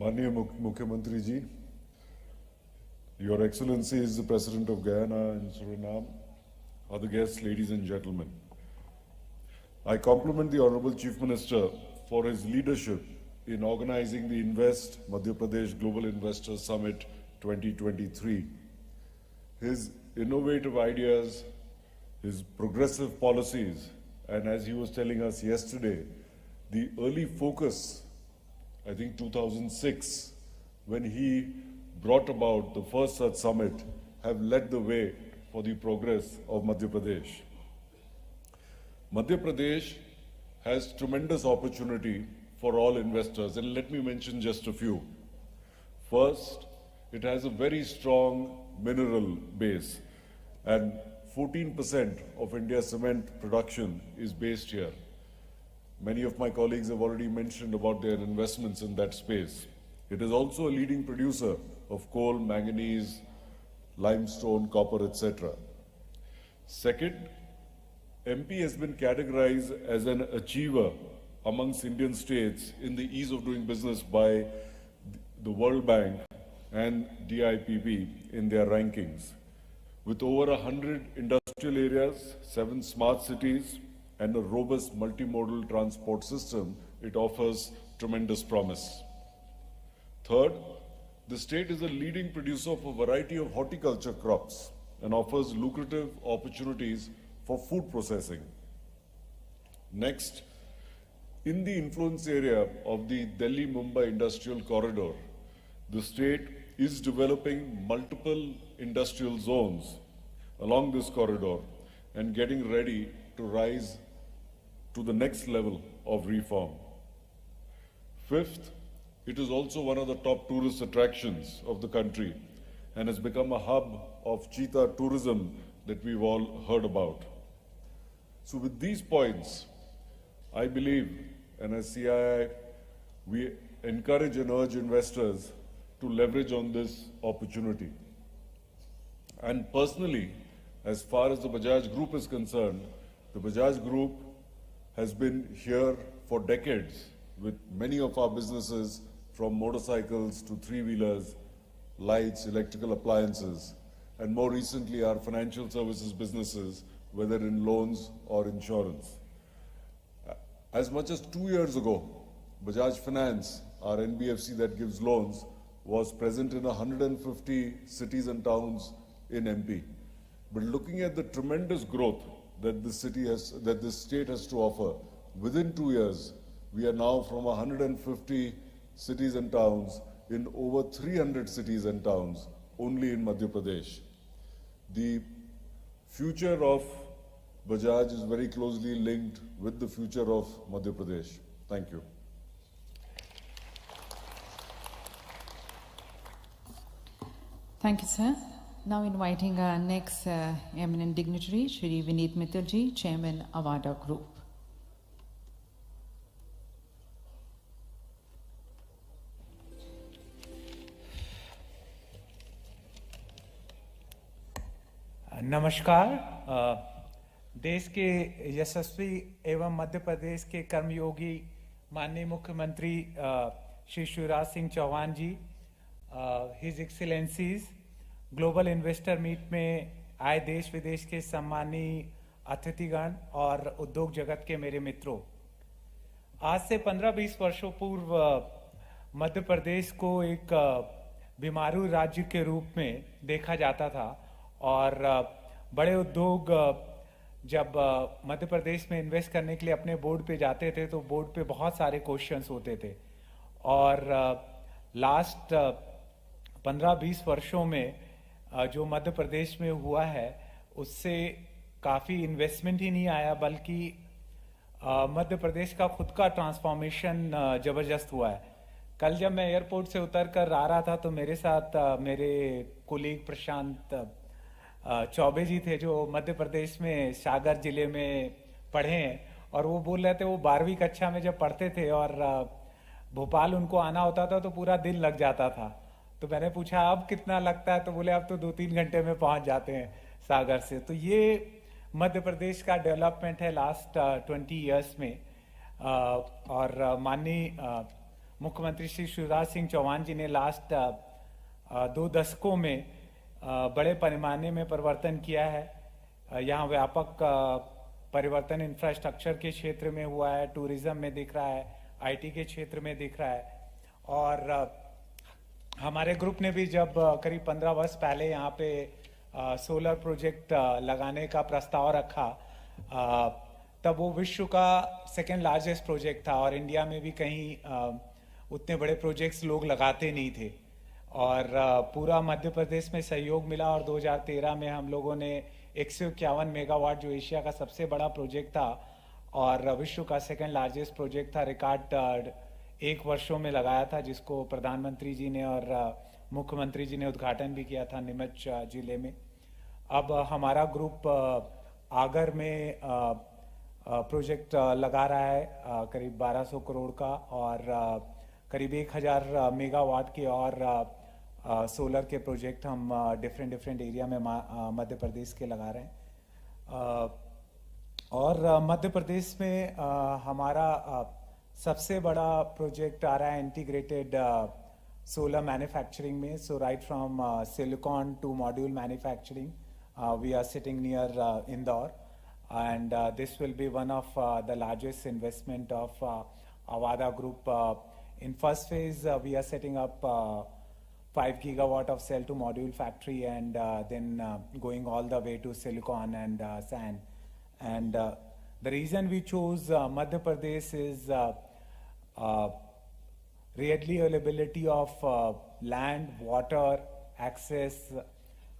M: माननीय मुख्यमंत्री जी, Your Excellencies, the President of Guyana and Suriname, other guests, ladies and gentlemen. I compliment the Honorable Chief Minister for his leadership in organizing the Invest Madhya Pradesh Global Investor Summit 2023. His innovative ideas, his progressive policies, and as he was telling us yesterday, the early focus, I think 2006, when he brought about the first such summit, have led the way for the progress of Madhya Pradesh. Madhya Pradesh has tremendous opportunity for all investors, and let me mention just a few. First, it has a very strong mineral base, and 14% of India's cement production is based here. Many of my colleagues have already mentioned about their investments in that space. It is also a leading producer of coal, manganese, limestone, copper, etc. Second, MP has been categorized as an achiever amongst Indian states in the ease of doing business by the World Bank and DIPP in their rankings. With over 100 industrial areas, 7 smart cities, and a robust multimodal transport system, it offers tremendous promise. Third, the state is a leading producer of a variety of horticulture crops and offers lucrative opportunities for food processing. Next, in the influence area of the Delhi-Mumbai Industrial Corridor, the state is developing multiple industrial zones along this corridor and getting ready to rise to the next level of reform. Fifth, it is also one of the top tourist attractions of the country and has become a hub of cheetah tourism that we've all heard about. So with these points, I believe, and as CII, we encourage and urge investors to leverage on this opportunity. And personally, as far as the Bajaj Group is concerned, the Bajaj Group has been here for decades with many of our businesses, from motorcycles to three-wheelers, lights, electrical appliances, and more recently our financial services businesses, whether in loans or insurance. As much as 2 years ago, Bajaj Finance, our NBFC that gives loans, was present in 150 cities and towns in MP. But looking at the tremendous growth that this state has to offer, within 2 years, we are now from 150 cities and towns in over 300 cities and towns only in Madhya Pradesh. The future of Bajaj is very closely linked with the future of Madhya Pradesh. Thank you.
A: Thank you, sir. Now inviting our next eminent dignitary, Shri Vineet Mittal ji, Chairman, Avada Group.
N: Namaskar. देश के यशस्वी एवं मध्य प्रदेश के कर्मयोगी माननीय मुख्यमंत्री श्री शिवराज सिंह चौहान जी, his एक्सीलेंसीज, global investor meet में आए देश विदेश के सम्मानीय अतिथिगण और उद्योग जगत के मेरे मित्रों, आज से 15-20 वर्षों पूर्व मध्य प्रदेश को एक बीमारू राज्य के रूप में देखा जाता था और बड़े उद्योग जब मध्य प्रदेश में इन्वेस्ट करने के लिए अपने बोर्ड पे जाते थे तो बोर्ड पे बहुत सारे क्वेश्चंस होते थे और लास्ट 15-20 वर्षों में जो मध्य प्रदेश में हुआ है उससे काफ़ी इन्वेस्टमेंट ही नहीं आया, बल्कि मध्य प्रदेश का खुद का ट्रांसफॉर्मेशन जबरदस्त हुआ है। कल जब मैं एयरपोर्ट से उतर कर आ रहा था तो मेरे साथ मेरे कोलीग प्रशांत चौबे जी थे जो मध्य प्रदेश में सागर जिले में पढ़े हैं, और वो बोल रहे थे वो 12वीं कक्षा में जब पढ़ते थे और भोपाल उनको आना होता था तो पूरा दिन लग जाता था। तो मैंने पूछा अब कितना लगता है, तो बोले अब तो 2-3 घंटे में पहुंच जाते हैं सागर से। तो ये मध्य प्रदेश का डेवलपमेंट है लास्ट 20 इयर्स में। और माननीय मुख्यमंत्री श्री शिवराज सिंह चौहान जी ने लास्ट 2 दशकों में बड़े पैमाने में परिवर्तन किया है। यहाँ व्यापक परिवर्तन इंफ्रास्ट्रक्चर के क्षेत्र में हुआ है, टूरिज्म में दिख रहा है, आईटी के क्षेत्र में दिख रहा है। और हमारे ग्रुप ने भी जब करीब 15 वर्ष पहले यहाँ पे सोलर प्रोजेक्ट लगाने का प्रस्ताव रखा, तब वो विश्व का 2nd लार्जेस्ट प्रोजेक्ट था और इंडिया में भी कहीं उतने बड़े प्रोजेक्ट्स लोग लगाते नहीं थे। और पूरा मध्य प्रदेश में सहयोग मिला और 2013 में हम लोगों ने 151 मेगावाट, जो एशिया का सबसे बड़ा प्रोजेक्ट था और विश्व का 2nd लार्जेस्ट प्रोजेक्ट था, रिकॉर्ड 1 वर्षों में लगाया था, जिसको प्रधानमंत्री जी ने और मुख्यमंत्री जी ने उद्घाटन भी किया था नीमच जिले में। अब हमारा ग्रुप आगर में प्रोजेक्ट लगा रहा है करीब 1200 करोड़ का और करीब 1000 मेगावाट के और सोलर के प्रोजेक्ट हम डिफरेंट एरिया में मध्य प्रदेश के लगा रहे हैं। और मध्य प्रदेश में हमारा सबसे बड़ा प्रोजेक्ट आ रहा है इंटीग्रेटेड solar manufacturing में। So right from silicon to module manufacturing, we are sitting near Indore, and this will be one of the largest investment of Avada Group. In first phase, we are setting up 5 gigawatt of cell to module factory, and then going all the way to silicon and sand. And the reason we chose Madhya Pradesh is readily availability of land, water, access,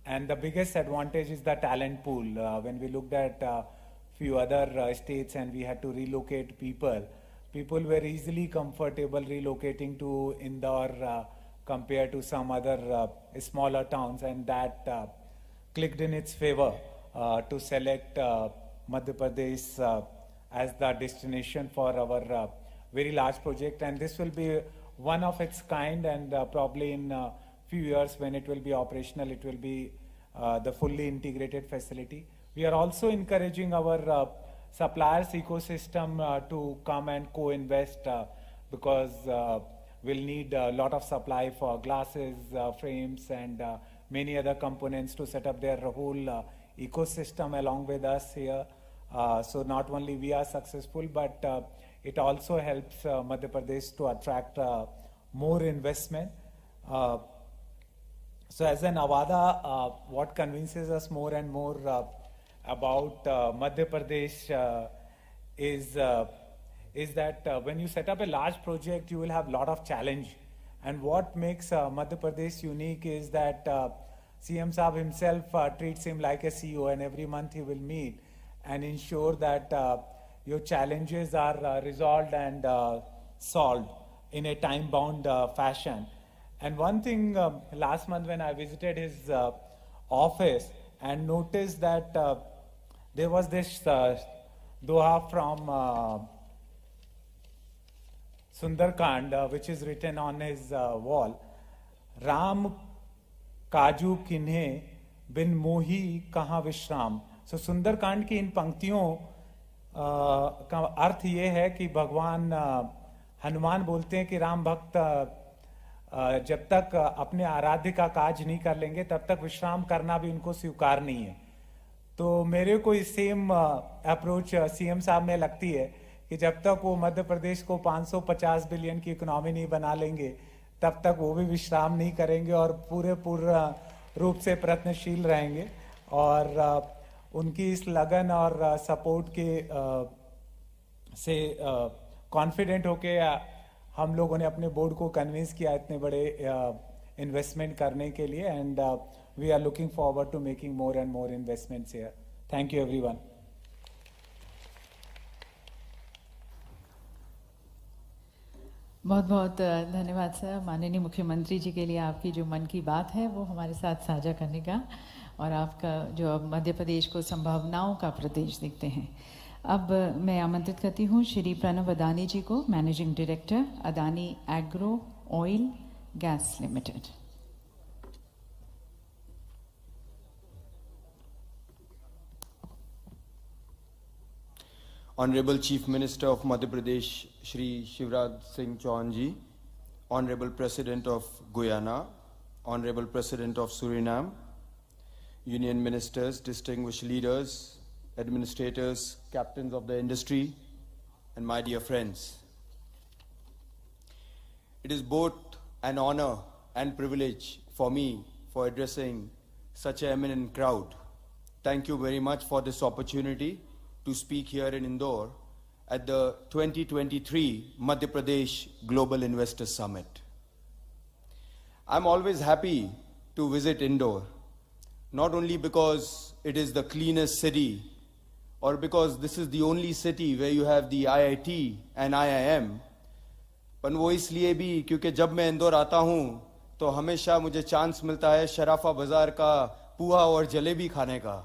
N: and the biggest advantage is the talent pool. When we looked at few other states and we had to relocate people were easily comfortable relocating to Indore compared to some other smaller towns, and that clicked in its favor to select Madhya Pradesh as the destination for our very large project. And this will be one of its kind, and probably in a few years when it will be operational, it will be the fully integrated facility. We are also encouraging our suppliers ecosystem to come and co-invest because we'll need a lot of supply for glasses, frames, and many other components to set up their whole ecosystem along with us here. So not only we are successful, but it also helps Madhya Pradesh to attract more investment. So as an Avada, what convinces us more and more about Madhya Pradesh is that when you set up a large project, you will have a lot of challenge. And what makes Madhya Pradesh unique is that CM Saab himself treats him like a CEO, and every month he will meet and ensure that your challenges are resolved and solved in a time-bound fashion. And one thing, last month when I visited his office and noticed that there was this doha from Sundarkand, which is written on his wall, Ram Kaju Kinhe bin Mohi Kaha Vishram. सो सुंदरकांड की इन पंक्तियों का अर्थ ये है कि भगवान हनुमान बोलते हैं कि राम भक्त जब तक अपने आराध्य का काज नहीं कर लेंगे तब तक विश्राम करना भी उनको स्वीकार नहीं है। तो मेरे को इस सेम अप्रोच सीएम साहब में लगती है कि जब तक वो मध्य प्रदेश को 550 बिलियन की इकोनॉमी नहीं बना लेंगे तब तक वो भी विश्राम नहीं करेंगे और पूर्ण रूप से प्रयत्नशील रहेंगे। और उनकी इस लगन और सपोर्ट के से कॉन्फिडेंट होके हम लोगों ने अपने बोर्ड को कन्विंस किया इतने बड़े इन्वेस्टमेंट करने के लिए। And we are looking forward to making more and more investments here. Thank you everyone.
A: बहुत बहुत धन्यवाद सर, माननीय मुख्यमंत्री जी के लिए आपकी जो मन की बात है वो हमारे साथ साझा करने का, और आपका जो अब मध्य प्रदेश को संभावनाओं का प्रदेश दिखते हैं। अब मैं आमंत्रित करती हूँ श्री प्रणव अदानी जी को, managing director Adani agro oil gas limited.
O: Honorable Chief Minister of Madhya Pradesh, Shri Shivraj Singh Chauhan Ji, Honorable President of Guyana, Honorable President of Suriname, Union Ministers, distinguished leaders, administrators, captains of the industry, and my dear friends. It is both an honor and privilege for me for addressing such an eminent crowd. Thank you very much for this opportunity to speak here in Indore at the 2023 Madhya Pradesh Global Investor Summit. I'm always happy to visit Indore, not only because it is the cleanest city or because this is the only city where you have the IIT and IIM, पर वो इसलिए भी क्योंकि जब मैं इंदौर आता हूँ तो हमेशा मुझे चांस मिलता है शराफा बाजार का पुआ और जलेबी खाने का।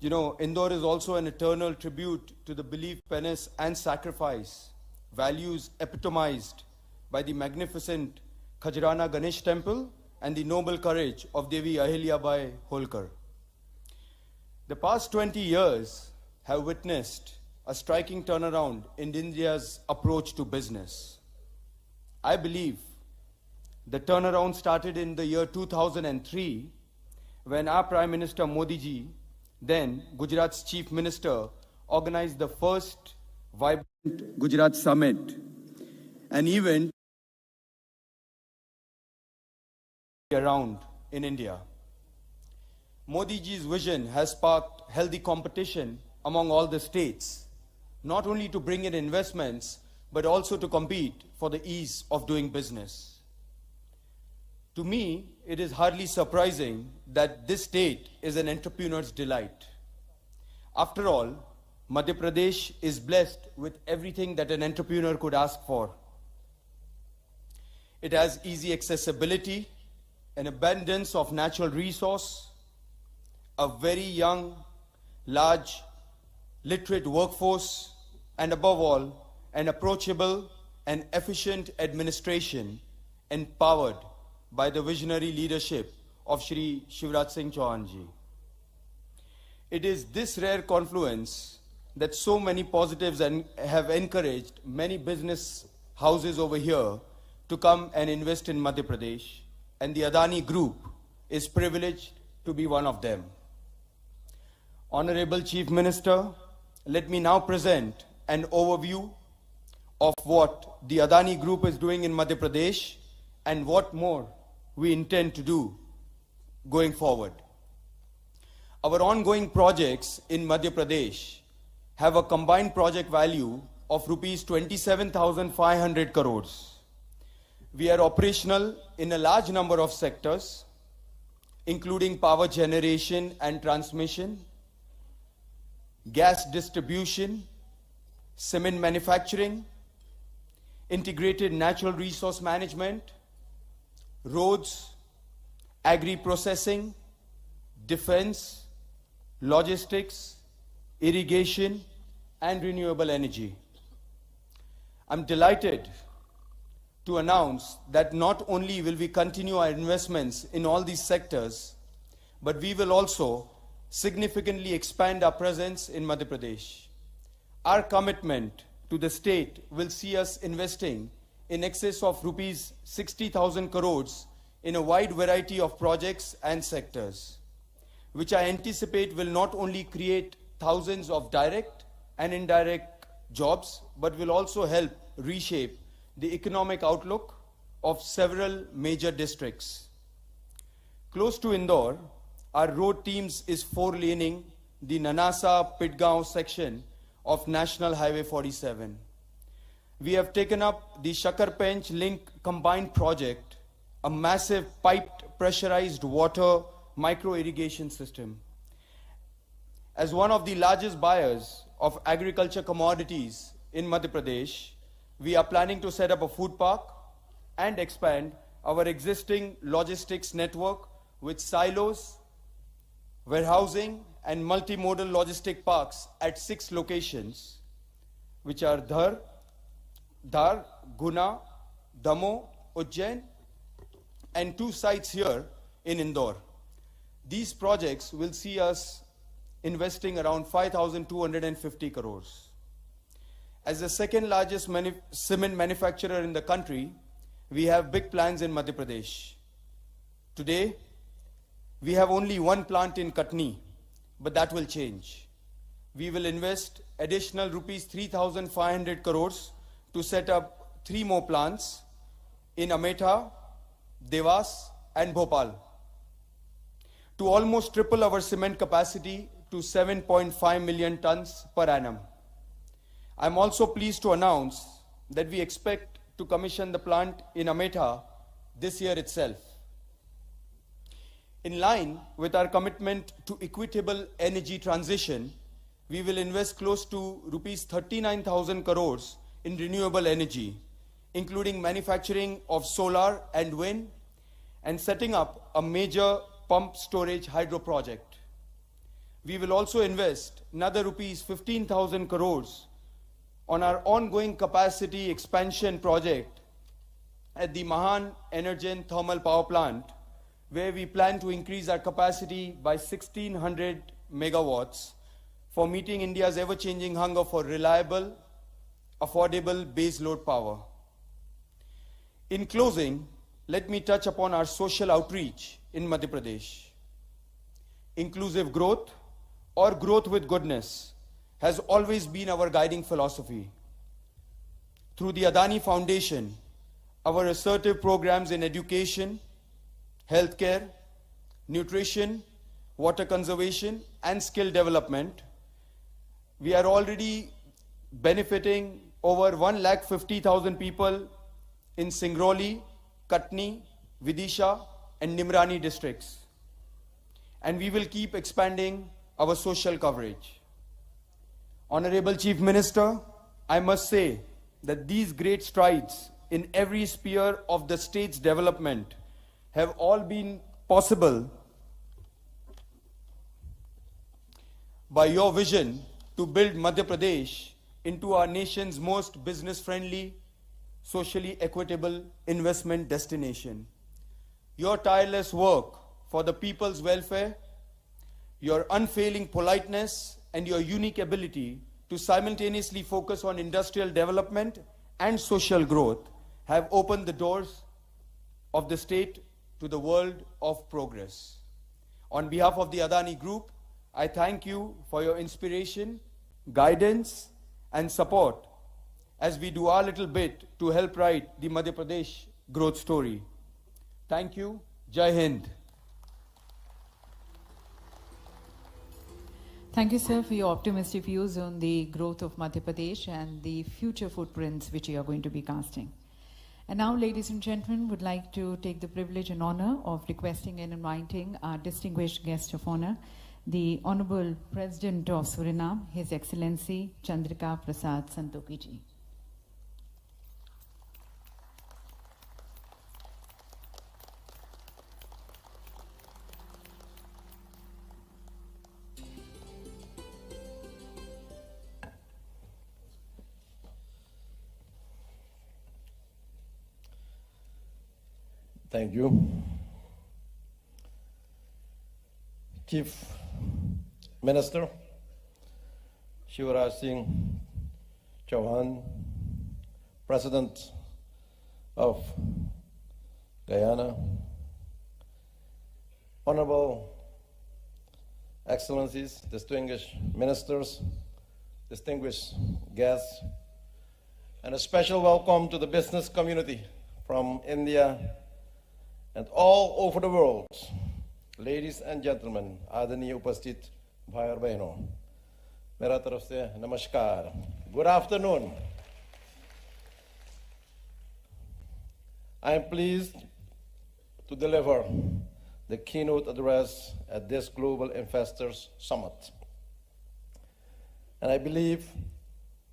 O: You know, Indore is also an eternal tribute to the belief, penance, and sacrifice, values epitomized by the magnificent Khajrana Ganesh Temple and the noble courage of Devi Ahilyabai Holkar. The past 20 years have witnessed a striking turnaround in India's approach to business. I believe the turnaround started in the year 2003 when our Prime Minister Modi ji, then Gujarat's Chief Minister, organized the first Vibrant Gujarat Summit, an event around in India. Modi ji's vision has sparked healthy competition among all the states, not only to bring in investments, but also to compete for the ease of doing business. To me, it is hardly surprising that this state is an entrepreneur's delight. After all, Madhya Pradesh is blessed with everything that an entrepreneur could ask for. It has easy accessibility, an abundance of natural resource, a very young, large, literate workforce, and above all, an approachable and efficient administration empowered by the visionary leadership of Shri Shivraj Singh Chauhan Ji. It is this rare confluence that so many positives have encouraged many business houses over here to come and invest in Madhya Pradesh, and the Adani Group is privileged to be one of them. Honorable Chief Minister, let me now present an overview of what the Adani Group is doing in Madhya Pradesh and what more we intend to do going forward. Our ongoing projects in Madhya Pradesh have a combined project value of rupees 27,500 crores. We are operational in a large number of sectors, including power generation and transmission, gas distribution, cement manufacturing, integrated natural resource management, roads, agri-processing, defense, logistics, irrigation, and renewable energy. I'm delighted to announce that not only will we continue our investments in all these sectors, but we will also significantly expand our presence in Madhya Pradesh. Our commitment to the state will see us investing in excess of rupees 60,000 crores in a wide variety of projects and sectors, which I anticipate will not only create thousands of direct and indirect jobs, but will also help reshape the economic outlook of several major districts. Close to Indore, our road teams is four-laning the Nanasa-Pitgaon section of National Highway 47. We have taken up the Shakarpench Link Combined Project, a massive piped pressurized water micro-irrigation system. As one of the largest buyers of agriculture commodities in Madhya Pradesh, we are planning to set up a food park and expand our existing logistics network with silos, warehousing, and multimodal logistic parks at 6 locations, which are Dhar, Guna, Damo, Ujjain, and 2 sites here in Indore. These projects will see us investing around 5,250 crores. As the second largest cement manufacturer in the country, we have big plans in Madhya Pradesh. Today, we have only one plant in Katni, but that will change. We will invest additional rupees 3,500 crores to set up 3 more plants in Ametha, Devas, and Bhopal, to almost triple our cement capacity to 7.5 million tons per annum. I'm also pleased to announce that we expect to commission the plant in Ametha this year itself. In line with our commitment to equitable energy transition, we will invest close to rupees 39,000 crores in renewable energy, including manufacturing of solar and wind, and setting up a major pump storage hydro project. We will also invest another rupees 15,000 crores on our ongoing capacity expansion project at the Mahan Energen thermal power plant, where we plan to increase our capacity by 1,600 megawatts for meeting India's ever-changing hunger for reliable, affordable baseload power. In closing, let me touch upon our social outreach in Madhya Pradesh. Inclusive growth, or growth with goodness, has always been our guiding philosophy. Through the Adani Foundation, our assertive programs in education, healthcare, nutrition, water conservation, and skill development, we are already benefiting over 150,000 people in Singrauli, Katni, Vidisha, and Nimrani districts. And we will keep expanding our social coverage. Honorable Chief Minister, I must say that these great strides in every sphere of the state's development have all been possible by your vision to build Madhya Pradesh into our nation's most business-friendly, socially equitable investment destination. Your tireless work for the people's welfare, your unfailing politeness, and your unique ability to simultaneously focus on industrial development and social growth have opened the doors of the state to the world of progress. On behalf of the Adani Group, I thank you for your inspiration, guidance, and support as we do our little bit to help write the Madhya Pradesh growth story. Thank you. Jai Hind.
A: Thank you, sir, for your optimistic views on the growth of Madhya Pradesh and the future footprints which you are going to be casting. And now, ladies and gentlemen, would like to take the privilege and honor of requesting and inviting our distinguished guest of honor, the Honorable President of Suriname, His Excellency Chandrika Prasad Santokhi ji.
P: Thank you. Chief Minister Shivraj Singh Chauhan, President of Guyana, Honorable Excellencies, distinguished ministers, distinguished guests, and a special welcome to the business community from India and all over the world. Ladies and gentlemen, आदरणीय उपस्थित भाई और बहनों, मेरा तरफ से नमस्कार. Good afternoon. I am pleased to deliver the keynote address at this Global Investors Summit. And I believe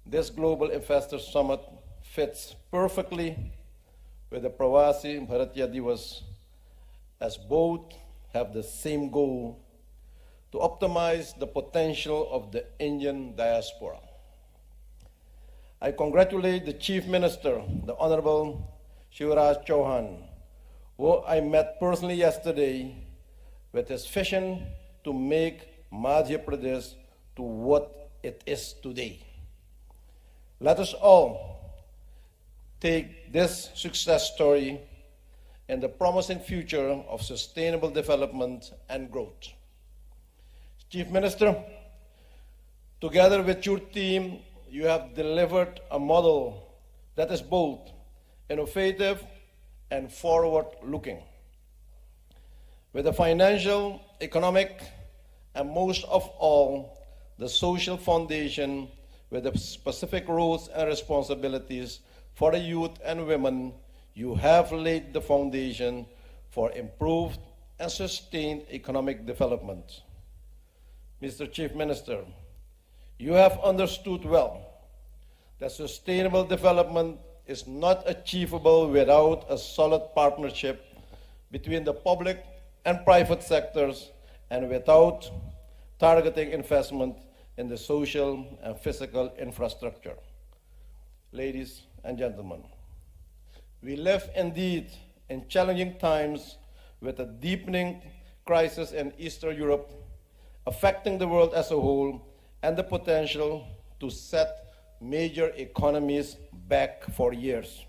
P: this Global Investors Summit fits perfectly with the Pravasi Bharatiya Divas, as both have the same goal to optimize the potential of the Indian diaspora. I congratulate the Chief Minister, the Honorable Shivraj Chauhan, who I met personally yesterday, with his vision to make Madhya Pradesh to what it is today. Let us all take this success story and the promising future of sustainable development and growth. Chief Minister, together with your team, you have delivered a model that is both innovative and forward-looking. With the financial, economic, and most of all, the social foundation with the specific roles and responsibilities for the youth and women, you have laid the foundation for improved and sustained economic development. Mr. Chief Minister, you have understood well that sustainable development is not achievable without a solid partnership between the public and private sectors and without targeting investment in the social and physical infrastructure. Ladies and gentlemen, we live indeed in challenging times with a deepening crisis in Eastern Europe affecting the world as a whole and the potential to set major economies back for years.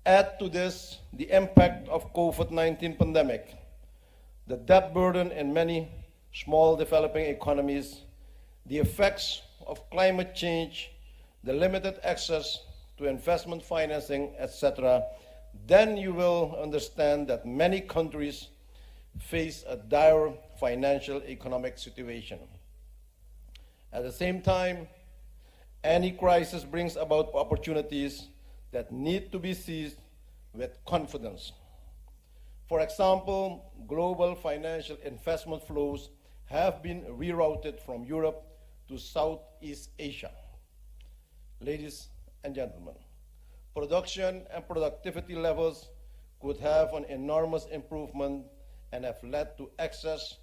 P: Add to this the impact of COVID-19 pandemic, the debt burden in many small developing economies, the effects of climate change, the limited access to investment financing, etc., then you will understand that many countries face a dire financial economic situation. At the same time, any crisis brings about opportunities that need to be seized with confidence. For example, global financial investment flows have been rerouted from Europe to Southeast Asia. Ladies and gentlemen, production and productivity levels could have an enormous improvement and have led to access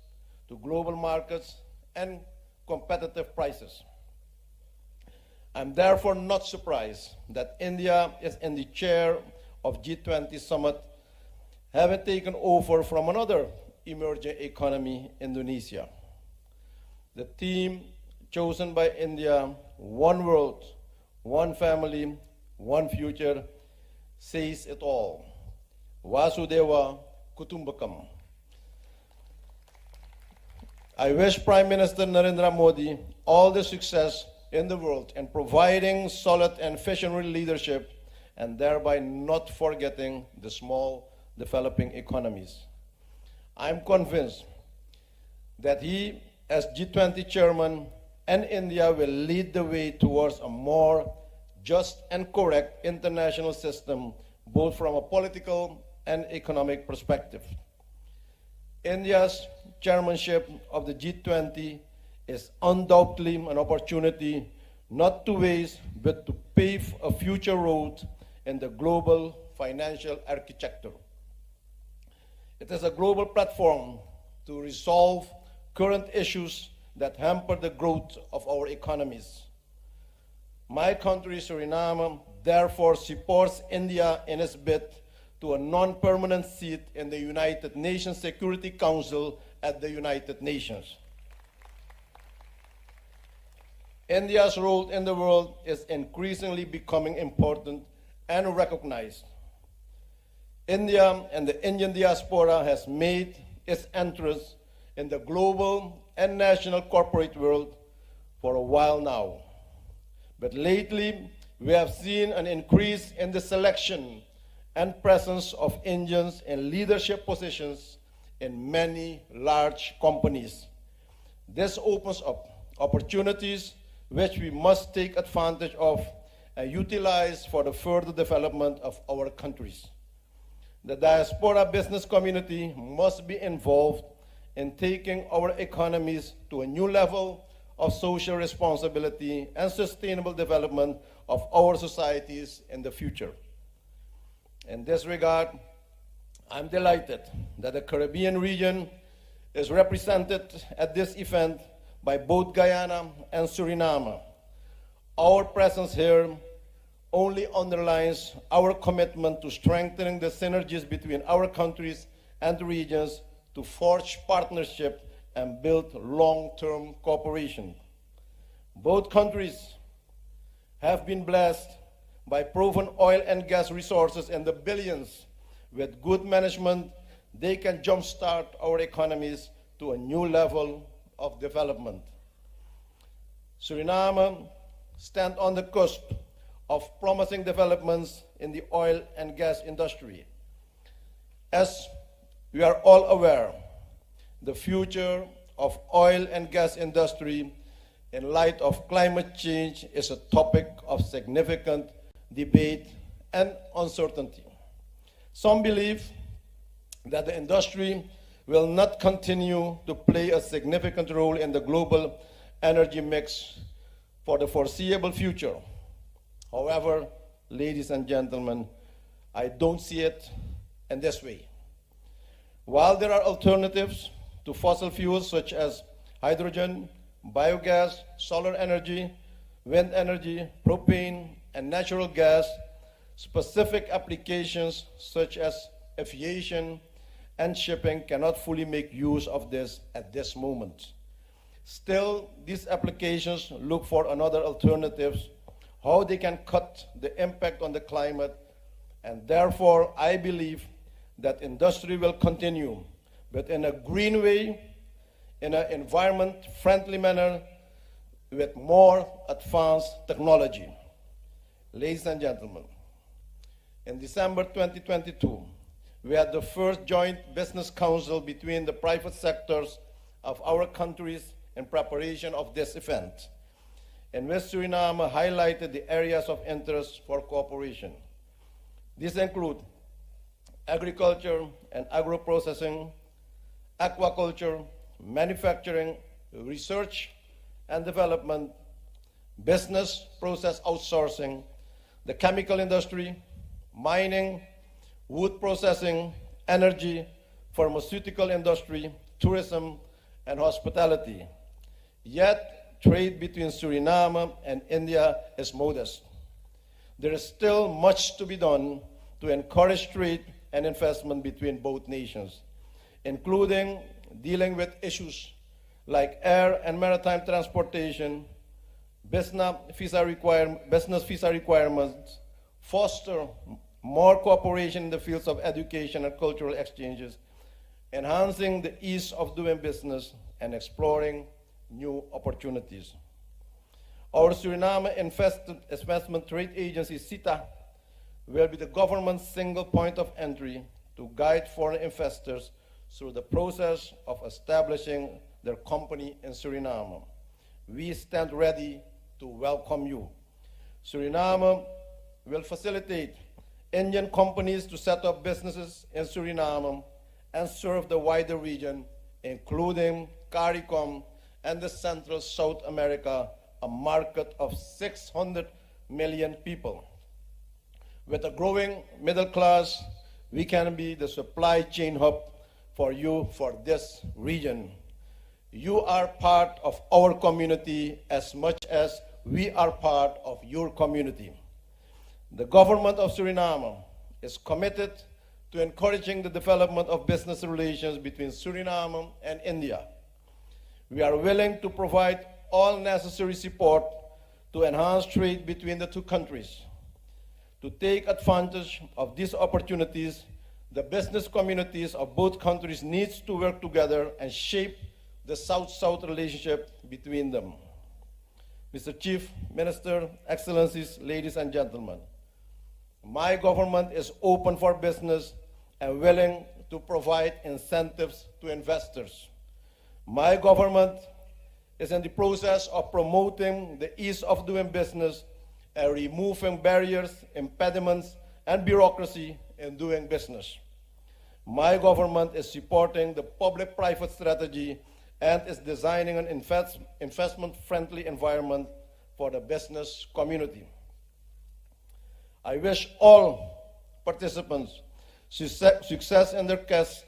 P: to global markets and competitive prices. I'm therefore not surprised that India is in the chair of G20 summit, having taken over from another emerging economy, Indonesia. The theme chosen by India, one world, one family, one future, says it all. Vasudhaiva Kutumbakam. I wish Prime Minister Narendra Modi all the success in the world in providing solid and visionary leadership and thereby not forgetting the small developing economies. I'm convinced that he, as G20 chairman, and India will lead the way towards a more just and correct international system, both from a political and economic perspective. India's chairmanship of the G20 is undoubtedly an opportunity not to waste, but to pave a future road in the global financial architecture. It is a global platform to resolve current issues that hamper the growth of our economies. My country, Suriname, therefore supports India in its bid to a non-permanent seat in the United Nations Security Council at the United Nations. India's role in the world is increasingly becoming important and recognized. India and the Indian diaspora has made its entrance in the global and national corporate world for a while now. But lately, we have seen an increase in the selection and presence of Indians in leadership positions in many large companies. This opens up opportunities which we must take advantage of and utilize for the further development of our countries. The diaspora business community must be involved in taking our economies to a new level of social responsibility and sustainable development of our societies in the future. In this regard, I'm delighted that the Caribbean region is represented at this event by both Guyana and Suriname. Our presence here only underlines our commitment to strengthening the synergies between our countries and the regions to forge partnership and build long-term cooperation. Both countries have been blessed by proven oil and gas resources in the billions. With good management, they can jumpstart our economies to a new level of development. Suriname stands on the cusp of promising developments in the oil and gas industry. As we are all aware, the future of oil and gas industry in light of climate change is a topic of significant debate and uncertainty. Some believe that the industry will not continue to play a significant role in the global energy mix for the foreseeable future. However, ladies and gentlemen, I don't see it in this way. While there are alternatives to fossil fuels such as hydrogen, biogas, solar energy, wind energy, propane, and natural gas, specific applications such as aviation and shipping cannot fully make use of this at this moment. Still, these applications look for another alternatives, how they can cut the impact on the climate, and therefore I believe that industry will continue, but in a green way, in an environment-friendly manner, with more advanced technology. Ladies and gentlemen, in December 2022, we had the first joint business council between the private sectors of our countries in preparation of this event, in which Suriname highlighted the areas of interest for cooperation. These include agriculture and agro-processing, aquaculture, manufacturing, research and development, business process outsourcing, the chemical industry, mining, wood processing, energy, pharmaceutical industry, tourism, and hospitality. Yet, trade between Suriname and India is modest. There is still much to be done to encourage trade and investment between both nations, including dealing with issues like air and maritime transportation, business visa requirements, foster more cooperation in the fields of education and cultural exchanges, enhancing the ease of doing business, and exploring new opportunities. Our Suriname Investment Trade Agency, SITA, will be the government's single point of entry to guide foreign investors through the process of establishing their company in Suriname. We stand ready to welcome you. Suriname will facilitate Indian companies to set up businesses in Suriname and serve the wider region, including CARICOM and the Central South America, a market of 600 million people. With a growing middle class, we can be the supply chain hub for you for this region. You are part of our community as much as we are part of your community. The government of Suriname is committed to encouraging the development of business relations between Suriname and India. We are willing to provide all necessary support to enhance trade between the two countries. To take advantage of these opportunities, the business communities of both countries need to work together and shape the South-South relationship between them. Mr. Chief Minister, Excellencies, ladies and gentlemen, my government is open for business and willing to provide incentives to investors. My government is in the process of promoting the ease of doing business and removing barriers, impediments, and bureaucracy in doing business. My government is supporting the public-private strategy and is designing an investment-friendly environment for the business community. I wish all participants success in their quest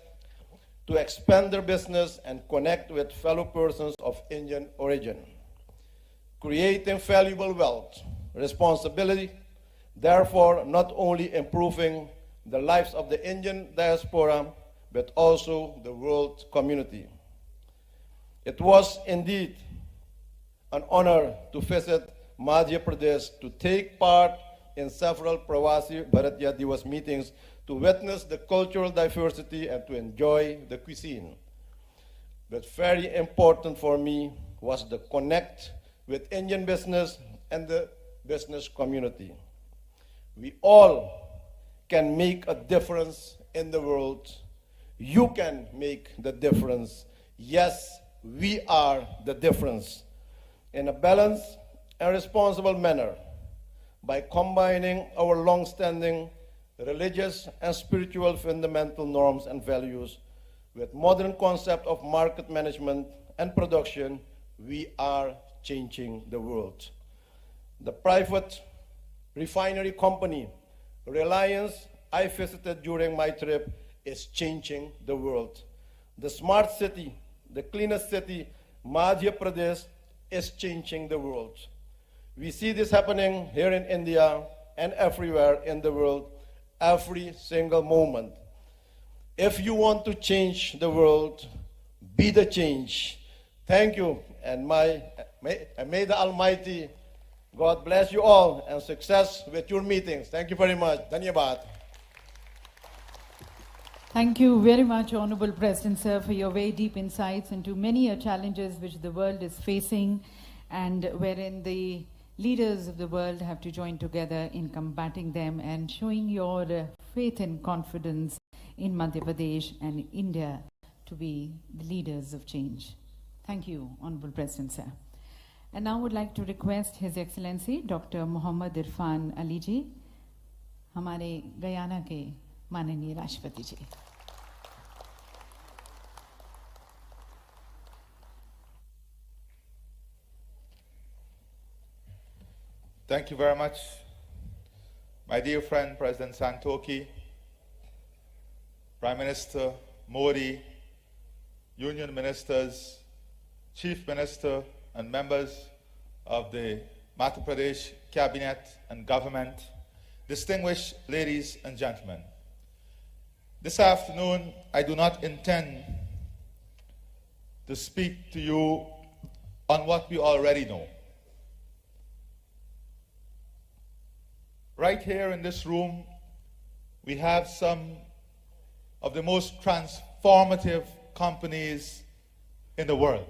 P: to expand their business and connect with fellow persons of Indian origin. Creating valuable wealth, responsibility, therefore not only improving the lives of the Indian diaspora, but also the world community. It was indeed an honor to visit Madhya Pradesh, to take part in several Pravasi Bharatiya Divas meetings, to witness the cultural diversity and to enjoy the cuisine. But very important for me was the connect with Indian business and the business community. We all can make a difference in the world. You can make the difference. Yes, we are the difference. In a balanced and responsible manner, by combining our long-standing religious and spiritual fundamental norms and values with modern concept of market management and production, we are changing the world. The private refinery company, Reliance, I visited during my trip, is changing the world. The smart city, the cleanest city, Madhya Pradesh, is changing the world. We see this happening here in India and everywhere in the world, every single moment. If you want to change the world, be the change. Thank you, and may the Almighty God bless you all and success with your meetings. Thank you very much. Dhanyabad.
A: Thank you very much, Honorable President, sir, for your very deep insights into many challenges which the world is facing and wherein the leaders of the world have to join together in combating them, and showing your faith and confidence in Madhya Pradesh and India to be the leaders of change. Thank you, Honorable President, sir. And now I would like to request His Excellency Dr. Muhammad Irfan Ali ji, हमारे Guyana के माननीय राष्ट्रपति जी.
Q: Thank you very much, my dear friend President Santokhi, Prime Minister Modi, Union Ministers, Chief Minister and members of the Madhya Pradesh Cabinet and Government, distinguished ladies and gentlemen. This afternoon, I do not intend to speak to you on what we already know. Right here in this room, we have some of the most transformative companies in the world.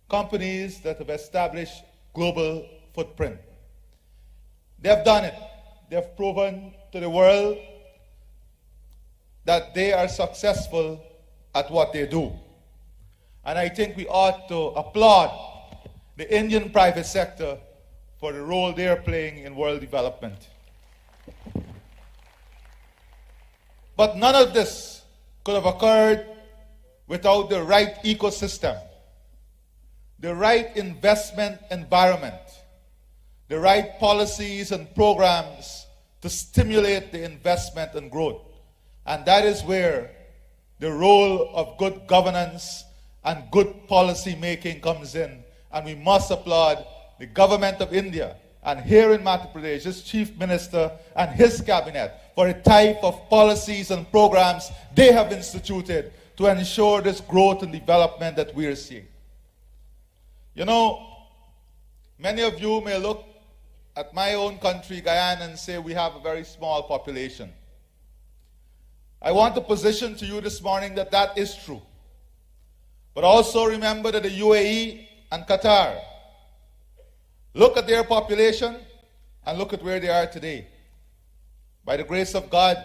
Q: Companies that have established global footprint. They have done it. They have proven to the world that they are successful at what they do. And I think we ought to applaud the Indian private sector for the role they are playing in world development. But none of this could have occurred without the right ecosystem, the right investment environment, the right policies and programs to stimulate the investment and growth. And that is where the role of good governance and good policy making comes in. And we must applaud the government of India and here in Madhya Pradesh, his chief minister and his cabinet, for the type of policies and programs they have instituted to ensure this growth and development that we are seeing. You know, many of you may look at my own country, Guyana, and say we have a very small population. I want to position to you this morning that that is true. But also remember that the UAE and Qatar, look at their population and look at where they are today. By the grace of God,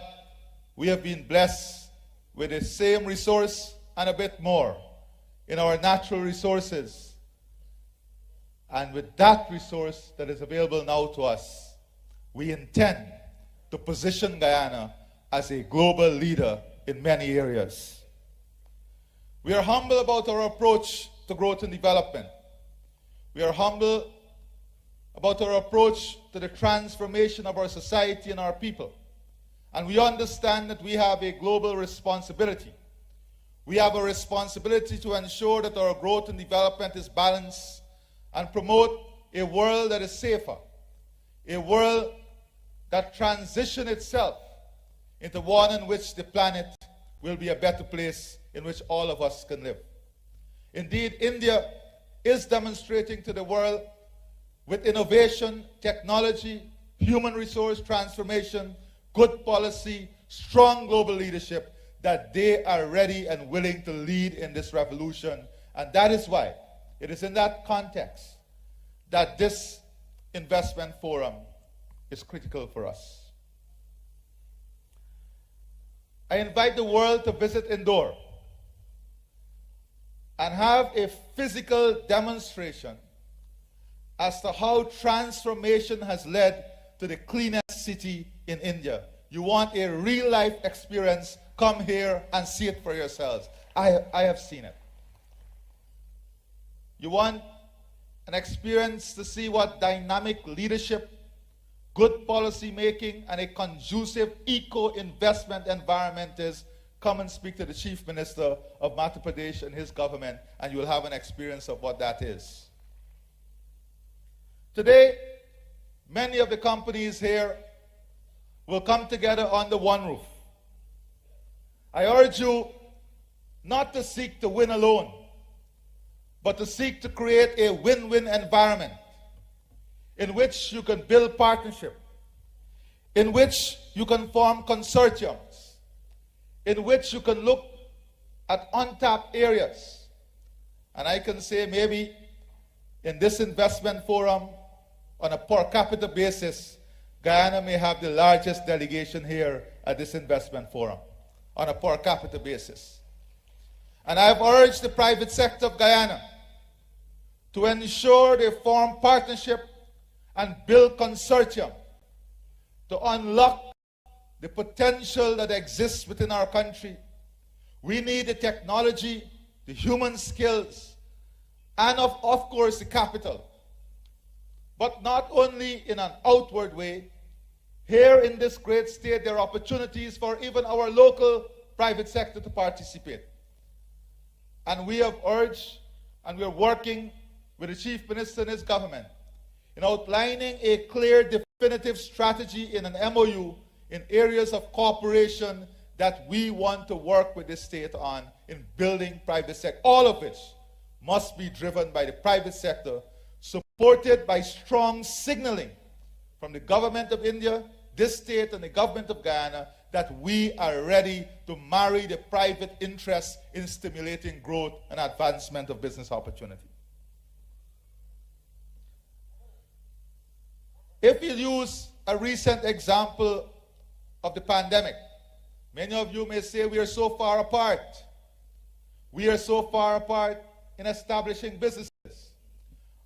Q: we have been blessed with the same resource and a bit more in our natural resources. And with that resource that is available now to us, we intend to position Guyana as a global leader in many areas. We are humble about our approach to growth and development. We are humble about our approach to the transformation of our society and our people. And we understand that we have a global responsibility. We have a responsibility to ensure that our growth and development is balanced and promote a world that is safer, a world that transitions itself into one in which the planet will be a better place in which all of us can live. Indeed, India is demonstrating to the world with innovation, technology, human resource transformation, good policy, strong global leadership, that they are ready and willing to lead in this revolution. And that is why it is in that context that this investment forum is critical for us. I invite the world to visit Indore and have a physical demonstration as to how transformation has led to the cleanest city in India. You want a real-life experience, come here and see it for yourselves. I have seen it. You want an experience to see what dynamic leadership, good policy making, and a conducive eco-investment environment is, come and speak to the Chief Minister of Madhya Pradesh and his government, and you will have an experience of what that is. Today, many of the companies here will come together under one roof. I urge you not to seek to win alone, but to seek to create a win-win environment in which you can build partnership, in which you can form consortiums, in which you can look at untapped areas. And I can say maybe in this investment forum, on a per capita basis, Guyana may have the largest delegation here at this investment forum, on a per capita basis. And I have urged the private sector of Guyana to ensure they form partnership and build consortium to unlock the potential that exists within our country. We need the technology, the human skills, and of course the capital. But not only in an outward way. Here in this great state, there are opportunities for even our local private sector to participate. And we have urged, and we are working with the Chief Minister and his government in outlining a clear, definitive strategy in an MOU in areas of cooperation that we want to work with the state on in building private sector, all of which must be driven by the private sector, supported by strong signaling from the government of India, this state, and the government of Guyana that we are ready to marry the private interest in stimulating growth and advancement of business opportunity. If you use a recent example of the pandemic, many of you may say we are so far apart. We are so far apart in establishing businesses.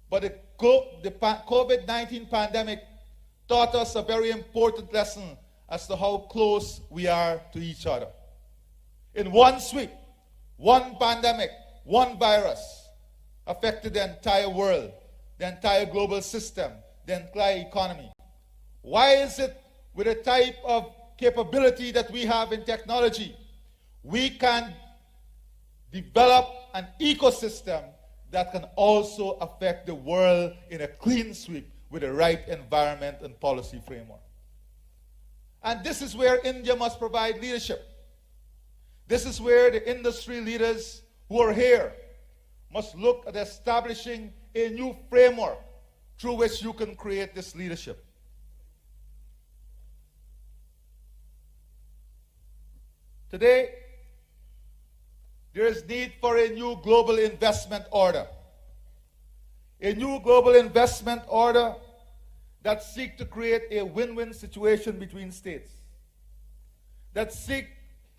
Q: But the COVID-19 pandemic taught us a very important lesson as to how close we are to each other. In one sweep, one pandemic, one virus affected the entire world, the entire global system, the entire economy. Why is it with the type of capability that we have in technology, we can develop an ecosystem that can also affect the world in a clean sweep with the right environment and policy framework. And this is where India must provide leadership. This is where the industry leaders who are here must look at establishing a new framework through which you can create this leadership. Today, there is need for a new global investment order. A new global investment order that seeks to create a win-win situation between states, that seek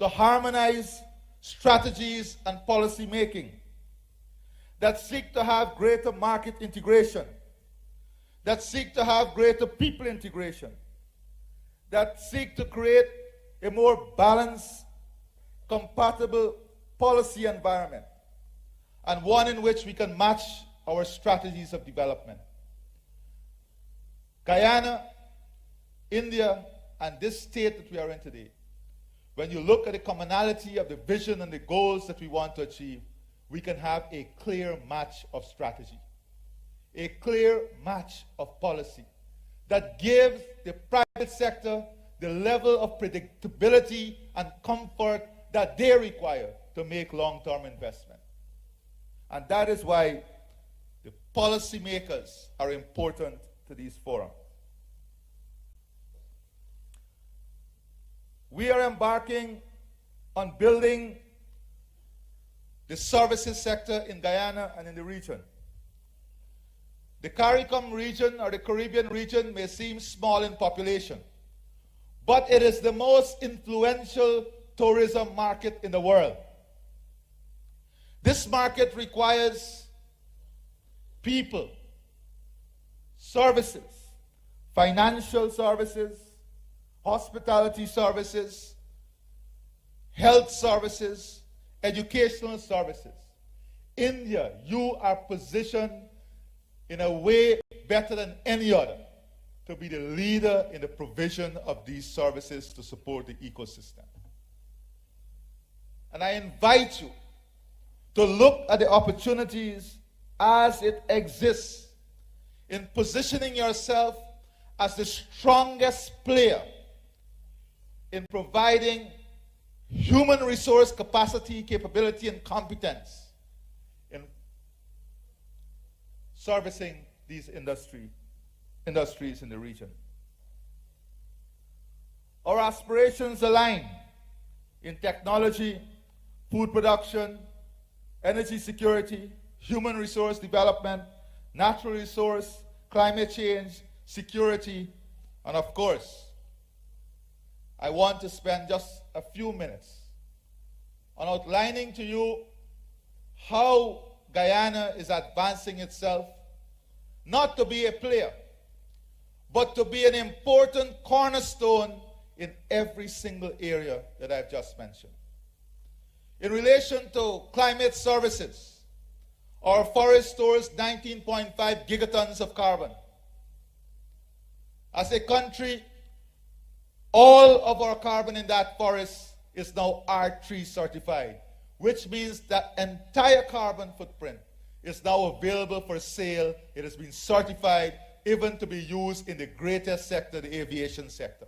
Q: to harmonize strategies and policy making, that seek to have greater market integration, that seek to have greater people integration, that seek to create a more balanced, compatible policy environment, and one in which we can match our strategies of development. Guyana, India, and this state that we are in today, when you look at the commonality of the vision and the goals that we want to achieve, we can have a clear match of strategy, a clear match of policy that gives the private sector the level of predictability and comfort that they require to make long-term investment. And that is why the policymakers are important to these forums. We are embarking on building the services sector in Guyana and in the region. The CARICOM region, or the Caribbean region, may seem small in population, but it is the most influential tourism market in the world. This market requires people, services, financial services, hospitality services, health services, educational services. India, you are positioned in a way better than any other to be the leader in the provision of these services to support the ecosystem. And I invite you to look at the opportunities as it exists in positioning yourself as the strongest player in providing human resource capacity, capability, and competence in servicing these industries in the region. Our aspirations align in technology, food production, energy security, human resource development, natural resource, climate change, security, and of course, I want to spend just a few minutes on outlining to you how Guyana is advancing itself, not to be a player, but to be an important cornerstone in every single area that I've just mentioned. In relation to climate services, our forest stores 19.5 gigatons of carbon. As a country, all of our carbon in that forest is now R3 certified, which means that entire carbon footprint is now available for sale. It has been certified even to be used in the greatest sector, the aviation sector.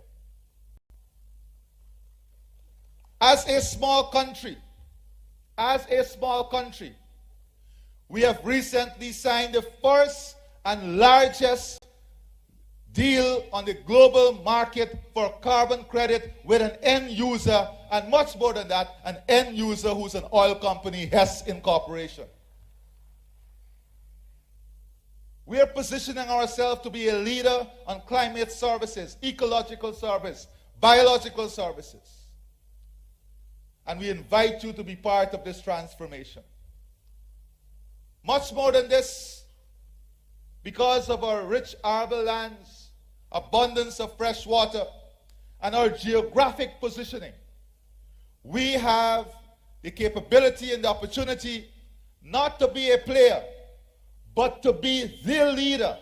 Q: As a small country, we have recently signed the first and largest deal on the global market for carbon credit with an end user, and much more than that, an end user who's an oil company, Hess Incorporation. We are positioning ourselves to be a leader on climate services, ecological service, biological services. And we invite you to be part of this transformation. Much more than this, because of our rich arable lands, abundance of fresh water, and our geographic positioning, we have the capability and the opportunity not to be a player, but to be the leader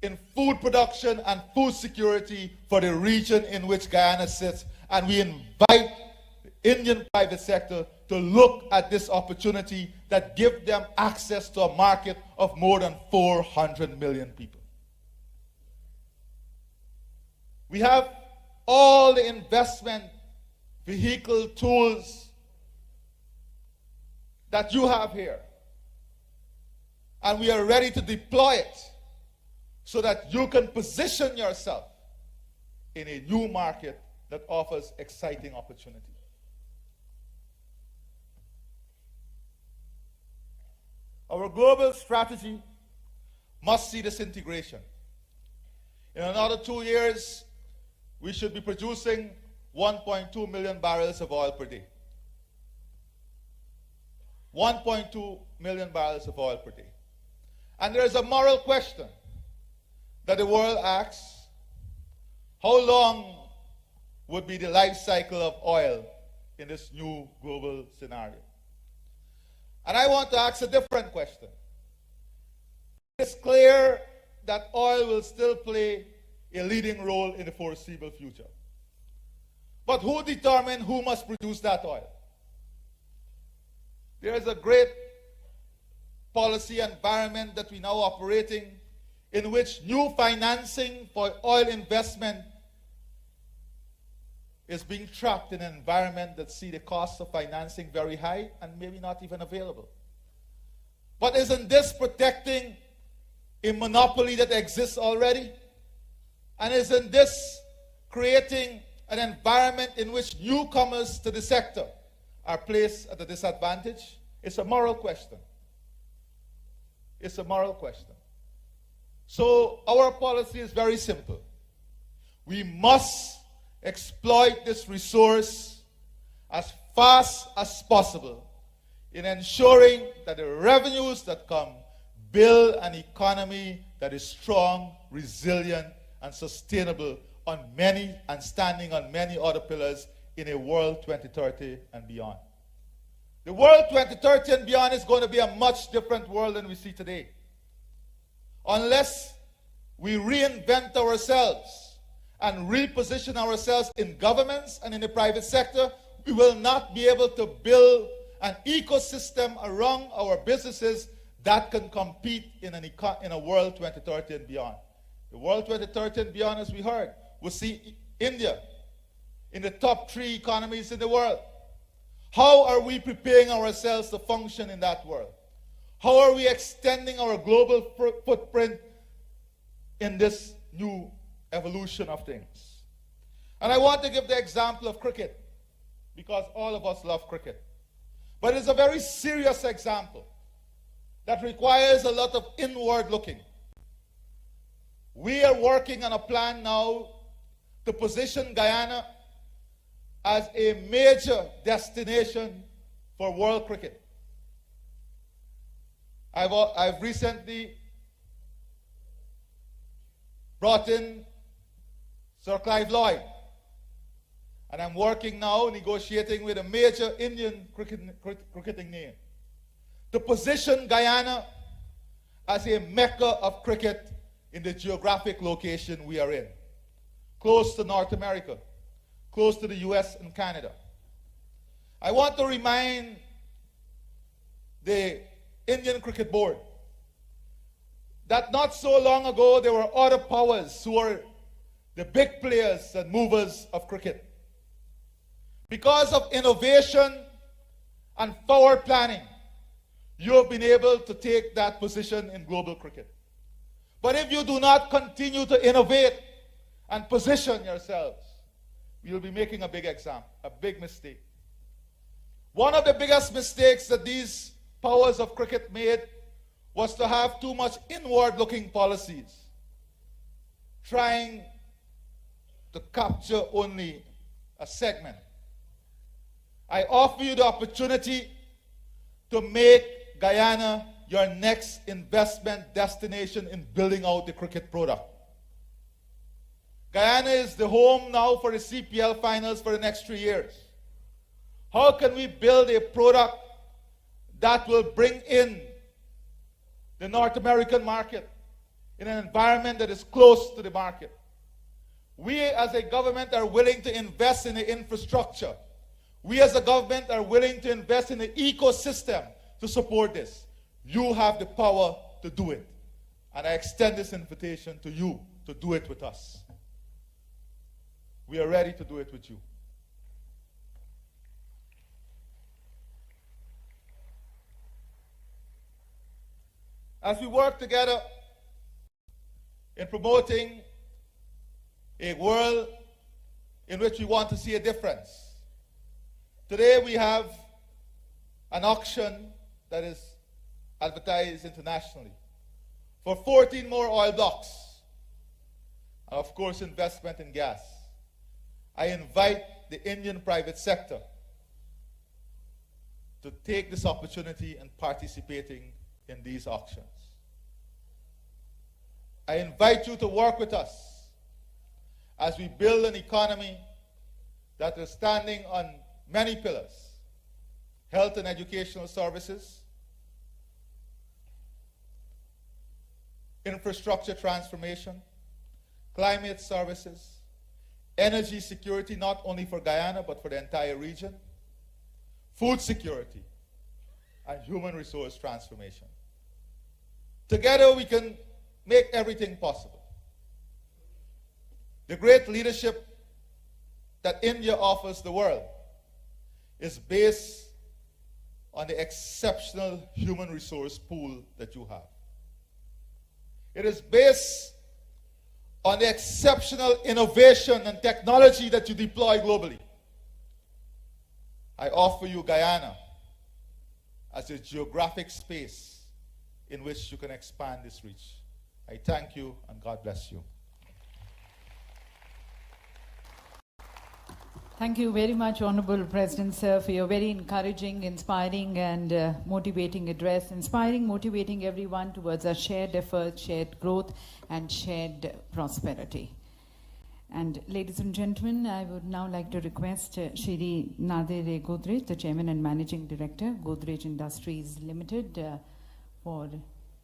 Q: in food production and food security for the region in which Guyana sits. And we invite the Indian private sector to look at this opportunity that gives them access to a market of more than 400 million people. We have all the investment vehicle tools that you have here. And we are ready to deploy it so that you can position yourself in a new market that offers exciting opportunity. Our global strategy must see this integration. In another 2 years, we should be producing 1.2 million barrels of oil per day. 1.2 million barrels of oil per day. And there is a moral question that the world asks: how long would be the life cycle of oil in this new global scenario? And I want to ask a different question. It's clear that oil will still play a leading role in the foreseeable future. But who determines who must produce that oil? There is a great policy environment that we now operating in which new financing for oil investment is being trapped in an environment that see the cost of financing very high and maybe not even available. But isn't this protecting a monopoly that exists already? And isn't this creating an environment in which newcomers to the sector are placed at a disadvantage? It's a moral question. It's a moral question. So our policy is very simple. We must exploit this resource as fast as possible in ensuring that the revenues that come build an economy that is strong, resilient, and sustainable on many and standing on many other pillars in a world 2030 and beyond. The world 2030 and beyond is going to be a much different world than we see today. Unless we reinvent ourselves and reposition ourselves in governments and in the private sector, we will not be able to build an ecosystem around our businesses that can compete in a world 2030 and beyond. The world 2030 and beyond, as we heard, will see India in the top 3 economies in the world. How are we preparing ourselves to function in that world? How are we extending our global footprint in this new evolution of things? And I want to give the example of cricket, because all of us love cricket. But it's a very serious example that requires a lot of inward looking. We are working on a plan now to position Guyana as a major destination for world cricket. I've recently brought in Sir Clive Lloyd, and I'm working now, negotiating with a major Indian cricketing name to position Guyana as a mecca of cricket in the geographic location we are in, close to North America, close to the US and Canada. I want to remind the Indian Cricket Board that not so long ago there were other powers who were the big players and movers of cricket. Because of innovation and forward planning, you have been able to take that position in global cricket. But if you do not continue to innovate and position yourselves, you'll be making a big mistake. One of the biggest mistakes that these powers of cricket made was to have too much inward-looking policies, trying to capture only a segment. I offer you the opportunity to make Guyana your next investment destination in building out the cricket product. Guyana is the home now for the CPL finals for the next 3 years. How can we build a product that will bring in the North American market in an environment that is close to the market? We as a government are willing to invest in the infrastructure. We as a government are willing to invest in the ecosystem to support this. You have the power to do it. And I extend this invitation to you to do it with us. we are ready to do it with you. As we work together in promoting a world in which we want to see a difference, today we have an auction that is advertised internationally for 14 more oil blocks, and of course investment in gas. I invite the Indian private sector to take this opportunity in participating in these auctions. I invite you to work with us as we build an economy that is standing on many pillars: health and educational services, infrastructure transformation, climate services, energy security, not only for Guyana but for the entire region, food security, and human resource transformation. Together we can make everything possible. The great leadership that India offers the world is based on the exceptional human resource pool that you have. It is based on the exceptional innovation and technology that you deploy globally. I offer you Guyana as a geographic space in which you can expand this reach. I thank you and God bless you.
A: Thank you very much, Honorable President, sir, for your very encouraging, inspiring and motivating address, inspiring, motivating everyone towards a shared effort, shared growth and shared prosperity. And ladies and gentlemen, I would now like to request Shri Nadir Godrej, the Chairman and Managing Director, Godrej Industries Limited, for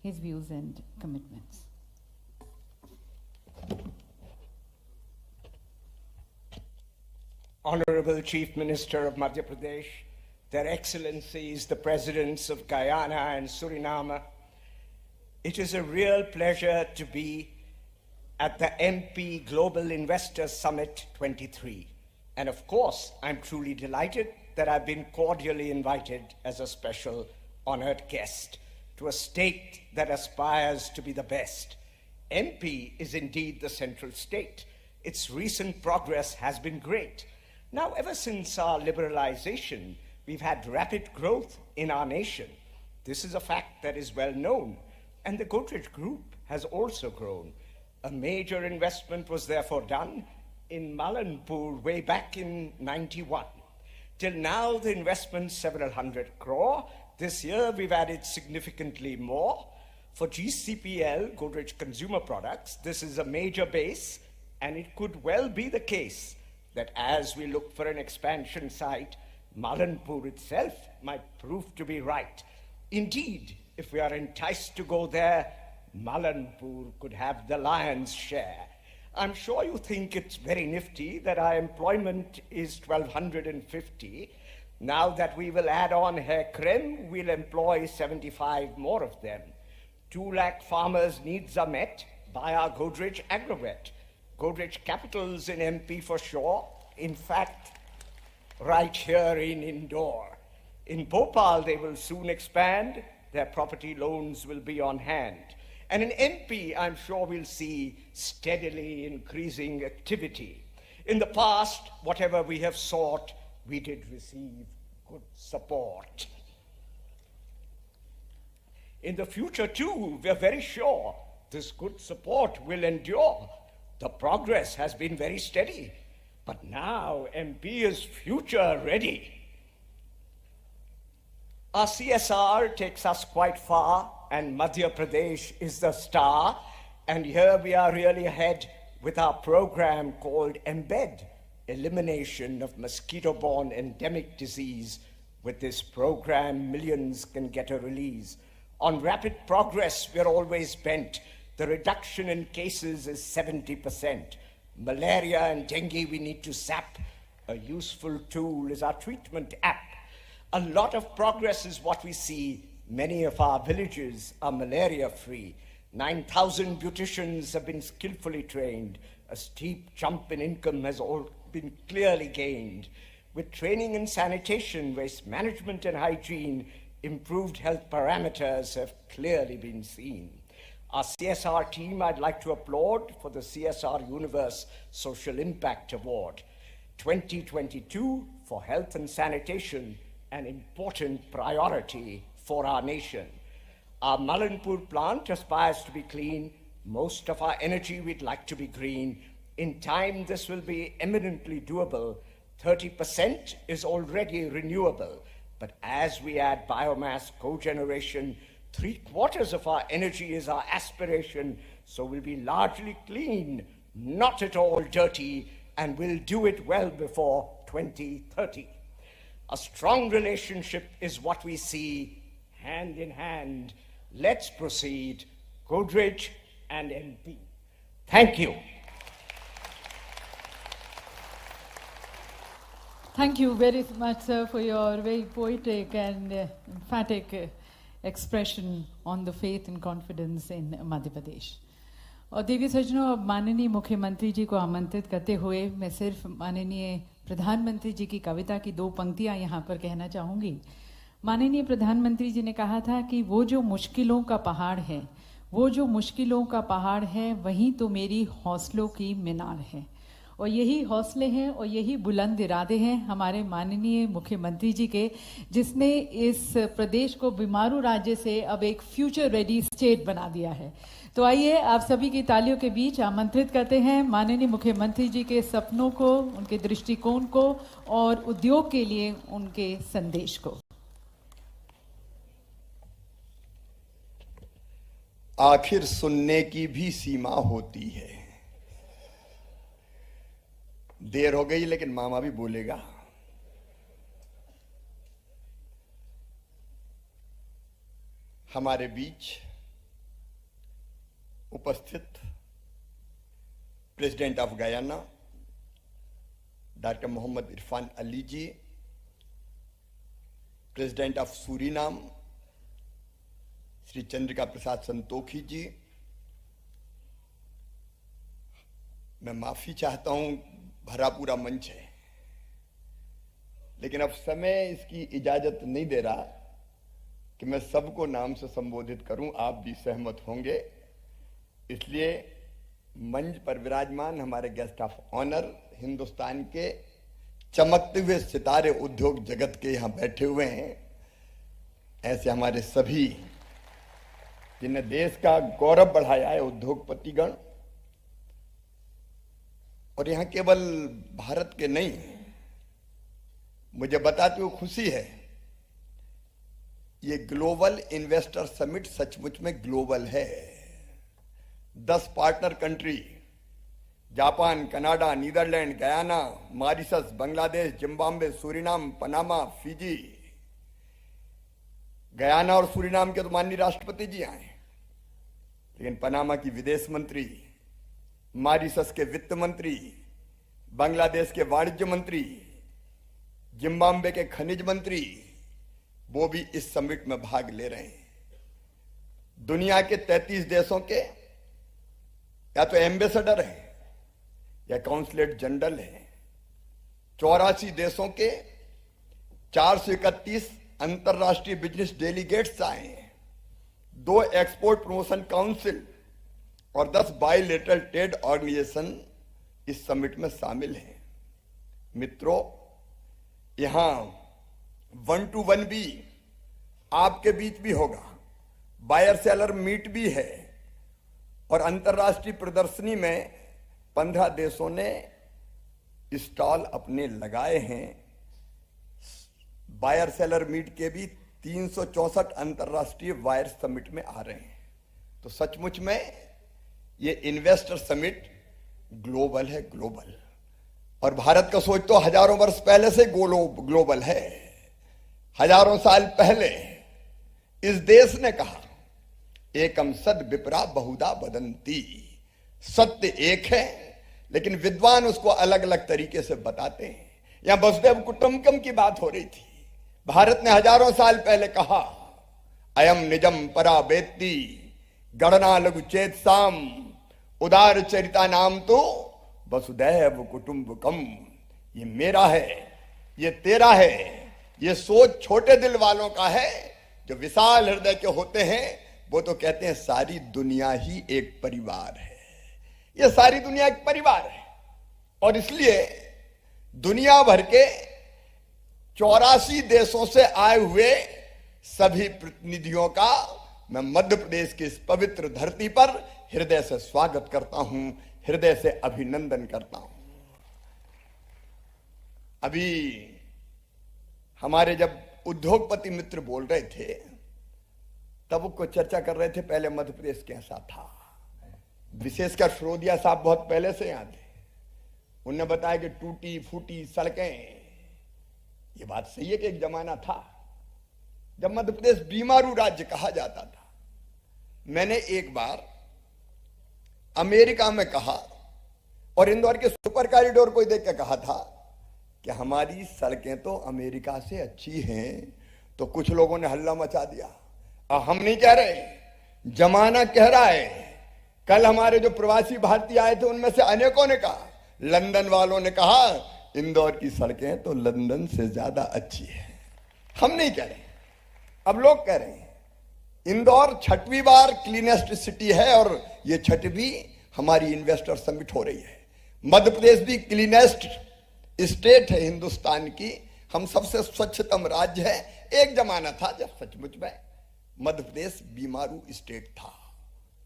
A: his views and commitments.
R: Honorable Chief Minister of Madhya Pradesh, Their Excellencies, the Presidents of Guyana and Suriname, it is a real pleasure to be at the MP Global Investor Summit 23. And of course, I'm truly delighted that I've been cordially invited as a special honored guest to a state that aspires to be the best. MP is indeed the central state. Its recent progress has been great. Now, ever since our liberalization, we've had rapid growth in our nation. This is a fact that is well known. And the Godrej Group has also grown. A major investment was therefore done in Malanpur way back in '91. Till now, the investment's several hundred crore. This year, we've added significantly more. For GCPL, Godrej Consumer Products, this is a major base, and it could well be the case that as we look for an expansion site, Malanpur itself might prove to be right. Indeed, if we are enticed to go there, Malanpur could have the lion's share. I'm sure you think it's very nifty that our employment is 1,250. Now that we will add on Hair Creme, we'll employ 75 more of them. 2 lakh farmers' needs are met by our Godrej Agrovet. Godrej Capitals in MP for sure. In fact, right here in Indore. In Bhopal, they will soon expand. Their property loans will be on hand. And in MP, I'm sure we'll see steadily increasing activity. In the past, whatever we have sought, we did receive good support. In the future, too, we're very sure this good support will endure. The progress has been very steady, but now MP is future ready. Our CSR takes us quite far, and Madhya Pradesh is the star, and here we are really ahead with our program called Embed, Elimination of Mosquito-Borne Endemic Disease. With this program, millions can get a release. On rapid progress, we're always bent. The reduction in cases is 70%. Malaria and dengue we need to sap. A useful tool is our treatment app. A lot of progress is what we see. Many of our villages are malaria-free. 9,000 beauticians have been skillfully trained. A steep jump in income has all been clearly gained. With training in sanitation, waste management and hygiene, improved health parameters have clearly been seen. Our CSR team, I'd like to applaud for the CSR Universe Social Impact Award. 2022 for health and sanitation, an important priority for our nation. Our Malanpur plant aspires to be clean. Most of our energy we'd like to be green. In time, this will be eminently doable. 30% is already renewable. But as we add biomass cogeneration, 3/4 of our energy is our aspiration. So we'll be largely clean, not at all dirty, and we'll do it well before 2030. A strong relationship is what we see hand in hand. Let's proceed. Godrej and MP. Thank you.
A: Thank you very much, sir, for your very poetic and emphatic expression on the faith and confidence in Madhya Pradesh. और देवी सज्जनों, अब माननीय मुख्यमंत्री जी को आमंत्रित करते हुए मैं सिर्फ माननीय प्रधानमंत्री जी की कविता की 2 पंक्तियां यहाँ पर कहना चाहूँगी। माननीय प्रधानमंत्री जी ने कहा था कि वो जो मुश्किलों का पहाड़ है, वो जो मुश्किलों का पहाड़ है, वहीं तो मेरी हौसलों की मीनार है। और यही हौसले हैं और यही बुलंद इरादे हैं हमारे माननीय मुख्यमंत्री जी के, जिसने इस प्रदेश को बीमारू राज्य से अब एक फ्यूचर रेडी स्टेट बना दिया है। तो आइए आप सभी की तालियों के बीच आमंत्रित करते हैं माननीय मुख्यमंत्री जी के सपनों को, उनके दृष्टिकोण को और उद्योग के लिए उनके संदेश को।
B: आखिर सुनने की भी सीमा होती है। देर हो गई लेकिन मामा भी बोलेगा। हमारे बीच उपस्थित president of Guyana doctor Mohammad Irfan Ali ji, president of Suriname Shri Chandrika Prasad Santokhi ji, मैं माफी चाहता हूं, भरा पूरा मंच है, लेकिन अब समय इसकी इजाजत नहीं दे रहा कि मैं सबको नाम से संबोधित करूं। आप भी सहमत होंगे, इसलिए मंच पर विराजमान हमारे गेस्ट ऑफ ऑनर, हिंदुस्तान के चमकते हुए सितारे उद्योग जगत के यहां बैठे हुए हैं, ऐसे हमारे सभी जिन्हें देश का गौरव बढ़ाया है उद्योगपतिगण, और यहां केवल भारत के नहीं, मुझे बताते हुए खुशी है, ये ग्लोबल इन्वेस्टर समिट सचमुच में ग्लोबल है। 10 partner country, Japan, Canada, Netherlands, Guyana, Mauritius, Bangladesh, Zimbabwe, Suriname, Panama, Fiji. Guyana और सूरीनाम के तो माननीय राष्ट्रपति जी आए, लेकिन पनामा की विदेश मंत्री, मॉरिशस के वित्त मंत्री, बांग्लादेश के वाणिज्य मंत्री, जिम्बाब्वे के खनिज मंत्री, वो भी इस समिट में भाग ले रहे हैं। दुनिया के 33 देशों के या तो एम्बेसडर हैं या काउंसलेट जनरल हैं। 84 देशों के 431 अंतरराष्ट्रीय बिजनेस डेलीगेट्स आए हैं। 2 एक्सपोर्ट प्रमोशन काउंसिल और 10 बायलैटरल ट्रेड ऑर्गेनाइजेशन इस समिट में शामिल हैं। मित्रों, यहां 1-to-1 भी आपके बीच भी होगा, बायर सेलर मीट भी है, और अंतरराष्ट्रीय प्रदर्शनी में 15 देशों ने स्टॉल अपने लगाए हैं। बायर सेलर मीट के भी 364 अंतरराष्ट्रीय वायर समिट में आ रहे हैं। तो सचमुच में ये इन्वेस्टर समिट ग्लोबल है, ग्लोबल। और भारत का सोच तो हजारों वर्ष पहले से ग्लोबल है। हजारों साल पहले इस देश ने कहा, एकम सद विप्रा बहुधा वदंती, सत्य एक है लेकिन विद्वान उसको अलग अलग तरीके से बताते हैं। यहां वसुदेव कुटुंबकम की बात हो रही थी। भारत ने हजारों साल पहले कहा, अयम निजम परा वेत्ति गणना लघु चेत साम उदार चरिता नाम तो वसुदैव कुटुंबकम। ये मेरा है, ये तेरा है, ये सोच छोटे दिल वालों का है। जो विशाल हृदय के होते हैं वो तो कहते हैं सारी दुनिया ही एक परिवार है। ये सारी दुनिया एक परिवार है और इसलिए दुनिया भर के 84 देशों से आए हुए सभी प्रतिनिधियों का मैं मध्य प्रदेश की इस पवित्र धरती पर हृदय से स्वागत करता हूं, हृदय से अभिनंदन करता हूं। अभी हमारे जब उद्योगपति मित्र बोल रहे थे तब वो चर्चा कर रहे थे पहले मध्य प्रदेश कैसा था। विशेषकर फिरोदिया साहब बहुत पहले से यहां थे। उन्होंने बताया कि टूटी फूटी सड़कें, ये बात सही है कि एक जमाना था जब मध्य प्रदेश बीमारू राज्य कहा जाता था। मैंने एक बार अमेरिका में कहा और इंदौर के सुपर कॉरिडोर को देख के कहा था कि हमारी सड़कें तो अमेरिका से अच्छी हैं। तो कुछ लोगों ने हल्ला मचा दिया। हम नहीं कह रहे, जमाना कह रहा है। कल हमारे जो प्रवासी भारतीय आए थे उनमें से अनेकों ने कहा, लंदन वालों ने कहा इंदौर की सड़कें तो लंदन से ज्यादा अच्छी है। हम नहीं कह रहे, अब लोग कह रहे हैं। इंदौर 6वीं बार क्लीनेस्ट सिटी है और ये 6वीं हमारी इन्वेस्टर समिट हो रही है। मध्य प्रदेश भी क्लीनेस्ट स्टेट है हिंदुस्तान की। हम सबसे स्वच्छतम राज्य है। एक जमाना था जब सचमुच में मध्य प्रदेश बीमारू स्टेट था,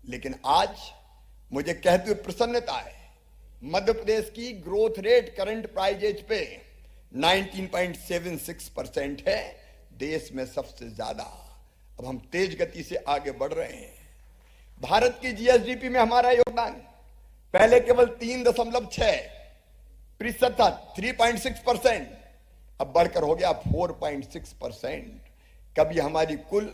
B: लेकिन आज मुझे कहते हुए प्रसन्नता है, मध्य प्रदेश की ग्रोथ रेट करंट प्राइजेज पे 19.76% है, देश में सबसे ज्यादा। अब हम तेज गति से आगे बढ़ रहे हैं। भारत की जीएसडीपी में हमारा योगदान पहले केवल 3.6% था, 3.6%, अब बढ़कर हो गया 4.6%। कभी हमारी कुल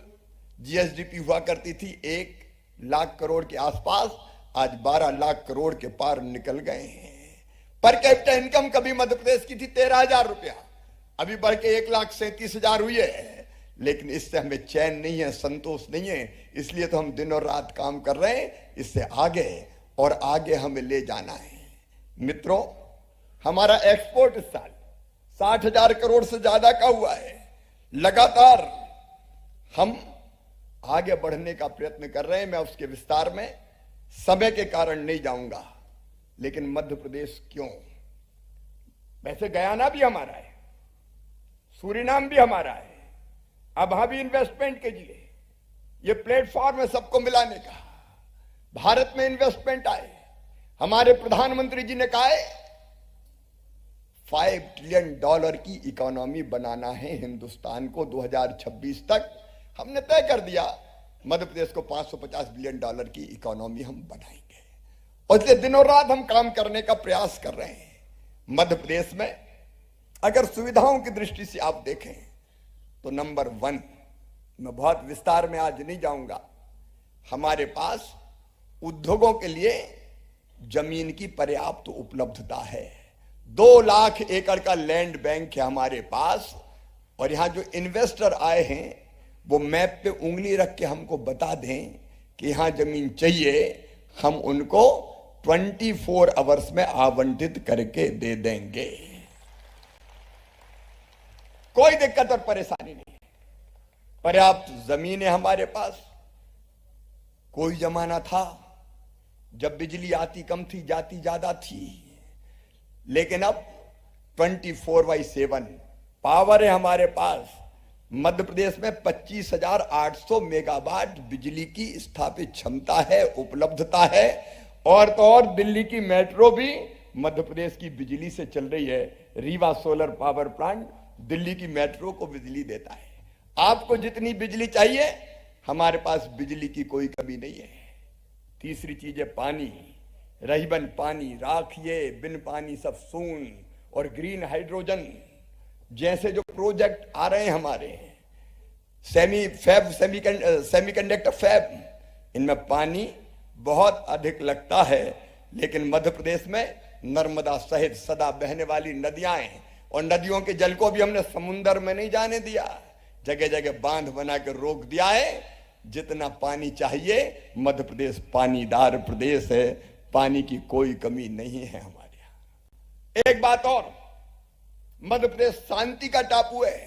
B: जीएसडीपी हुआ करती थी 1 लाख करोड़ के आसपास, आज 12 लाख करोड़ के पार निकल गए हैं। पर कैपिटा इनकम कभी मध्य प्रदेश की थी 13,000 रुपया, अभी बढ़ के 1,37,000 हुई है। लेकिन इससे हमें चैन नहीं है, संतोष नहीं है, इसलिए तो हम दिन और रात काम कर रहे हैं। इससे आगे और आगे हमें ले जाना है। मित्रों, हमारा एक्सपोर्ट इस साल 60,000 करोड़ से ज्यादा का हुआ है। लगातार हम आगे बढ़ने का प्रयत्न कर रहे हैं। मैं उसके विस्तार में समय के कारण नहीं जाऊंगा, लेकिन मध्य प्रदेश क्यों? वैसे गयाना भी हमारा है, सूरीनाम भी हमारा है। अब वहां भी इन्वेस्टमेंट कीजिए। ये प्लेटफॉर्म है सबको मिलाने का। भारत में इन्वेस्टमेंट आए। हमारे प्रधानमंत्री जी ने कहा है $5 ट्रिलियन की इकोनॉमी बनाना है हिंदुस्तान को 2026 तक। हमने तय कर दिया मध्य प्रदेश को $550 बिलियन की इकोनॉमी हम बनाएंगे और इसलिए दिनों रात हम काम करने का प्रयास कर रहे हैं। मध्य प्रदेश में अगर सुविधाओं की दृष्टि से आप देखें तो नंबर 1, मैं बहुत विस्तार में आज नहीं जाऊंगा, हमारे पास उद्योगों के लिए जमीन की पर्याप्त उपलब्धता है। 2 लाख एकड़ का लैंड बैंक है हमारे पास और यहां जो इन्वेस्टर आए हैं वो मैप पे उंगली रख के हमको बता दें कि यहां जमीन चाहिए, हम उनको 24 आवर्स में आवंटित करके दे देंगे। कोई दिक्कत और परेशानी नहीं, पर्याप्त जमीन है हमारे पास। कोई जमाना था जब बिजली आती कम थी, जाती ज्यादा थी, लेकिन अब 24/7 पावर है हमारे पास। मध्य प्रदेश में 25,800 मेगावाट बिजली की स्थापित क्षमता है, उपलब्धता है। और तो और दिल्ली की मेट्रो भी मध्य प्रदेश की बिजली से चल रही है। Rewa solar power plant Delhi की मेट्रो को बिजली देता है। आपको जितनी बिजली चाहिए हमारे पास बिजली की कोई कमी नहीं है। तीसरी चीज है पानी। रही बन पानी, राखिए बिन पानी सब सून, और ग्रीन हाइड्रोजन जैसे जो प्रोजेक्ट आ रहे हैं हमारे, सेमीकंडक्टर फैब, इनमें पानी बहुत अधिक लगता है। लेकिन मध्य प्रदेश में नर्मदा सहित सदा बहने वाली नदियां हैं और नदियों के जल को भी हमने समुद्र में नहीं जाने दिया, जगह जगह बांध बना के रोक दिया है। जितना पानी चाहिए। मध्य प्रदेश पानीदार प्रदेश है, पानी की कोई कमी नहीं है हमारे यहां। एक बात और, मध्य प्रदेश शांति का टापू है,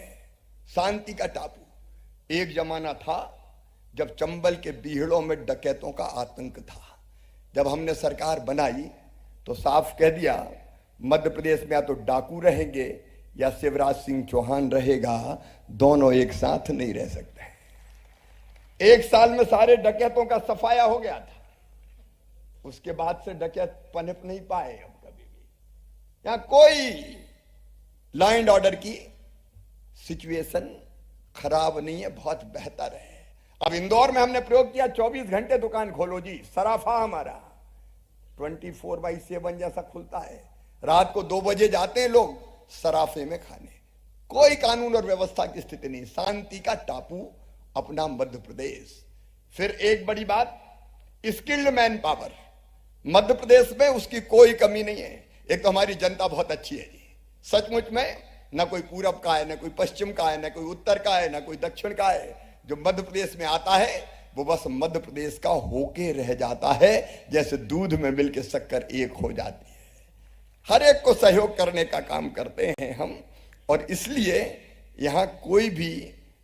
B: शांति का टापू। एक जमाना था जब चंबल के बीहड़ों में डकैतों का आतंक था। जब हमने सरकार बनाई तो साफ कह दिया मध्य प्रदेश में या तो डाकू रहेंगे या शिवराज सिंह चौहान रहेगा, दोनों एक साथ नहीं रह सकते। एक साल में सारे डकैतों का सफाया हो गया था। उसके बाद से डकैत पनप नहीं पाए अब कभी भी। यहां कोई लॉ एंड ऑर्डर की सिचुएशन खराब नहीं है, बहुत बेहतर है। अब इंदौर में हमने प्रयोग किया 24 घंटे दुकान खोलो जी, सराफा हमारा 24/7 जैसा खुलता है। रात को 2 बजे जाते हैं लोग सराफे में खाने। कोई कानून और व्यवस्था की स्थिति नहीं, शांति का टापू अपना मध्य प्रदेश। फिर एक बड़ी बात, skilled man power Madhya Pradesh में उसकी कोई कमी नहीं है। एक तो हमारी जनता बहुत अच्छी है जी, सचमुच में ना कोई पूरब का है, ना कोई पश्चिम का है, ना कोई उत्तर का है, ना कोई दक्षिण का है। जो मध्य प्रदेश में आता है वो बस मध्य प्रदेश का होके रह जाता है, जैसे दूध में मिलके शक्कर एक हो जाती है। हर एक को सहयोग करने का काम करते हैं हम, और इसलिए यहां कोई भी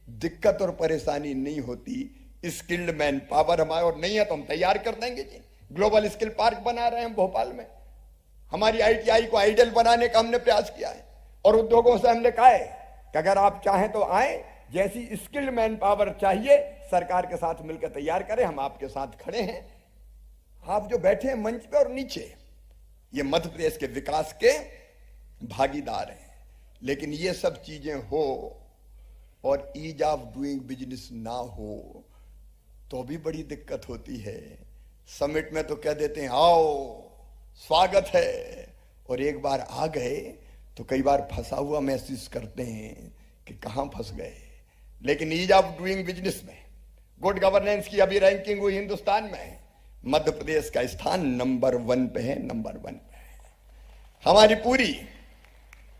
B: दिक्कत और परेशानी नहीं होती। स्किल्ड मैन पावर हमारे और नहीं है तो हम तैयार कर देंगे जी। ग्लोबल स्किल पार्क बना रहे हैं हम भोपाल में। हमारी ITI को आइडियल बनाने का हमने प्रयास किया है, और उद्योगों से हमने कहा है कि अगर आप चाहें तो आए, जैसी स्किल्ड मैन पावर चाहिए सरकार के साथ मिलकर तैयार करें, हम आपके साथ खड़े हैं। आप जो बैठे हैं मंच पे और नीचे, ये मध्य प्रदेश के विकास के भागीदार हैं। लेकिन ये सब चीजें हो और ईज ऑफ डूइंग बिजनेस ना हो तो भी बड़ी दिक्कत होती है। समिट में तो कह देते हैं आओ स्वागत है, और एक बार आ गए तो कई बार फंसा हुआ महसूस करते हैं कि कहां फंस गए। लेकिन ईज ऑफ डूइंग बिजनेस में, गुड गवर्नेंस की अभी रैंकिंग हुई हिंदुस्तान में, मध्य प्रदेश का स्थान नंबर 1 पे है, नंबर 1 पे है। हमारी पूरी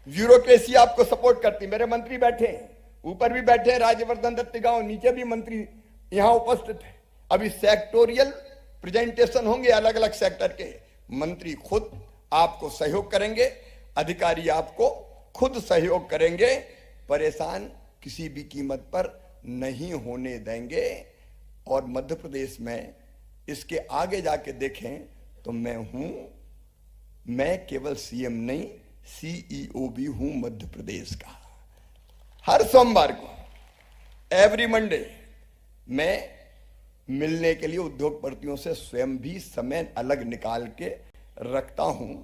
B: ब्यूरोक्रेसी आपको सपोर्ट करती। मेरे मंत्री बैठे हैं, ऊपर भी बैठे हैं राज्यवर्धन दत्तिगांव, नीचे भी मंत्री यहां उपस्थित है। अभी सेक्टोरियल प्रेजेंटेशन होंगे अलग अलग सेक्टर के, मंत्री खुद आपको सहयोग करेंगे, अधिकारी आपको खुद सहयोग करेंगे। परेशान किसी भी कीमत पर नहीं होने देंगे। और मध्य प्रदेश में इसके आगे जाके देखें तो मैं केवल CM नहीं CEO भी हूं मध्य प्रदेश का। हर सोमवार को एवरी मंडे मैं मिलने के लिए उद्योगपतियों से स्वयं भी समय अलग निकाल के रखता हूं।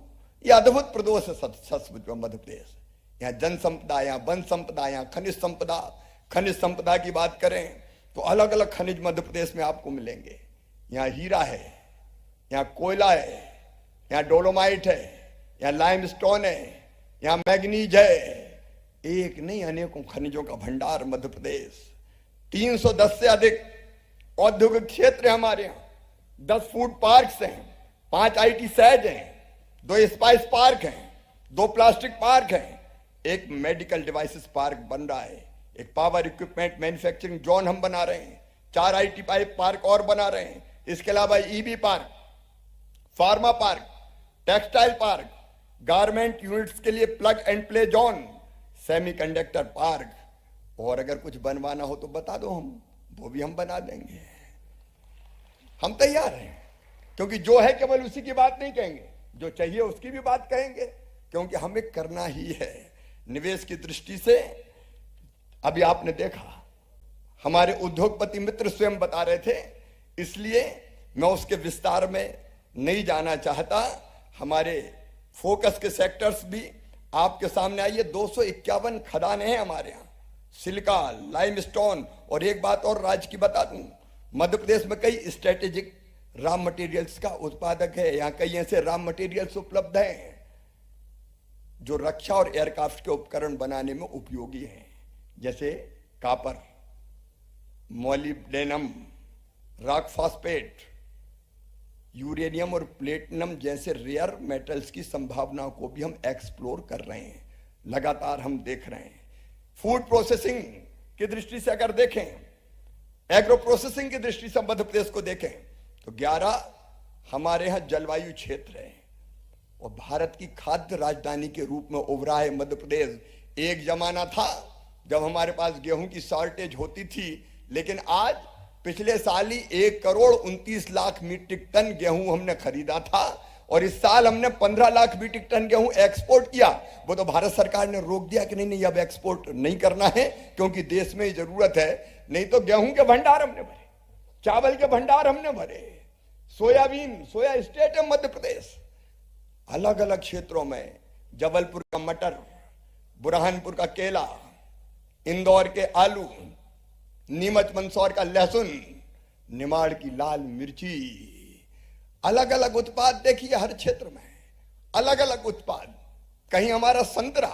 B: यह अद्भुत प्रदेश है सचमुच में मध्य प्रदेश। यहाँ जन संपदा, यहाँ वन संपदा, यहाँ खनिज संपदा। खनिज संपदा की बात करें तो अलग अलग खनिज मध्य प्रदेश में आपको मिलेंगे। यहाँ हीरा है, यहाँ कोयला है, यहाँ डोलोमाइट है, यहाँ लाइमस्टोन है, यहाँ मैग्नीज है। एक नहीं अनेकों खनिजों का भंडार मध्य प्रदेश। 310 से अधिक औद्योगिक क्षेत्र है हमारे यहाँ। 10 फूड पार्क्स हैं, 5 IT सैज हैं, 2 स्पाइस पार्क हैं, 2 प्लास्टिक पार्क हैं, एक मेडिकल डिवाइसेस पार्क बन रहा है, एक पावर इक्विपमेंट मैन्युफैक्चरिंग जोन हम बना रहे हैं, 4 IT पाइप पार्क और बना रहे हैं। इसके अलावा EV park, pharma park, textile park, garment units के लिए plug and play zone, semiconductor park. और अगर कुछ बनवाना हो तो बता दो, वो भी हम बना देंगे। हम तैयार हैं, क्योंकि जो है केवल उसी की बात नहीं कहेंगे, जो चाहिए उसकी भी बात कहेंगे, क्योंकि हमें करना ही है। निवेश की दृष्टि से अभी आपने देखा हमारे उद्योगपति मित्र स्वयं बता रहे थे, इसलिए मैं उसके विस्तार में नहीं जाना चाहता। हमारे फोकस के सेक्टर्स भी आपके सामने आइए। 251 खदानें हैं हमारे यहाँ, सिलिका, लाइमस्टोन। और एक बात और राज्य की बता दूं, मध्य प्रदेश में कई स्ट्रेटेजिक रॉ मटेरियल्स का उत्पादक है। यहाँ कई ऐसे रॉ मटेरियल्स उपलब्ध हैं जो रक्षा और एयरक्राफ्ट के उपकरण बनाने में उपयोगी हैं, जैसे copper, molybdenum, rock phosphate, uranium और प्लेटिनम जैसे रेयर मेटल्स की संभावनाओं को भी हम एक्सप्लोर कर रहे हैं, लगातार हम देख रहे हैं। फूड प्रोसेसिंग की दृष्टि से अगर देखें एग्रो प्रोसेसिंग की दृष्टि से मध्य प्रदेश को देखें तो 11 हमारे यहां जलवायु क्षेत्र है और भारत की खाद्य राजधानी के रूप में उभरा है मध्य प्रदेश। एक जमाना था जब हमारे पास गेहूं की शॉर्टेज होती थी, लेकिन आज पिछले साल ही 1,29,00,000 मीट्रिक टन गेहूं हमने खरीदा था और इस साल हमने 15 लाख मीट्रिक टन गेहूं एक्सपोर्ट किया। वो तो भारत सरकार ने रोक दिया कि नहीं अब एक्सपोर्ट नहीं करना है क्योंकि देश में जरूरत है। नहीं तो गेहूं के भंडार हमने भरे, चावल के भंडार हमने भरे, सोयाबीन, सोया स्टेट है मध्य प्रदेश। अलग अलग क्षेत्रों में जबलपुर का मटर, बुरहानपुर का केला, इंदौर के आलू, नीमच मंदसौर का लहसुन, निमाड़ की लाल मिर्ची, अलग अलग उत्पाद देखिए हर क्षेत्र में अलग अलग उत्पाद। कहीं हमारा संतरा,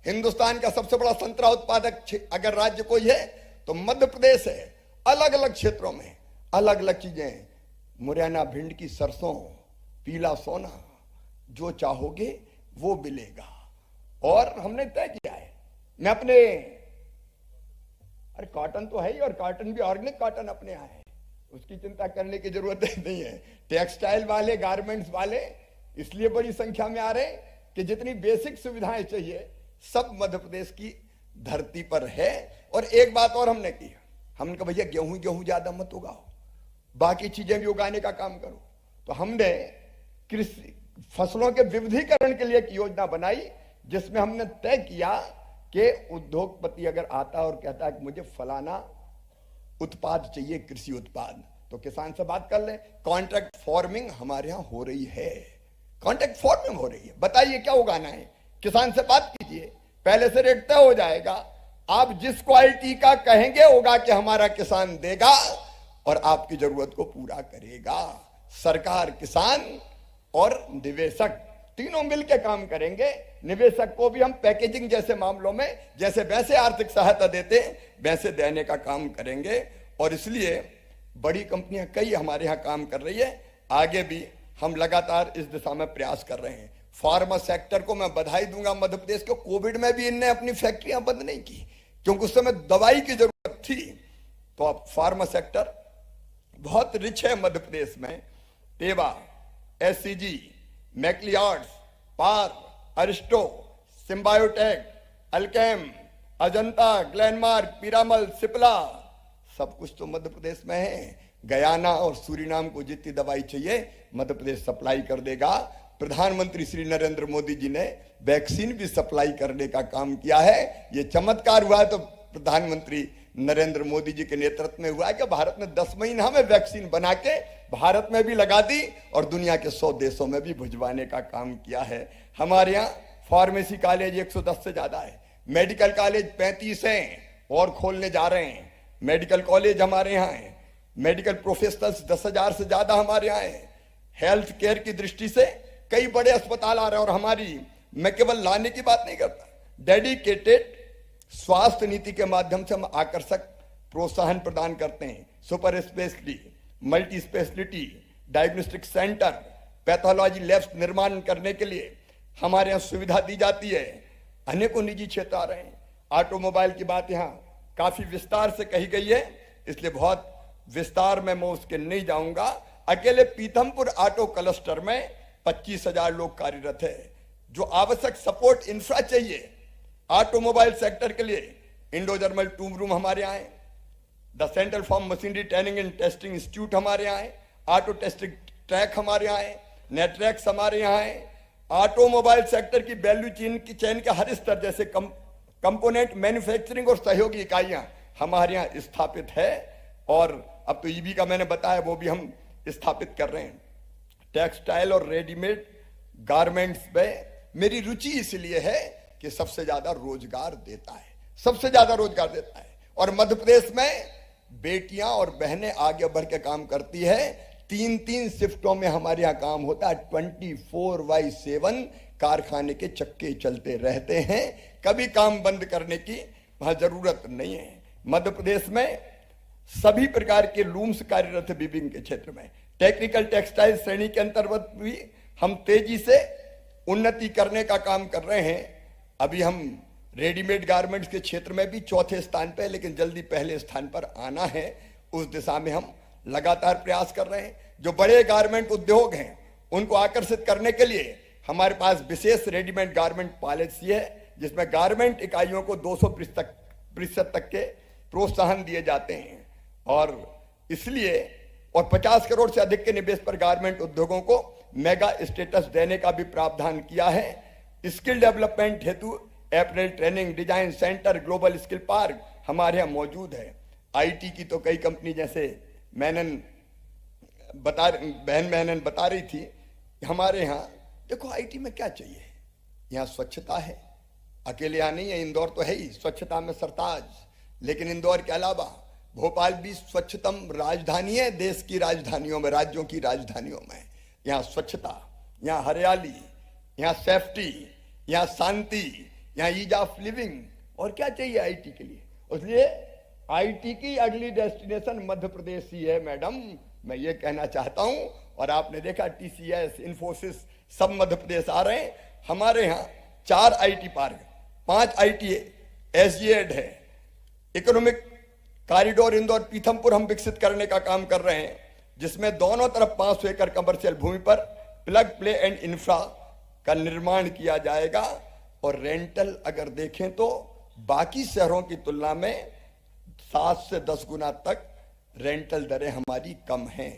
B: हिंदुस्तान का सबसे बड़ा संतरा उत्पादक अगर राज्य कोई है तो मध्य प्रदेश है। अलग अलग क्षेत्रों में अलग अलग चीजें, मुरैना भिंड की सरसों, पीला सोना, जो चाहोगे वो मिलेगा। और हमने तय किया है, मैं अपने, अरे कॉटन तो है ही और कॉटन भी ऑर्गेनिक कॉटन अपने यहाँ है, उसकी चिंता करने की जरूरत नहीं है। टेक्सटाइल वाले, गारमेंट्स वाले इसलिए बड़ी संख्या में आ रहे हैं कि जितनी बेसिक सुविधाएं चाहिए सब मध्य प्रदेश की धरती पर है। और एक बात और हमने की, हमने कहा भैया गेहूं ज्यादा मत उगाओ, बाकी चीजें भी उगाने का काम करो। तो हमने कृषि फसलों के विविधीकरण के लिए एक योजना बनाई जिसमें हमने तय किया कि उद्योगपति अगर आता और कहता है कि मुझे फलाना उत्पाद चाहिए, कृषि उत्पाद, तो किसान से बात कर ले। कॉन्ट्रैक्ट फार्मिंग हमारे यहां हो रही है, कॉन्ट्रैक्ट फार्मिंग हो रही है। बताइए क्या उगाना है, किसान से बात कीजिए, पहले से रेट तय हो जाएगा। आप जिस क्वालिटी का कहेंगे उगा के हमारा किसान देगा और आपकी जरूरत को पूरा करेगा। सरकार, किसान और निवेशक तीनों मिलकर काम करेंगे। निवेशक को भी हम पैकेजिंग जैसे मामलों में जैसे वैसे आर्थिक सहायता देते वैसे देने का काम करेंगे। और इसलिए बड़ी कंपनियां कई हमारे यहां काम कर रही है, आगे भी हम लगातार इस दिशा में प्रयास कर रहे हैं। फार्मा सेक्टर को मैं बधाई दूंगा मध्य प्रदेश को, कोविड में भी इनने अपनी फैक्ट्रियां बंद नहीं की क्योंकि उस समय दवाई की जरूरत थी। तो अब फार्मा सेक्टर बहुत रिच है मध्य प्रदेश में। टेबा, एससीजी, मैक्लियार्ड्स, पार, अरिस्टो, सिम्बायोटेक, अल्केम, अजंता, ग्लेनमार्क, पीरामल, सिप्ला, सब कुछ तो मध्य प्रदेश में है। गयाना और सूरीनाम को जितनी दवाई चाहिए मध्य प्रदेश सप्लाई कर देगा। प्रधानमंत्री श्री नरेंद्र मोदी जी ने वैक्सीन भी सप्लाई करने का काम किया है। ये चमत्कार हुआ है तो प्रधानमंत्री नरेंद्र मोदी जी के नेतृत्व में हुआ है कि भारत ने 10 महीना में वैक्सीन बना के भारत में भी लगा दी और दुनिया के 100 देशों में भी भिजवाने का काम किया है। हमारे यहाँ फार्मेसी कॉलेज 110 से ज्यादा है, मेडिकल कॉलेज 35 हैं और खोलने जा रहे हैं। मेडिकल कॉलेज हमारे यहाँ है, मेडिकल प्रोफेशनल्स 10,000 से ज्यादा हमारे यहाँ है। हेल्थ केयर की दृष्टि से कई बड़े अस्पताल आ रहे हैं और हमारी, मैं केवल लाने की बात नहीं करता, डेडिकेटेड स्वास्थ्य नीति के माध्यम से हम आकर्षक प्रोत्साहन प्रदान करते हैं। Super speciality, multi speciality, diagnostic centre, pathology labs निर्माण करने के लिए हमारे यहाँ सुविधा दी जाती है। अनेकों निजी क्षेत्र आ रहे हैं। ऑटोमोबाइल की बात यहाँ काफी विस्तार से कही गई है, इसलिए बहुत विस्तार में मैं उसके नहीं जाऊंगा। अकेले पीथमपुर ऑटो क्लस्टर में 25,000 लोग कार्यरत है। जो आवश्यक सपोर्ट इंफ्रा चाहिए ऑटोमोबाइल सेक्टर के लिए, इंडो जर्मन टूम रूम हमारे यहाँ है, the central farm machinery training and testing institute हमारे यहाँ है, ऑटो टेस्टिंग ट्रैक हमारे यहाँ है, नेटट्रैक्स हमारे यहाँ है। ऑटोमोबाइल सेक्टर की वैल्यू चेन के हर स्तर जैसे कंपोनेंट मैन्युफैक्चरिंग और सहयोगी इकाइयां हमारे यहाँ स्थापित है। और अब तो ईबी का मैंने बताया वो भी हम स्थापित कर रहे हैं। टेक्सटाइल और रेडीमेड गारमेंट्स में मेरी रुचि इसलिए है कि सबसे ज्यादा रोजगार देता है, सबसे ज्यादा रोजगार देता है। और मध्य प्रदेश में बेटियां और बहनें आगे बढ़ के काम करती है। 3-3 शिफ्टों में हमारे यहाँ काम होता है। 24/7 कारखाने के चक्के चलते रहते हैं, कभी काम बंद करने की वहां जरूरत नहीं है। मध्य प्रदेश में सभी प्रकार के लूम्स कार्यरत है। वीविंग के क्षेत्र में टेक्निकल टेक्सटाइल श्रेणी के अंतर्गत भी हम तेजी से उन्नति करने का काम कर रहे हैं। अभी हम रेडीमेड गारमेंट्स के क्षेत्र में भी 4थे स्थान पे, लेकिन जल्दी पहले स्थान पर आना है। उस दिशा में हम लगातार प्रयास कर रहे हैं। जो बड़े गारमेंट उद्योग हैं उनको आकर्षित करने के लिए हमारे पास विशेष रेडीमेड गारमेंट पॉलिसी है, जिसमें गारमेंट इकाइयों को 200% तक के प्रोत्साहन दिए जाते हैं और इसलिए 50 करोड़ से अधिक के निवेश पर गारमेंट उद्योगों को मेगा स्टेटस देने का भी प्रावधान किया है। स्किल डेवलपमेंट हेतु apparel training design centre global skill park हमारे यहाँ मौजूद है। आईटी की तो कई कंपनी जैसे बहन मेनन बता रही थी, हमारे यहाँ देखो आईटी में क्या चाहिए, यहाँ स्वच्छता है, अकेले यहाँ नहीं है, इंदौर तो है ही स्वच्छता में सरताज, लेकिन इंदौर के अलावा भोपाल भी स्वच्छतम राजधानी है देश की राजधानियों में, राज्यों की राजधानियों में। यहाँ स्वच्छता, यहाँ हरियाली, यहाँ सेफ्टी, यहाँ शांति, यहाँ ईज ऑफ लिविंग, और क्या चाहिए आईटी के लिए। इसलिए आईटी की अगली डेस्टिनेशन मध्य प्रदेश ही है मैडम, मैं ये कहना चाहता हूं। और आपने देखा टीसीएस, इन्फोसिस सब मध्य प्रदेश आ रहे हैं। हमारे यहाँ 4 आईटी पार्क, 5 आईटी एसजीएड है, इकोनॉमिक कॉरिडोर इंदौर पीथमपुर हम विकसित करने का काम कर रहे हैं, जिसमें दोनों तरफ 500 एकड़ कमर्शियल भूमि पर प्लग प्ले एंड इंफ्रा का निर्माण किया जाएगा। और रेंटल अगर देखें तो बाकी शहरों की तुलना में 7 से 10 गुना तक रेंटल दरें हमारी कम हैं।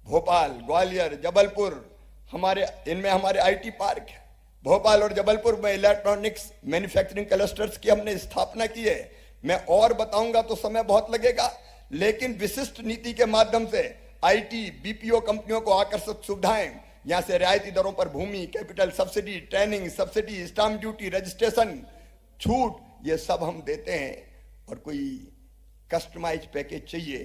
B: भोपाल, ग्वालियर, जबलपुर इनमें हमारे आईटी पार्क है। भोपाल और जबलपुर में इलेक्ट्रॉनिक्स मैन्युफैक्चरिंग क्लस्टर्स की हमने स्थापना की है। मैं और बताऊंगा तो समय बहुत लगेगा, लेकिन विशिष्ट नीति के माध्यम से आईटी बीपीओ कंपनियों को आकर्षक सुविधाएं, यहां से रियायती दरों पर भूमि, capital subsidy, training subsidy, stamp duty, registration छूट, ये सब हम देते हैं। और कोई कस्टमाइज पैकेज चाहिए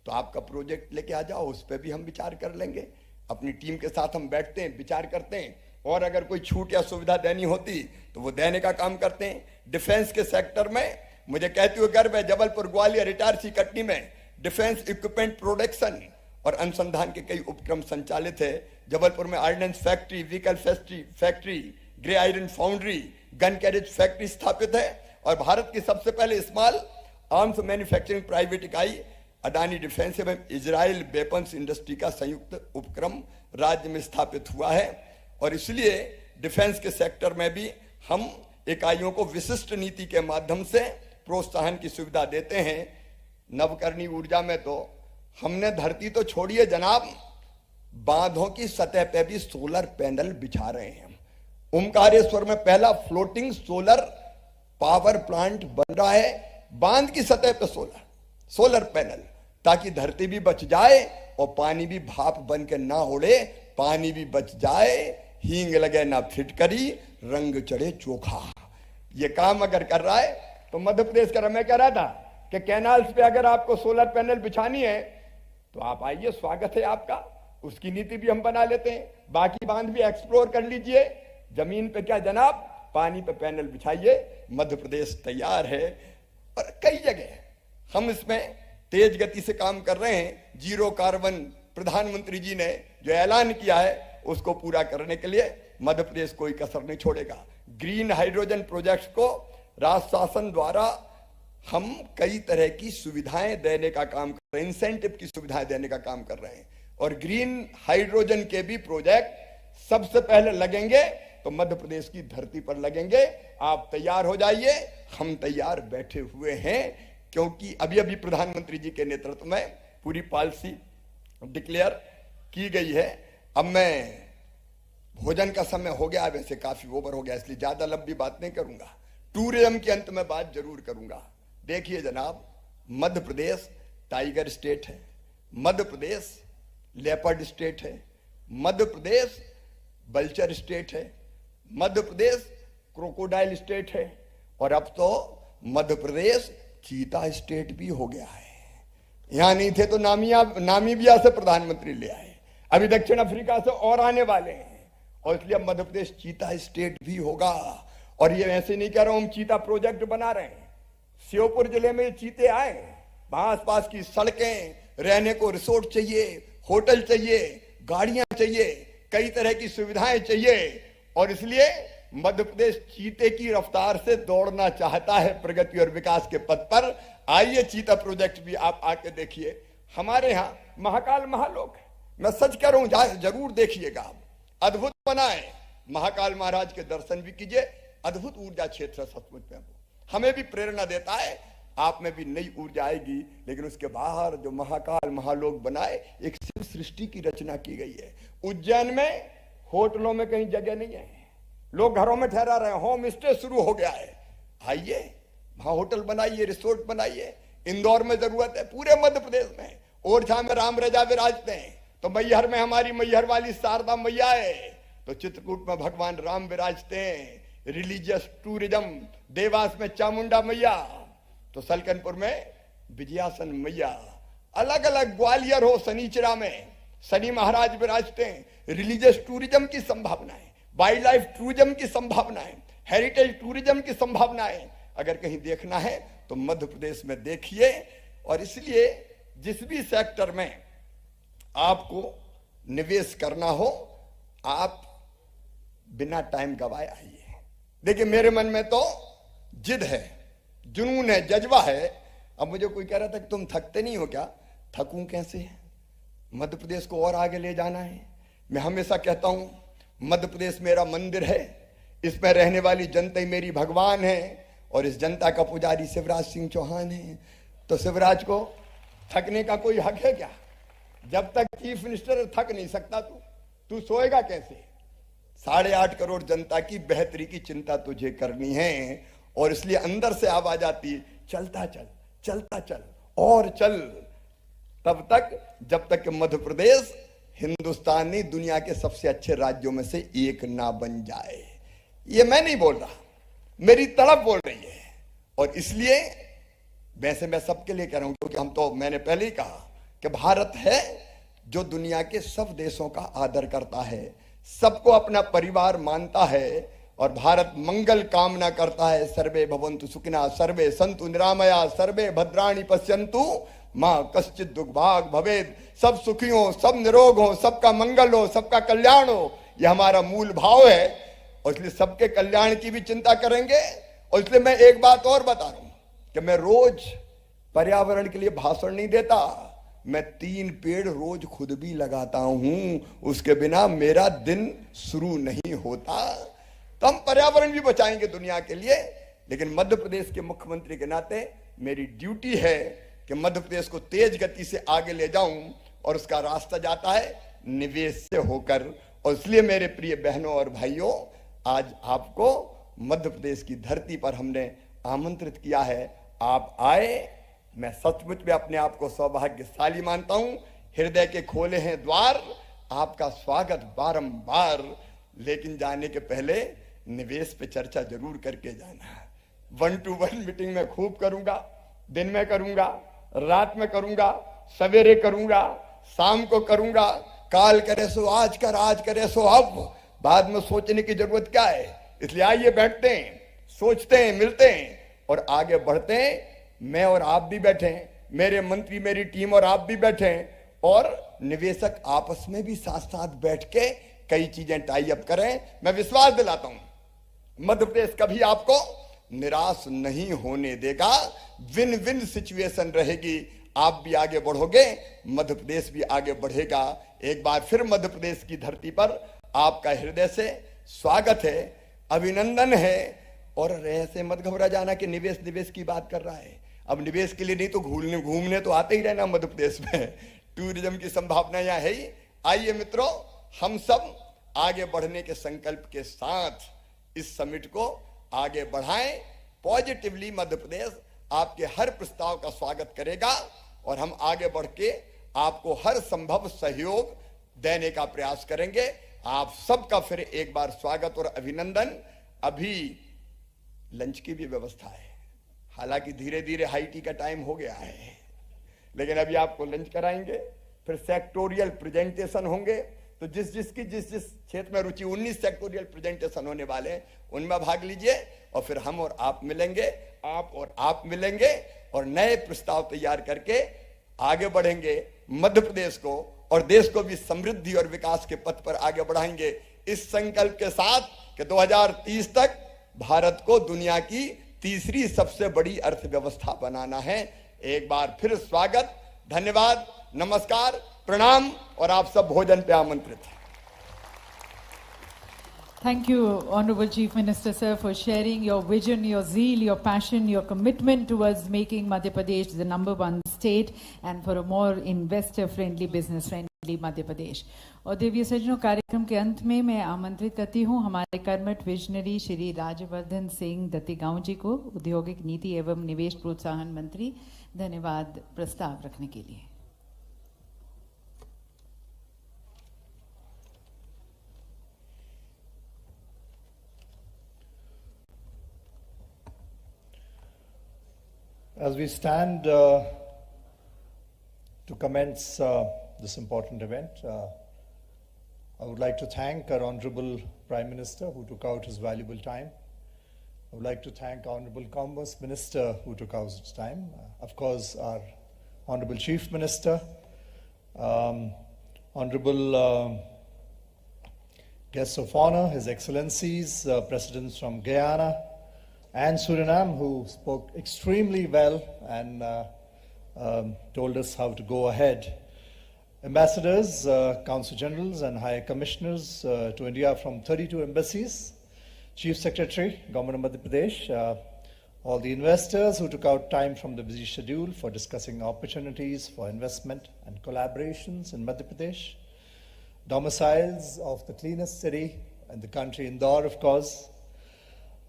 B: तो आपका प्रोजेक्ट लेके आ जाओ, उस पर भी हम विचार कर लेंगे। अपनी टीम के साथ हम बैठते हैं, विचार करते हैं, और अगर कोई छूट या सुविधा देनी होती तो वो देने का काम करते हैं। डिफेंस के सेक्टर में मुझे कहते हुए गर्व है, जबलपुर, ग्वालियर, इटारसी, कटनी में डिफेंस इक्विपमेंट प्रोडक्शन और अनुसंधान के कई उपक्रम संचालित है। जबलपुर में ordnance factory, vehicle factory, grey iron foundry, gun carriage factory स्थापित है और भारत की सबसे पहले स्मॉल आर्म्स मैन्युफैक्चरिंग प्राइवेट इकाई अडानी डिफेंस एवं इजराइल वेपन्स इंडस्ट्री का संयुक्त उपक्रम राज्य में स्थापित हुआ है। और इसलिए डिफेंस के सेक्टर में भी हम इकाइयों को विशिष्ट नीति के माध्यम से प्रोत्साहन की सुविधा देते हैं। नवकरणीय ऊर्जा में तो हमने धरती तो छोड़िए जनाब, बांधों की सतह पे भी सोलर पैनल बिछा रहे हैं। ओमकारेश्वर में पहला फ्लोटिंग सोलर पावर प्लांट बन रहा है, बांध की सतह पे सोलर पैनल, ताकि धरती भी बच जाए और पानी भी भाप बन के ना उड़े, पानी भी बच जाए, हींग लगे ना फिटकरी, रंग चढ़े चोखा। ये काम अगर कर रहा है तो मध्य प्रदेश का, मैं कह रहा था कि कैनाल्स पे अगर आपको सोलर पैनल बिछानी है तो आप आइए, स्वागत है आपका। उसकी नीति भी हम बना लेते हैं, बाकी बांध भी एक्सप्लोर कर लीजिए। जमीन पे क्या जनाब, पानी पे पैनल बिछाइए, मध्य प्रदेश तैयार है। और कई जगह हम इसमें तेज गति से काम कर रहे हैं। जीरो कार्बन प्रधानमंत्री जी ने जो ऐलान किया है उसको पूरा करने के लिए मध्य प्रदेश कोई कसर नहीं छोड़ेगा। ग्रीन हाइड्रोजन प्रोजेक्ट को राज्य शासन द्वारा हम कई तरह की सुविधाएं देने का काम कर रहे हैं, इंसेंटिव की सुविधाएं देने का काम कर रहे हैं। और ग्रीन हाइड्रोजन के भी प्रोजेक्ट सबसे पहले लगेंगे तो मध्य प्रदेश की धरती पर लगेंगे। आप तैयार हो जाइए, हम तैयार बैठे हुए हैं, क्योंकि अभी अभी प्रधानमंत्री जी के नेतृत्व में पूरी पॉलिसी डिक्लेयर की गई है। अब मैं, भोजन का समय हो गया, वैसे काफी ओवर हो गया, इसलिए ज्यादा लंबी बात नहीं करूंगा। टूरिज्म के अंत में बात जरूर करूंगा। देखिए जनाब, मध्य प्रदेश टाइगर स्टेट है, मध्य प्रदेश लेपर्ड स्टेट है, मध्य प्रदेश बल्चर स्टेट है, मध्य प्रदेश क्रोकोडाइल स्टेट है, और अब तो मध्य प्रदेश चीता स्टेट भी हो गया है। यहां नहीं थे तो नामीबिया से प्रधानमंत्री ले आए, अभी दक्षिण अफ्रीका से और आने वाले हैं, और इसलिए मध्य प्रदेश चीता स्टेट भी होगा। और ये ऐसे नहीं कह रहा हूं, हम चीता प्रोजेक्ट बना रहे हैं। श्योपुर जिले में चीते आए, वहां आसपास की सड़कें, रहने को रिसोर्ट चाहिए, होटल चाहिए, गाड़ियां चाहिए, कई तरह की सुविधाएं चाहिए। और इसलिए मध्य प्रदेश चीते की रफ्तार से दौड़ना चाहता है प्रगति और विकास के पथ पर। आइए, चीता प्रोजेक्ट भी आप आके देखिए। हमारे यहाँ महाकाल महालोक है। मैं सच कह रहा हूं, जरूर देखिएगा आप, अद्भुत बनाए। महाकाल महाराज के दर्शन भी कीजिए, अद्भुत ऊर्जा क्षेत्र सचमुच में हमें भी प्रेरणा देता है, आप में भी नई ऊर्जा आएगी। लेकिन उसके बाहर जो महाकाल महालोक बनाए, एक शिव सृष्टि की रचना की गई है। उज्जैन में होटलों में कहीं जगह नहीं है, लोग घरों में ठहरा रहे हैं, होम स्टे शुरू हो गया है। आइए वहां होटल बनाइए, रिसोर्ट बनाइए। इंदौर में जरूरत है, पूरे मध्य प्रदेश में। ओरछा में राम राजा विराजते हैं, तो मैहर में हमारी मैहर वाली शारदा मैया है, तो चित्रकूट में भगवान राम विराजते हैं। रिलीजियस टूरिज्म, देवास में चामुंडा मैया, तो सलकनपुर में विजयासन मैया। अलग अलग, ग्वालियर हो शनिचरा में शनि महाराज विराजते हैं। रिलीजियस टूरिज्म की संभावनाएं, वाइल्ड लाइफ टूरिज्म की संभावनाएं, हेरिटेज टूरिज्म की संभावनाएं अगर कहीं देखना है तो मध्य प्रदेश में देखिए। और इसलिए जिस भी सेक्टर में आपको निवेश करना हो, आप बिना टाइम गवाए आइए। देखिए मेरे मन में तो जिद है, जुनून है, जज्बा है। अब मुझे कोई कह रहा था कि तुम थकते नहीं हो क्या? थकूं कैसे? मध्य प्रदेश को और आगे ले जाना है। मैं हमेशा कहता हूं, मध्य प्रदेश मेरा मंदिर है, इसमें रहने वाली जनता ही मेरी भगवान है, और इस जनता का पुजारी शिवराज सिंह चौहान है। तो शिवराज को थकने का कोई हक है क्या? जब तक चीफ मिनिस्टर थक नहीं सकता तू सोएगा कैसे? 8.5 करोड़ जनता की बेहतरी की चिंता तुझे करनी है, और इसलिए अंदर से आवाज आती है, चलता चल, चलता चल और चल, तब तक जब तक कि मध्य प्रदेश हिंदुस्तान नहीं, दुनिया के सबसे अच्छे राज्यों में से एक ना बन जाए। ये मैं नहीं बोल रहा, मेरी तड़प बोल रही है। और इसलिए वैसे मैं सबके लिए कह रहा हूं, क्योंकि मैंने पहले ही कहा कि भारत है जो दुनिया के सब देशों का आदर करता है, सबको अपना परिवार मानता है, और भारत मंगल कामना करता है। सर्वे भवन्तु सुखिनः, सर्वे सन्तु निरामया, सर्वे भद्राणि पश्यन्तु मां कश्चित् दुर्भाग् भवेत्। सब सुखी हो, सब निरोग हो, सबका मंगल हो, सबका कल्याण हो, यह हमारा मूल भाव है। और इसलिए सबके कल्याण की भी चिंता करेंगे। और इसलिए मैं एक बात और बता रहा हूं कि मैं रोज पर्यावरण के लिए भाषण नहीं देता, मैं 3 पेड़ रोज खुद भी लगाता हूं, उसके बिना मेरा दिन शुरू नहीं होता। तो हम पर्यावरण भी बचाएंगे दुनिया के लिए। लेकिन मध्य प्रदेश के मुख्यमंत्री के नाते मेरी ड्यूटी है कि मध्य प्रदेश को तेज गति से आगे ले जाऊं, और उसका रास्ता जाता है निवेश से होकर। और इसलिए मेरे प्रिय बहनों और भाइयों, आज आपको मध्य प्रदेश की धरती पर हमने आमंत्रित किया है, आप आए। मैं सचमुच में अपने आप को सौभाग्यशाली मानता हूं। हृदय के खोले हैं द्वार, आपका स्वागत बारंबार। लेकिन जाने के पहले निवेश पे चर्चा जरूर करके जाना। 1-to-1 मीटिंग में खूब करूंगा, दिन में करूंगा, रात में करूंगा, सवेरे करूंगा, शाम को करूंगा। काल करे सो आज कर, आज करे सो अब, बाद में सोचने की जरूरत क्या है? इसलिए आइए बैठते हैं, सोचते हैं, मिलते हैं और आगे बढ़ते हैं। मैं और आप भी बैठे हैं, मेरे मंत्री, मेरी टीम और आप भी बैठे हैं, और निवेशक आपस में भी साथ साथ बैठ के कई चीजें टाई अप करें। मैं विश्वास दिलाता हूं मध्य प्रदेश कभी आपको निराश नहीं होने देगा। विन विन सिचुएशन रहेगी। आप भी आगे बढ़ोगे, मध्य प्रदेश भी आगे बढ़ेगा। एक बार फिर मध्य प्रदेश की धरती पर आपका हृदय से स्वागत है, अभिनंदन है। और ऐसे मत घबरा जाना कि निवेश निवेश की बात कर रहा है। अब निवेश के लिए नहीं तो घूमने तो आते ही रहना मध्य प्रदेश में। टूरिज्म की संभावना यहाँ है ही। आइए मित्रों, हम सब आगे बढ़ने के संकल्प के साथ इस समिट को आगे बढ़ाएं। पॉजिटिवली मध्य प्रदेश आपके हर प्रस्ताव का स्वागत करेगा, और हम आगे बढ़ के आपको हर संभव सहयोग देने का प्रयास करेंगे। आप सबका फिर एक बार स्वागत और अभिनंदन। अभी लंच की भी व्यवस्था है, हालांकि धीरे धीरे हाई टी का टाइम हो गया है, लेकिन अभी आपको लंच कराएंगे। फिर सेक्टोरियल प्रेजेंटेशन होंगे, तो जिस जिस क्षेत्र में रुचि, 19 सेक्टोरियल प्रेजेंटेशन होने वाले हैं, उनमें भाग लीजिए। और फिर हम और आप मिलेंगे, आप और आप मिलेंगे, और नए प्रस्ताव तैयार करके आगे बढ़ेंगे। मध्य प्रदेश को और देश को भी समृद्धि और विकास के पथ पर आगे बढ़ाएंगे, इस संकल्प के साथ कि 2030 तक भारत को दुनिया की तीसरी सबसे बड़ी अर्थव्यवस्था बनाना है। एक बार फिर स्वागत, धन्यवाद। नमस्कार, प्रणाम और आप सब भोजन पे आमंत्रित हैं।
A: Thank you, Honorable Chief Minister, sir, for sharing your vision, your zeal, your passion, your commitment towards making Madhya Pradesh the #1 state and for a more investor-friendly, business-friendly Madhya Pradesh. और देवीय सज्जनों, कार्यक्रम के अंत में मैं आमंत्रित करती हूँ हमारे कर्मठ विजनरी श्री राजवर्धन सिंह दत्तीगांव जी को, औद्योगिक नीति एवं निवेश प्रोत्साहन मंत्री, धन्यवाद प्रस्ताव रखने के लिए।
F: As we stand to commence this important event, I would like to thank our Honorable Prime Minister who took out his valuable time. I would like to thank our Honorable Commerce Minister who took out his time. Of course, our Honorable Chief Minister, Honorable guests of honor, His Excellencies, Presidents from Guyana and Suriname, who spoke extremely well and told us how to go ahead. Ambassadors, Consul Generals and High Commissioners to India from 32 embassies, Chief Secretary, Government of Madhya Pradesh, all the investors who took out time from the busy schedule for discussing opportunities for investment and collaborations in Madhya Pradesh, domiciles of the cleanest city in the country, Indore, of course.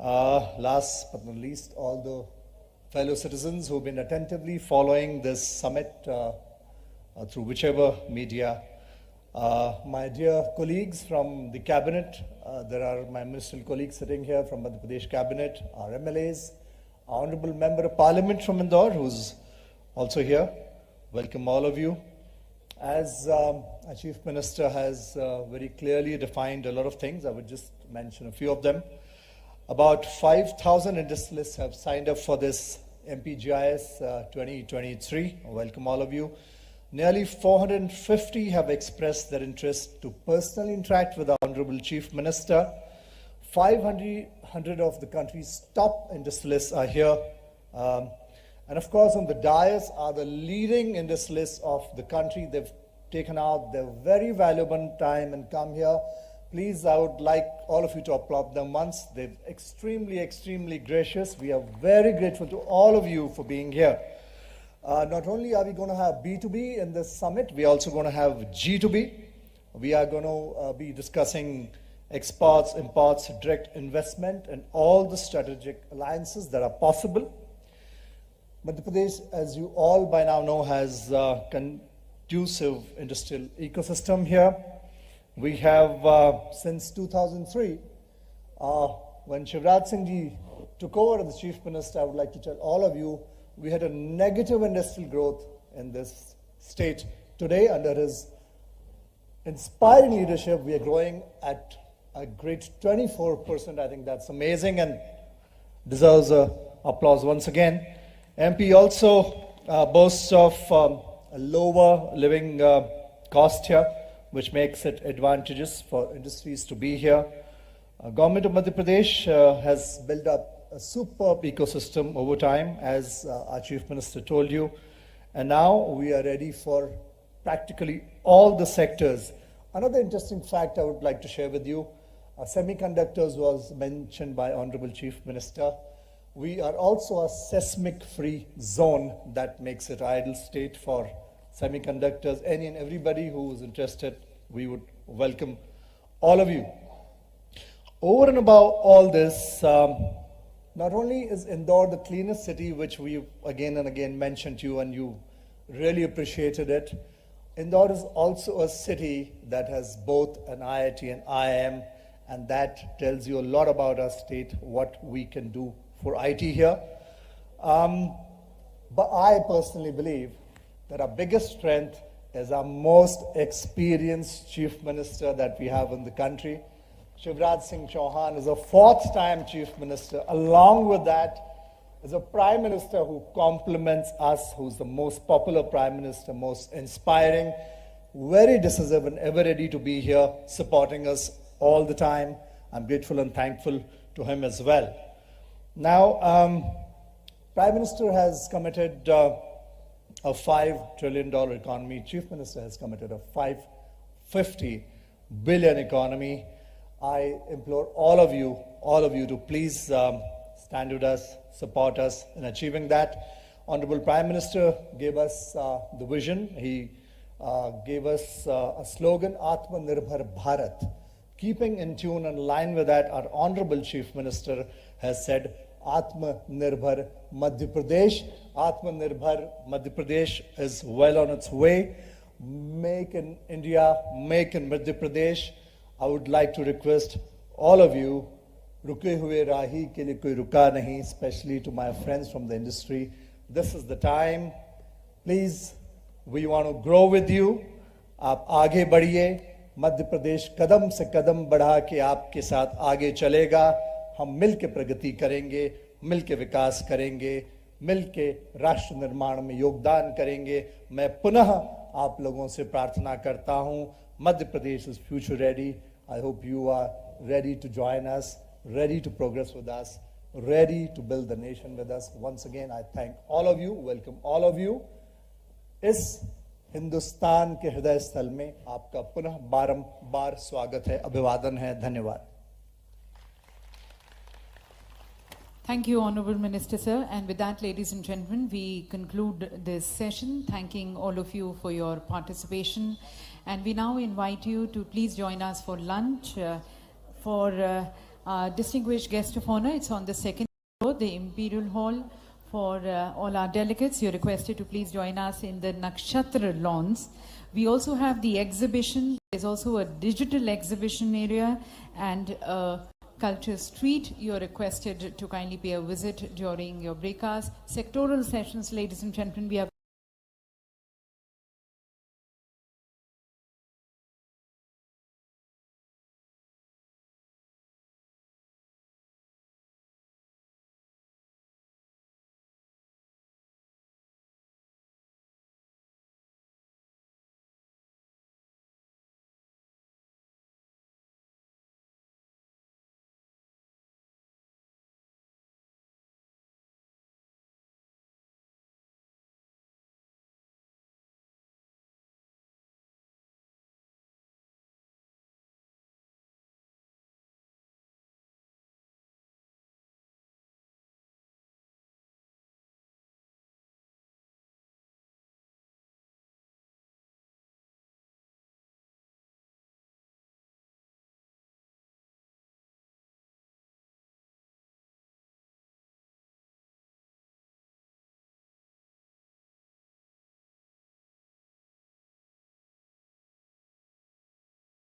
F: Last but not least, all the fellow citizens who have been attentively following this summit through whichever media. My dear colleagues from the cabinet, there are my ministerial colleagues sitting here from Madhya Pradesh cabinet, our MLAs, our Honorable Member of Parliament from Indore, who's also here. Welcome all of you. As our Chief Minister has very clearly defined a lot of things, I would just mention a few of them. About 5,000 industrialists have signed up for this MPGIS 2023. Welcome all of you. Nearly 450 have expressed their interest to personally interact with the Honorable Chief Minister. 500 of the country's top industrialists are here. And of course, on the dais are the leading industrialists of the country. They've taken out their very valuable time and come here. Please, I would like all of you to applaud them once. They're extremely, extremely gracious. We are very grateful to all of you for being here. Not only are we going to have B2B in this summit, we're also going to have G2B. We are going to be discussing exports, imports, direct investment, and all the strategic alliances that are possible. Madhya Pradesh, as you all by now know, has a conducive industrial ecosystem here. We have, since 2003, when Shivraj Singh Ji took over as the Chief Minister, I would like to tell all of you, we had a negative industrial growth in this state. Today, under his inspiring leadership, we are growing at a great 24%. I think that's amazing and deserves applause once again. MP also boasts of a lower living cost here, which makes it advantageous for industries to be here. Government of Madhya Pradesh has built up a superb ecosystem over time, as our Chief Minister told you. And now we are ready for practically all the sectors. Another interesting fact I would like to share with you, semiconductors was mentioned by Honorable Chief Minister. We are also a seismic-free zone that makes it ideal state for semiconductors. Any and everybody who is interested, we would welcome all of you. Over and above all this, not only is Indore the cleanest city, which we again and again mentioned to you and you really appreciated it, Indore is also a city that has both an IIT and IIM, and that tells you a lot about our state, what we can do for IT here. But I personally believe that our biggest strength is our most experienced Chief Minister that we have in the country. Shivraj Singh Chauhan is a fourth-time Chief Minister. Along with that is a Prime Minister who compliments us, who's the most popular Prime Minister, most inspiring, very decisive and ever ready to be here, supporting us all the time. I'm grateful and thankful to him as well. Now, Prime Minister has committed a $5 trillion economy. Chief Minister has committed a $550 billion economy. I implore all of you to please stand with us, support us in achieving that. Honorable Prime Minister gave us the vision. He gave us a slogan, Atmanirbhar Bharat. Keeping in tune and in line with that, our Honorable Chief Minister has said, Atmanirbhar Madhya Pradesh. Atmanirbhar Madhya Pradesh is well on its way. Make in India, make in Madhya Pradesh. I would like to request all of you, ruke hue rahi ke liye koi ruka nahi, especially to my friends from the industry. This is the time. Please, we want to grow with you. आप आगे बढ़िए. मध्य प्रदेश कदम से कदम बढ़ा के आपके साथ आगे चलेगा. हम मिल के प्रगति करेंगे, मिल के विकास करेंगे, मिल के राष्ट्र निर्माण में योगदान करेंगे. मैं पुनः आप लोगों से प्रार्थना करता हूं, Madhya Pradesh is future ready. I hope you are ready to join us, ready to progress with us, ready to build the nation with us. Once again, I thank all of you, welcome all of you. इस हिंदुस्तान के हृदय स्थल में आपका पुनः बारंबार स्वागत है, अभिवादन है. धन्यवाद.
A: Thank you, Honorable Minister, sir. And with that, ladies and gentlemen, we conclude this session, thanking all of you for your participation. And we now invite you to please join us for lunch for our distinguished guest of honor. It's on the second floor, the Imperial Hall. For all our delegates, you're requested to please join us in the Nakshatra lawns. We also have the exhibition. There's also a digital exhibition area and a culture street. You're requested to kindly pay a visit during your break hours. Sectoral sessions, ladies and gentlemen, we have